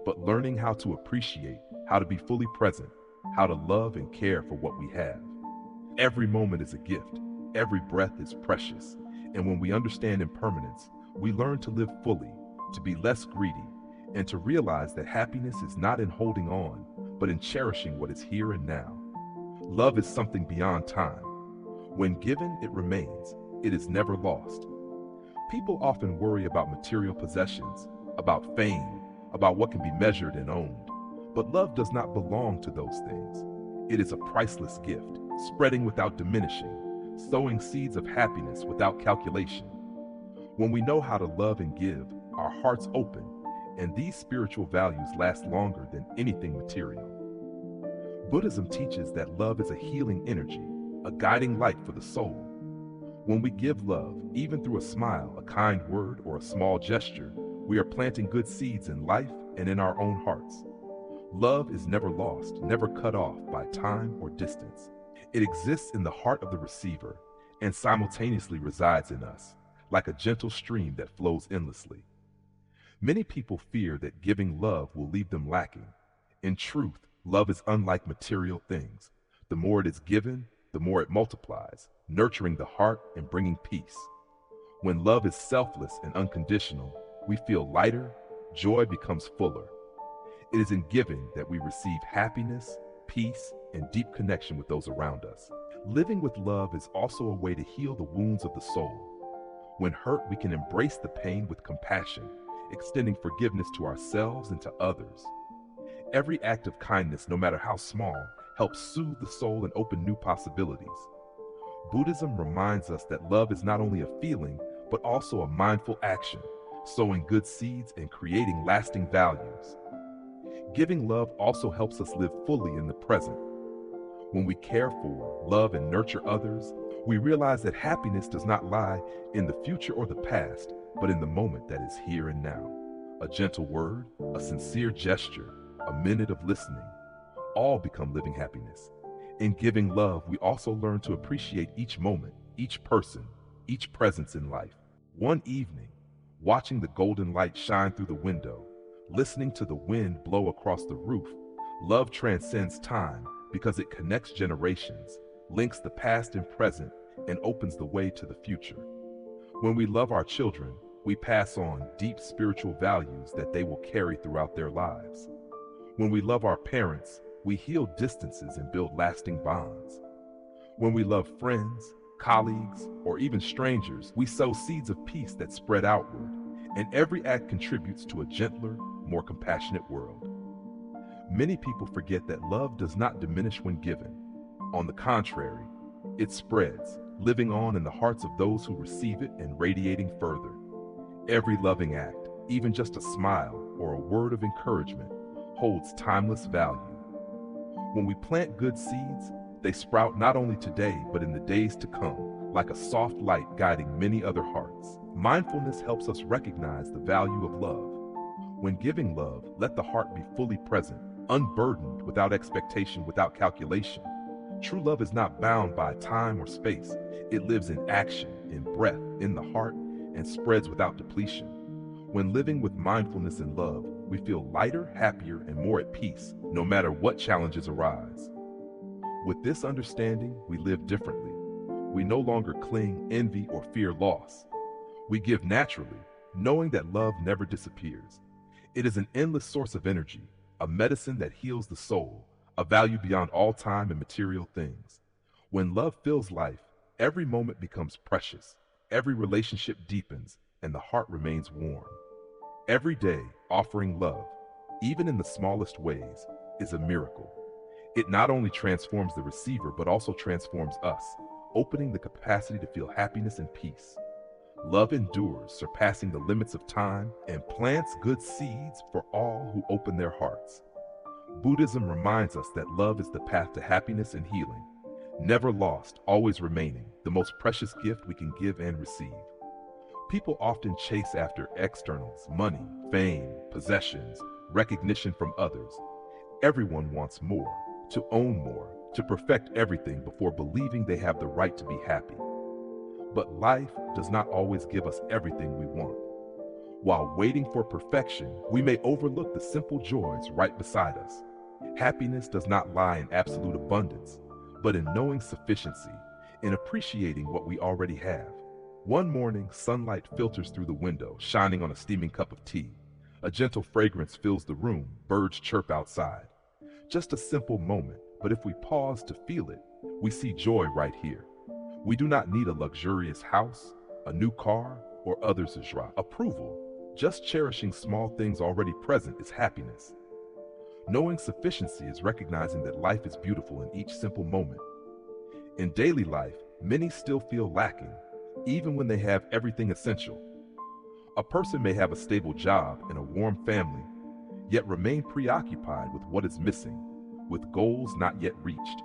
[SPEAKER 1] but learning how to appreciate, how to be fully present, how to love and care for what we have. Every moment is a gift, every breath is precious, and when we understand impermanence, we learn to live fully, to be less greedy, and to realize that happiness is not in holding on, but in cherishing what is here and now. Love is something beyond time. When given, it remains. It is never lost. People often worry about material possessions, about fame, about what can be measured and owned. But love does not belong to those things. It is a priceless gift, spreading without diminishing, sowing seeds of happiness without calculation. When we know how to love and give, our hearts open, and these spiritual values last longer than anything material. Buddhism teaches that love is a healing energy, a guiding light for the soul. When we give love, even through a smile, a kind word, or a small gesture, we are planting good seeds in life and in our own hearts. Love is never lost, never cut off by time or distance. It exists in the heart of the receiver and simultaneously resides in us, like a gentle stream that flows endlessly. Many people fear that giving love will leave them lacking. In truth, love is unlike material things. The more it is given, the more it multiplies, nurturing the heart and bringing peace. When love is selfless and unconditional, we feel lighter, joy becomes fuller. It is in giving that we receive happiness, peace, and deep connection with those around us. Living with love is also a way to heal the wounds of the soul. When hurt, we can embrace the pain with compassion, extending forgiveness to ourselves and to others. Every act of kindness, no matter how small, helps soothe the soul and open new possibilities. Buddhism reminds us that love is not only a feeling, but also a mindful action, sowing good seeds and creating lasting values. Giving love also helps us live fully in the present. When we care for, love, and nurture others, we realize that happiness does not lie in the future or the past, but in the moment that is here and now. A gentle word, a sincere gesture, a minute of listening, all become living happiness. In giving love, we also learn to appreciate each moment, each person, each presence in life. One evening, watching the golden light shine through the window, listening to the wind blow across the roof, love transcends time because it connects generations, links the past and present, and opens the way to the future. When we love our children, we pass on deep spiritual values that they will carry throughout their lives. When we love our parents, we heal distances and build lasting bonds. When we love friends, colleagues, or even strangers, we sow seeds of peace that spread outward, and every act contributes to a gentler, more compassionate world. Many people forget that love does not diminish when given. On the contrary, it spreads, living on in the hearts of those who receive it and radiating further. Every loving act, even just a smile or a word of encouragement, holds timeless value. When we plant good seeds, they sprout not only today but in the days to come, like a soft light guiding many other hearts. Mindfulness helps us recognize the value of love. When giving love, let the heart be fully present, unburdened, without expectation, without calculation. True love is not bound by time or space. It lives in action, in breath, in the heart, and spreads without depletion. When living with mindfulness and love, we feel lighter, happier, and more at peace, no matter what challenges arise. With this understanding, we live differently. We no longer cling, envy, or fear loss. We give naturally, knowing that love never disappears. It is an endless source of energy, a medicine that heals the soul, a value beyond all time and material things. When love fills life, every moment becomes precious, every relationship deepens, and the heart remains warm. Every day, offering love, even in the smallest ways, is a miracle. It not only transforms the receiver, but also transforms us, opening the capacity to feel happiness and peace. Love endures, surpassing the limits of time, and plants good seeds for all who open their hearts. Buddhism reminds us that love is the path to happiness and healing, never lost, always remaining, the most precious gift we can give and receive. People often chase after externals, money, fame, possessions, recognition from others. Everyone wants more, to own more, to perfect everything before believing they have the right to be happy. But life does not always give us everything we want. While waiting for perfection, we may overlook the simple joys right beside us. Happiness does not lie in absolute abundance, but in knowing sufficiency, in appreciating what we already have. One morning, sunlight filters through the window, shining on a steaming cup of tea. A gentle fragrance fills the room, birds chirp outside. Just a simple moment, but if we pause to feel it, we see joy right here. We do not need a luxurious house, a new car, or others' approval. Just cherishing small things already present is happiness. Knowing sufficiency is recognizing that life is beautiful in each simple moment. In daily life, many still feel lacking, even when they have everything essential. A person may have a stable job and a warm family, yet remain preoccupied with what is missing, with goals not yet reached.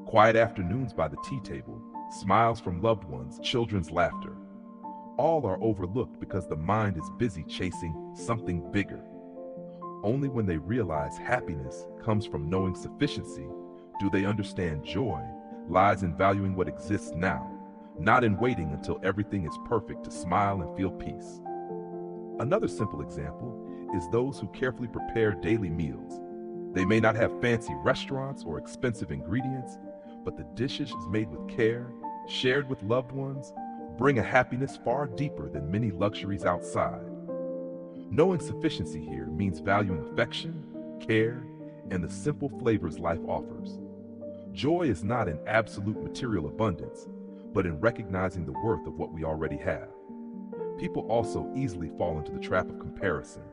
[SPEAKER 1] Quiet afternoons by the tea table, smiles from loved ones, children's laughter. All are overlooked because the mind is busy chasing something bigger. Only when they realize happiness comes from knowing sufficiency do they understand joy lies in valuing what exists now, not in waiting until everything is perfect to smile and feel peace. Another simple example is those who carefully prepare daily meals. They may not have fancy restaurants or expensive ingredients, but the dishes made with care, shared with loved ones, bring a happiness far deeper than many luxuries outside. Knowing sufficiency here means valuing affection, care, and the simple flavors life offers. Joy is not in absolute material abundance, but in recognizing the worth of what we already have. People also easily fall into the trap of comparison.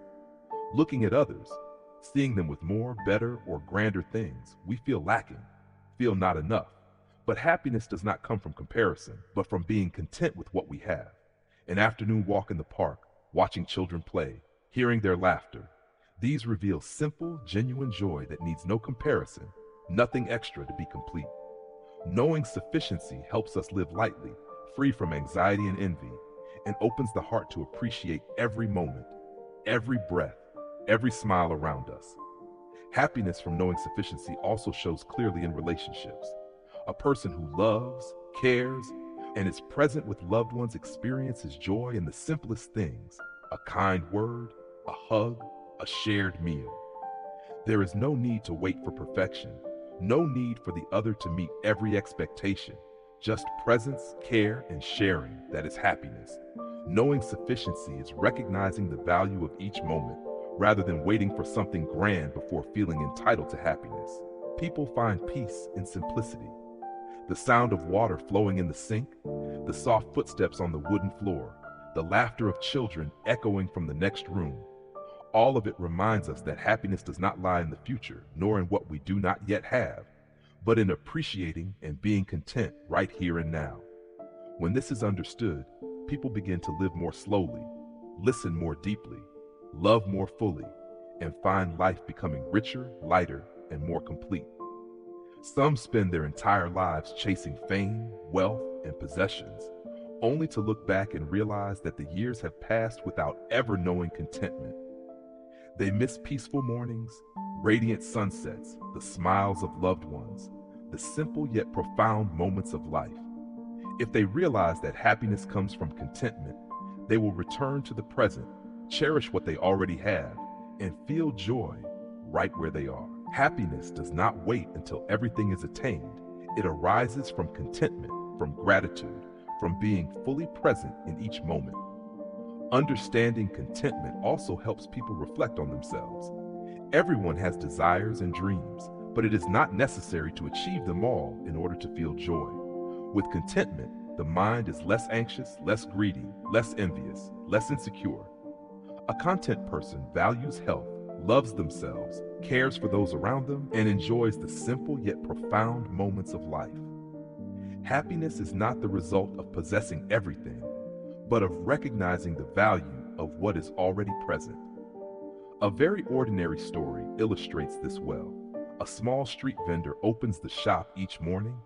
[SPEAKER 1] Looking at others, seeing them with more, better, or grander things, we feel lacking, feel not enough. But happiness does not come from comparison, but from being content with what we have. An afternoon walk in the park, watching children play, hearing their laughter. These reveal simple, genuine joy that needs no comparison, nothing extra to be complete. Knowing sufficiency helps us live lightly, free from anxiety and envy, and opens the heart to appreciate every moment, every breath, every smile around us. Happiness from knowing sufficiency also shows clearly in relationships. A person who loves, cares, and is present with loved ones experiences joy in the simplest things: a kind word, a hug, a shared meal. There is no need to wait for perfection, no need for the other to meet every expectation. Just presence, care, and sharing that is happiness. Knowing sufficiency is recognizing the value of each moment rather than waiting for something grand before feeling entitled to happiness. People find peace in simplicity. The sound of water flowing in the sink, the soft footsteps on the wooden floor, the laughter of children echoing from the next room. All of it reminds us that happiness does not lie in the future, nor in what we do not yet have, but in appreciating and being content right here and now. When this is understood, people begin to live more slowly, listen more deeply, love more fully, and find life becoming richer, lighter, and more complete. Some spend their entire lives chasing fame, wealth, and possessions, only to look back and realize that the years have passed without ever knowing contentment. They miss peaceful mornings, radiant sunsets, the smiles of loved ones, the simple yet profound moments of life. If they realize that happiness comes from contentment, they will return to the present, cherish what they already have, and feel joy right where they are. Happiness does not wait until everything is attained. It arises from contentment, from gratitude, from being fully present in each moment. Understanding contentment also helps people reflect on themselves. Everyone has desires and dreams, but it is not necessary to achieve them all in order to feel joy. With contentment, the mind is less anxious, less greedy, less envious, less insecure. A content person values health, loves themselves, cares for those around them, and enjoys the simple yet profound moments of life. Happiness is not the result of possessing everything, but of recognizing the value of what is already present. A very ordinary story illustrates this well. A small street vendor opens the shop each morning,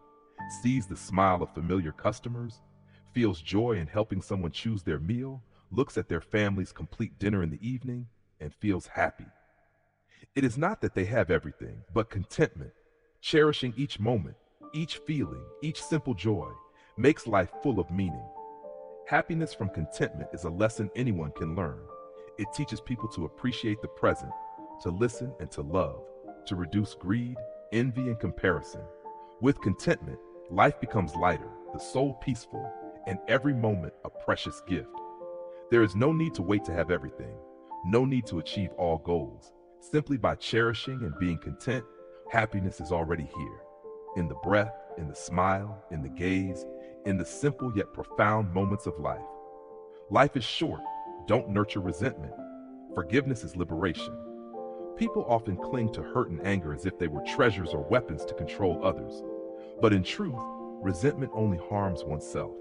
[SPEAKER 1] sees the smile of familiar customers, feels joy in helping someone choose their meal, looks at their family's complete dinner in the evening, and feels happy. It is not that they have everything, but contentment, cherishing each moment, each feeling, each simple joy, makes life full of meaning. Happiness from contentment is a lesson anyone can learn. It teaches people to appreciate the present, to listen and to love, to reduce greed, envy, and comparison. With contentment, life becomes lighter, the soul peaceful, and every moment a precious gift. There is no need to wait to have everything, no need to achieve all goals. Simply by cherishing and being content, happiness is already here. In the breath, in the smile, in the gaze, in the simple yet profound moments of life. Life is short. Don't nurture resentment. Forgiveness is liberation. People often cling to hurt and anger as if they were treasures or weapons to control others. But in truth, resentment only harms oneself.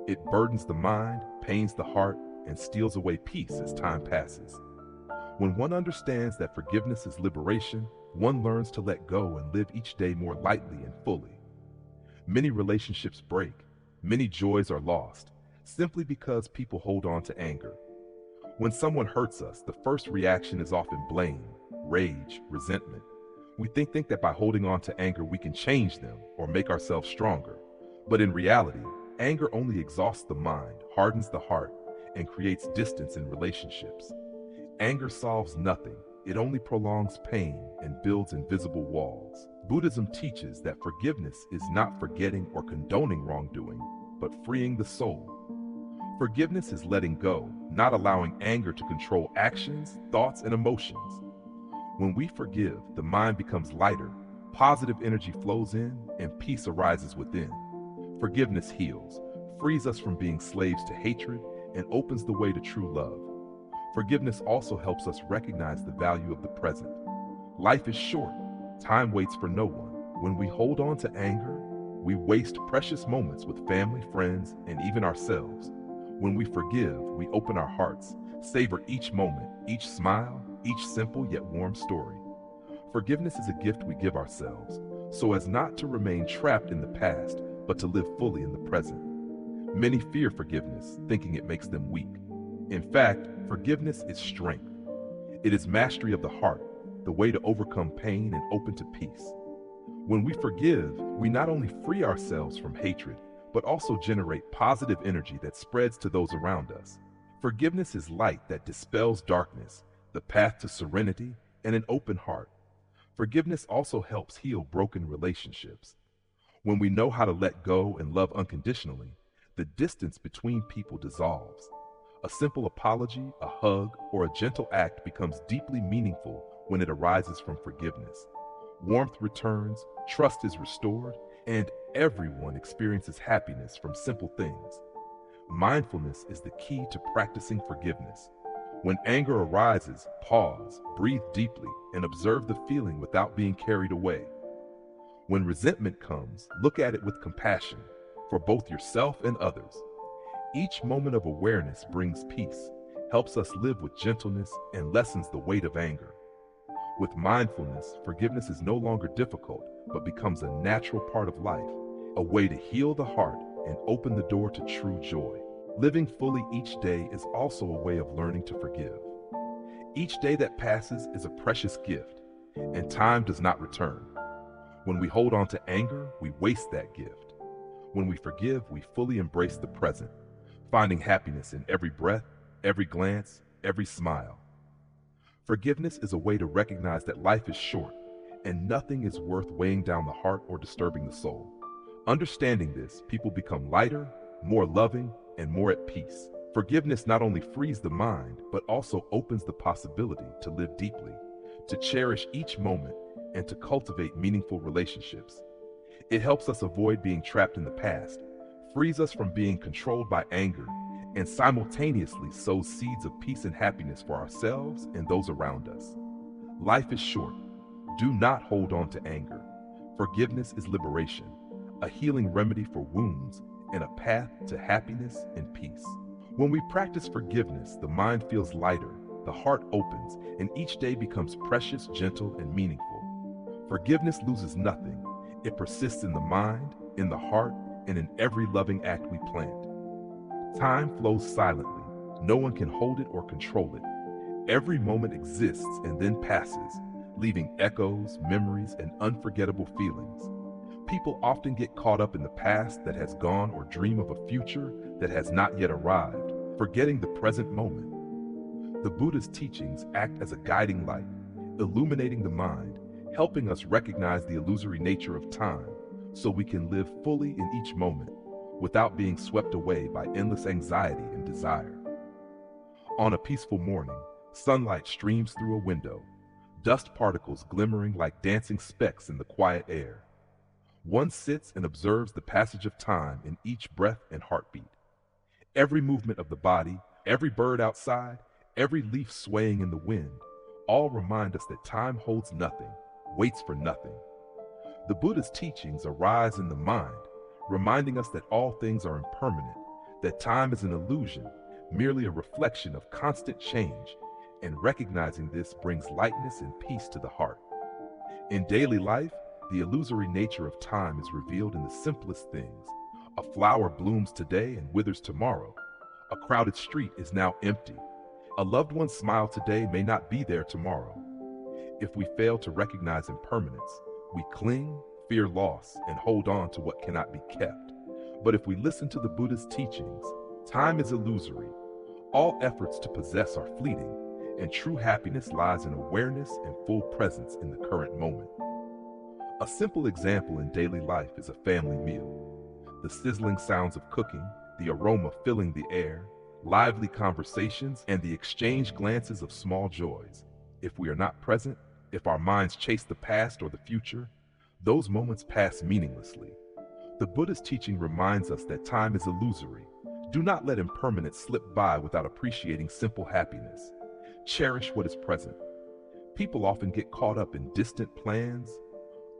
[SPEAKER 1] It burdens the mind, pains the heart, and steals away peace as time passes. When one understands that forgiveness is liberation, one learns to let go and live each day more lightly and fully. Many relationships break, many joys are lost, simply because people hold on to anger. When someone hurts us, the first reaction is often blame, rage, resentment. We think that by holding on to anger we can change them or make ourselves stronger. But in reality, anger only exhausts the mind, hardens the heart, and creates distance in relationships. Anger solves nothing. It only prolongs pain and builds invisible walls. Buddhism teaches that forgiveness is not forgetting or condoning wrongdoing, but freeing the soul. Forgiveness is letting go, not allowing anger to control actions, thoughts, and emotions. When we forgive, the mind becomes lighter, positive energy flows in, and peace arises within. Forgiveness heals, frees us from being slaves to hatred, and opens the way to true love. Forgiveness also helps us recognize the value of the present. Life is short. Time waits for no one. When we hold on to anger, we waste precious moments with family, friends, and even ourselves. When we forgive, we open our hearts, savor each moment, each smile, each simple yet warm story. Forgiveness is a gift we give ourselves, so as not to remain trapped in the past, but to live fully in the present. Many fear forgiveness, thinking it makes them weak. In fact, forgiveness is strength. It is mastery of the heart, the way to overcome pain and open to peace. When we forgive, we not only free ourselves from hatred, but also generate positive energy that spreads to those around us. Forgiveness is light that dispels darkness, the path to serenity, and an open heart. Forgiveness also helps heal broken relationships. When we know how to let go and love unconditionally, the distance between people dissolves. A simple apology, a hug, or a gentle act becomes deeply meaningful when it arises from forgiveness. Warmth returns, trust is restored, and everyone experiences happiness from simple things. Mindfulness is the key to practicing forgiveness. When anger arises, pause, breathe deeply, and observe the feeling without being carried away. When resentment comes, look at it with compassion for both yourself and others. Each moment of awareness brings peace, helps us live with gentleness, and lessens the weight of anger. With mindfulness, forgiveness is no longer difficult, but becomes a natural part of life, a way to heal the heart and open the door to true joy. Living fully each day is also a way of learning to forgive. Each day that passes is a precious gift, and time does not return. When we hold on to anger, we waste that gift. When we forgive, we fully embrace the present, finding happiness in every breath, every glance, every smile. Forgiveness is a way to recognize that life is short, and nothing is worth weighing down the heart or disturbing the soul. Understanding this, people become lighter, more loving, and more at peace. Forgiveness not only frees the mind, but also opens the possibility to live deeply, to cherish each moment, and to cultivate meaningful relationships. It helps us avoid being trapped in the past, frees us from being controlled by anger, and simultaneously sows seeds of peace and happiness for ourselves and those around us. Life is short. Do not hold on to anger. Forgiveness is liberation, a healing remedy for wounds, and a path to happiness and peace. When we practice forgiveness, the mind feels lighter, the heart opens, and each day becomes precious, gentle, and meaningful. Forgiveness loses nothing. It persists in the mind, in the heart, and in every loving act we plant. Time flows silently. No one can hold it or control it. Every moment exists and then passes, leaving echoes, memories, and unforgettable feelings. People often get caught up in the past that has gone or dream of a future that has not yet arrived, forgetting the present moment. The Buddha's teachings act as a guiding light, illuminating the mind, helping us recognize the illusory nature of time so we can live fully in each moment without being swept away by endless anxiety and desire. On a peaceful morning, sunlight streams through a window, dust particles glimmering like dancing specks in the quiet air. One sits and observes the passage of time in each breath and heartbeat. Every movement of the body, every bird outside, every leaf swaying in the wind, all remind us that time holds nothing, waits for nothing. The Buddha's teachings arise in the mind, reminding us that all things are impermanent, that time is an illusion, merely a reflection of constant change, and recognizing this brings lightness and peace to the heart. In daily life, the illusory nature of time is revealed in the simplest things. A flower blooms today and withers tomorrow. A crowded street is now empty. A loved one's smile today may not be there tomorrow. If we fail to recognize impermanence, we cling, fear loss, and hold on to what cannot be kept. But if we listen to the Buddha's teachings, time is illusory. All efforts to possess are fleeting, and true happiness lies in awareness and full presence in the current moment. A simple example in daily life is a family meal. The sizzling sounds of cooking, the aroma filling the air, lively conversations, and the exchanged glances of small joys. If we are not present, if our minds chase the past or the future, those moments pass meaninglessly. The Buddha's teaching reminds us that time is illusory. Do not let impermanence slip by without appreciating simple happiness. Cherish what is present. People often get caught up in distant plans,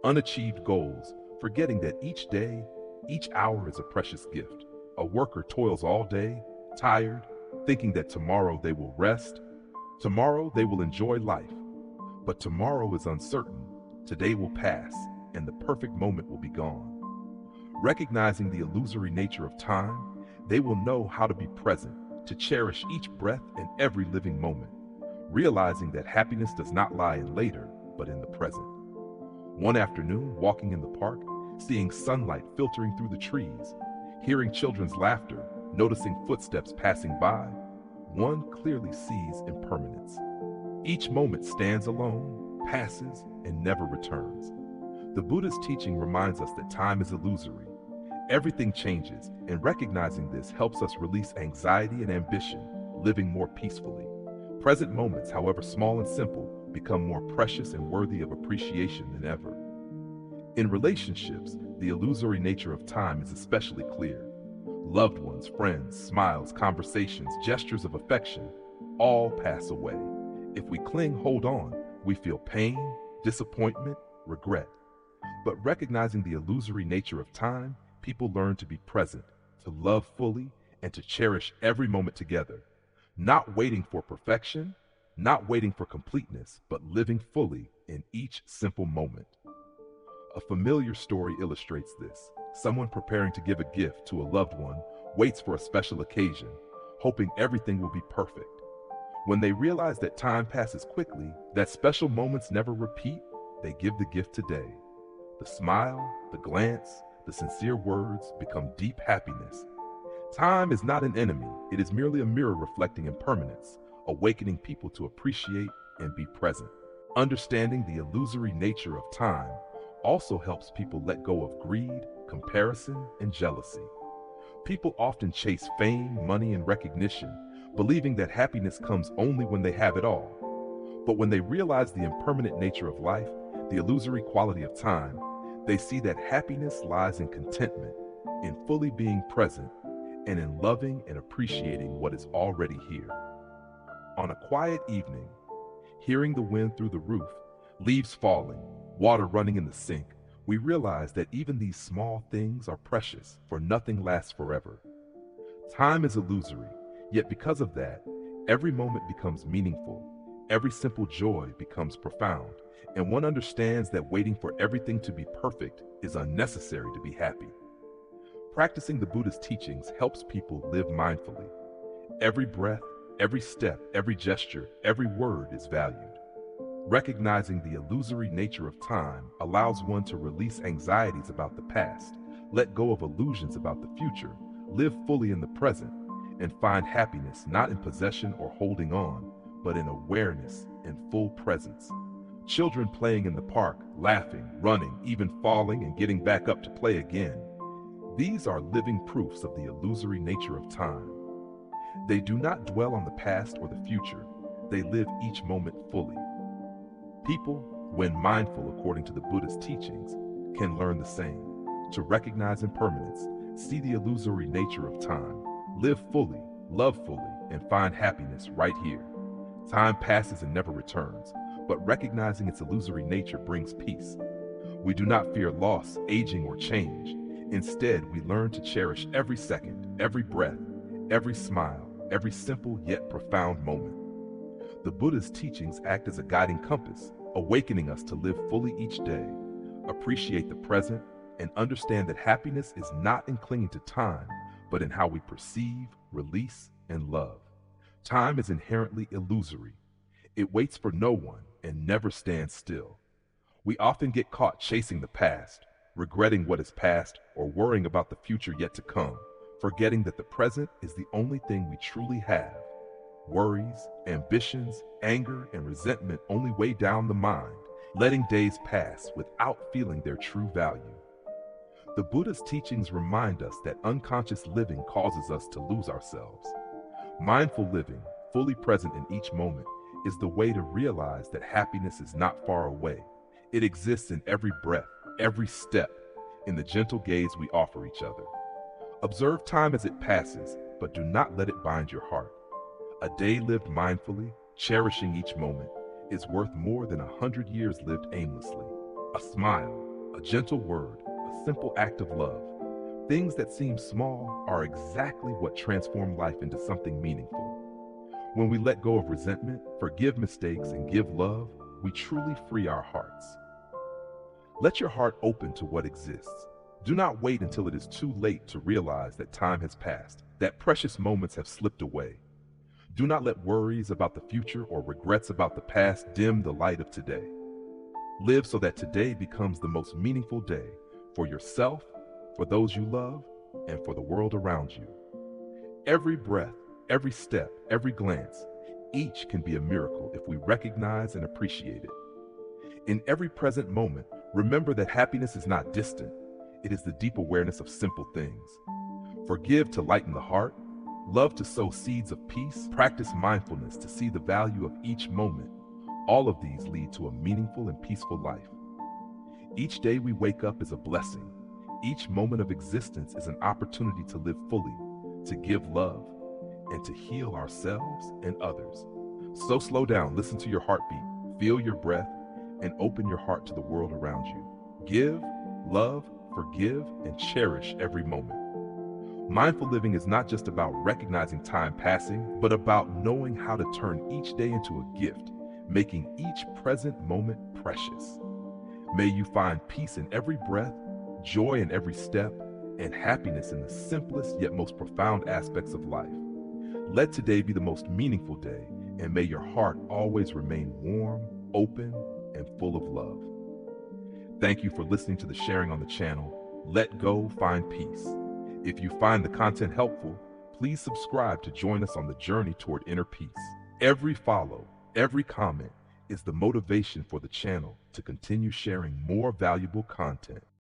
[SPEAKER 1] unachieved goals, forgetting that each day, each hour is a precious gift. A worker toils all day, tired, thinking that tomorrow they will rest. Tomorrow they will enjoy life. But tomorrow is uncertain. Today will pass, and the perfect moment will be gone. Recognizing the illusory nature of time, they will know how to be present, to cherish each breath and every living moment, realizing that happiness does not lie in later, but in the present. One afternoon, walking in the park, seeing sunlight filtering through the trees, hearing children's laughter, noticing footsteps passing by, one clearly sees impermanence. Each moment stands alone, passes, and never returns. The Buddha's teaching reminds us that time is illusory. Everything changes, and recognizing this helps us release anxiety and ambition, living more peacefully. Present moments, however small and simple, become more precious and worthy of appreciation than ever. In relationships, the illusory nature of time is especially clear. Loved ones, friends, smiles, conversations, gestures of affection, all pass away. If we cling, hold on, we feel pain, disappointment, regret. But recognizing the illusory nature of time, people learn to be present, to love fully, and to cherish every moment together. Not waiting for perfection, not waiting for completeness, but living fully in each simple moment. A familiar story illustrates this. Someone preparing to give a gift to a loved one waits for a special occasion, hoping everything will be perfect. When they realize that time passes quickly, that special moments never repeat, they give the gift today. The smile, the glance, the sincere words become deep happiness. Time is not an enemy, it is merely a mirror reflecting impermanence, awakening people to appreciate and be present. Understanding the illusory nature of time also helps people let go of greed, comparison, and jealousy. People often chase fame, money, and recognition, believing that happiness comes only when they have it all. But when they realize the impermanent nature of life, the illusory quality of time, they see that happiness lies in contentment, in fully being present, and in loving and appreciating what is already here. On a quiet evening, hearing the wind through the roof, leaves falling, water running in the sink, we realize that even these small things are precious, for nothing lasts forever. Time is illusory, yet because of that, every moment becomes meaningful, every simple joy becomes profound, and one understands that waiting for everything to be perfect is unnecessary to be happy. Practicing the Buddha's teachings helps people live mindfully. Every breath, every step, every gesture, every word is valued. Recognizing the illusory nature of time allows one to release anxieties about the past, let go of illusions about the future, live fully in the present, and find happiness not in possession or holding on, but in awareness and full presence. Children playing in the park, laughing, running, even falling and getting back up to play again. These are living proofs of the illusory nature of time. They do not dwell on the past or the future. They live each moment fully. People, when mindful according to the Buddhist teachings, can learn the same. to recognize impermanence, see the illusory nature of time, live fully, love fully, and find happiness right here. Time passes and never returns, but recognizing its illusory nature brings peace. We do not fear loss, aging, or change. Instead, we learn to cherish every second, every breath, every smile, every simple yet profound moment. The Buddha's teachings act as a guiding compass, awakening us to live fully each day, appreciate the present, and understand that happiness is not in clinging to time, but in how we perceive, release, and love. Time is inherently illusory. It waits for no one and never stands still. We often get caught chasing the past, regretting what is past, or worrying about the future yet to come, forgetting that the present is the only thing we truly have. Worries, ambitions, anger, and resentment only weigh down the mind, letting days pass without feeling their true value. The Buddha's teachings remind us that unconscious living causes us to lose ourselves. Mindful living, fully present in each moment, is the way to realize that happiness is not far away. It exists in every breath, every step, in the gentle gaze we offer each other. Observe time as it passes, but do not let it bind your heart. A day lived mindfully, cherishing each moment, is worth more than 100 years lived aimlessly. A smile, a gentle word, a simple act of love. Things that seem small are exactly what transform life into something meaningful. When we let go of resentment, forgive mistakes, and give love, we truly free our hearts. Let your heart open to what exists. Do not wait until it is too late to realize that time has passed, that precious moments have slipped away. Do not let worries about the future or regrets about the past dim the light of today. Live so that today becomes the most meaningful day for yourself, for those you love, and for the world around you. Every breath, every step, every glance, each can be a miracle if we recognize and appreciate it. In every present moment, remember that happiness is not distant. It is the deep awareness of simple things. Forgive to lighten the heart, love to sow seeds of peace, practice mindfulness to see the value of each moment. All of these lead to a meaningful and peaceful life. Each day we wake up is a blessing. Each moment of existence is an opportunity to live fully, to give love, and to heal ourselves and others. So slow down, listen to your heartbeat, feel your breath, and open your heart to the world around you. Give, love, forgive, and cherish every moment. Mindful living is not just about recognizing time passing, but about knowing how to turn each day into a gift, making each present moment precious. May you find peace in every breath, joy in every step, and happiness in the simplest yet most profound aspects of life. Let today be the most meaningful day, and may your heart always remain warm, open, and full of love. Thank you for listening to the sharing on the channel, Let Go, Find Peace. If you find the content helpful, please subscribe to join us on the journey toward inner peace. Every follow, every comment is the motivation for the channel to continue sharing more valuable content.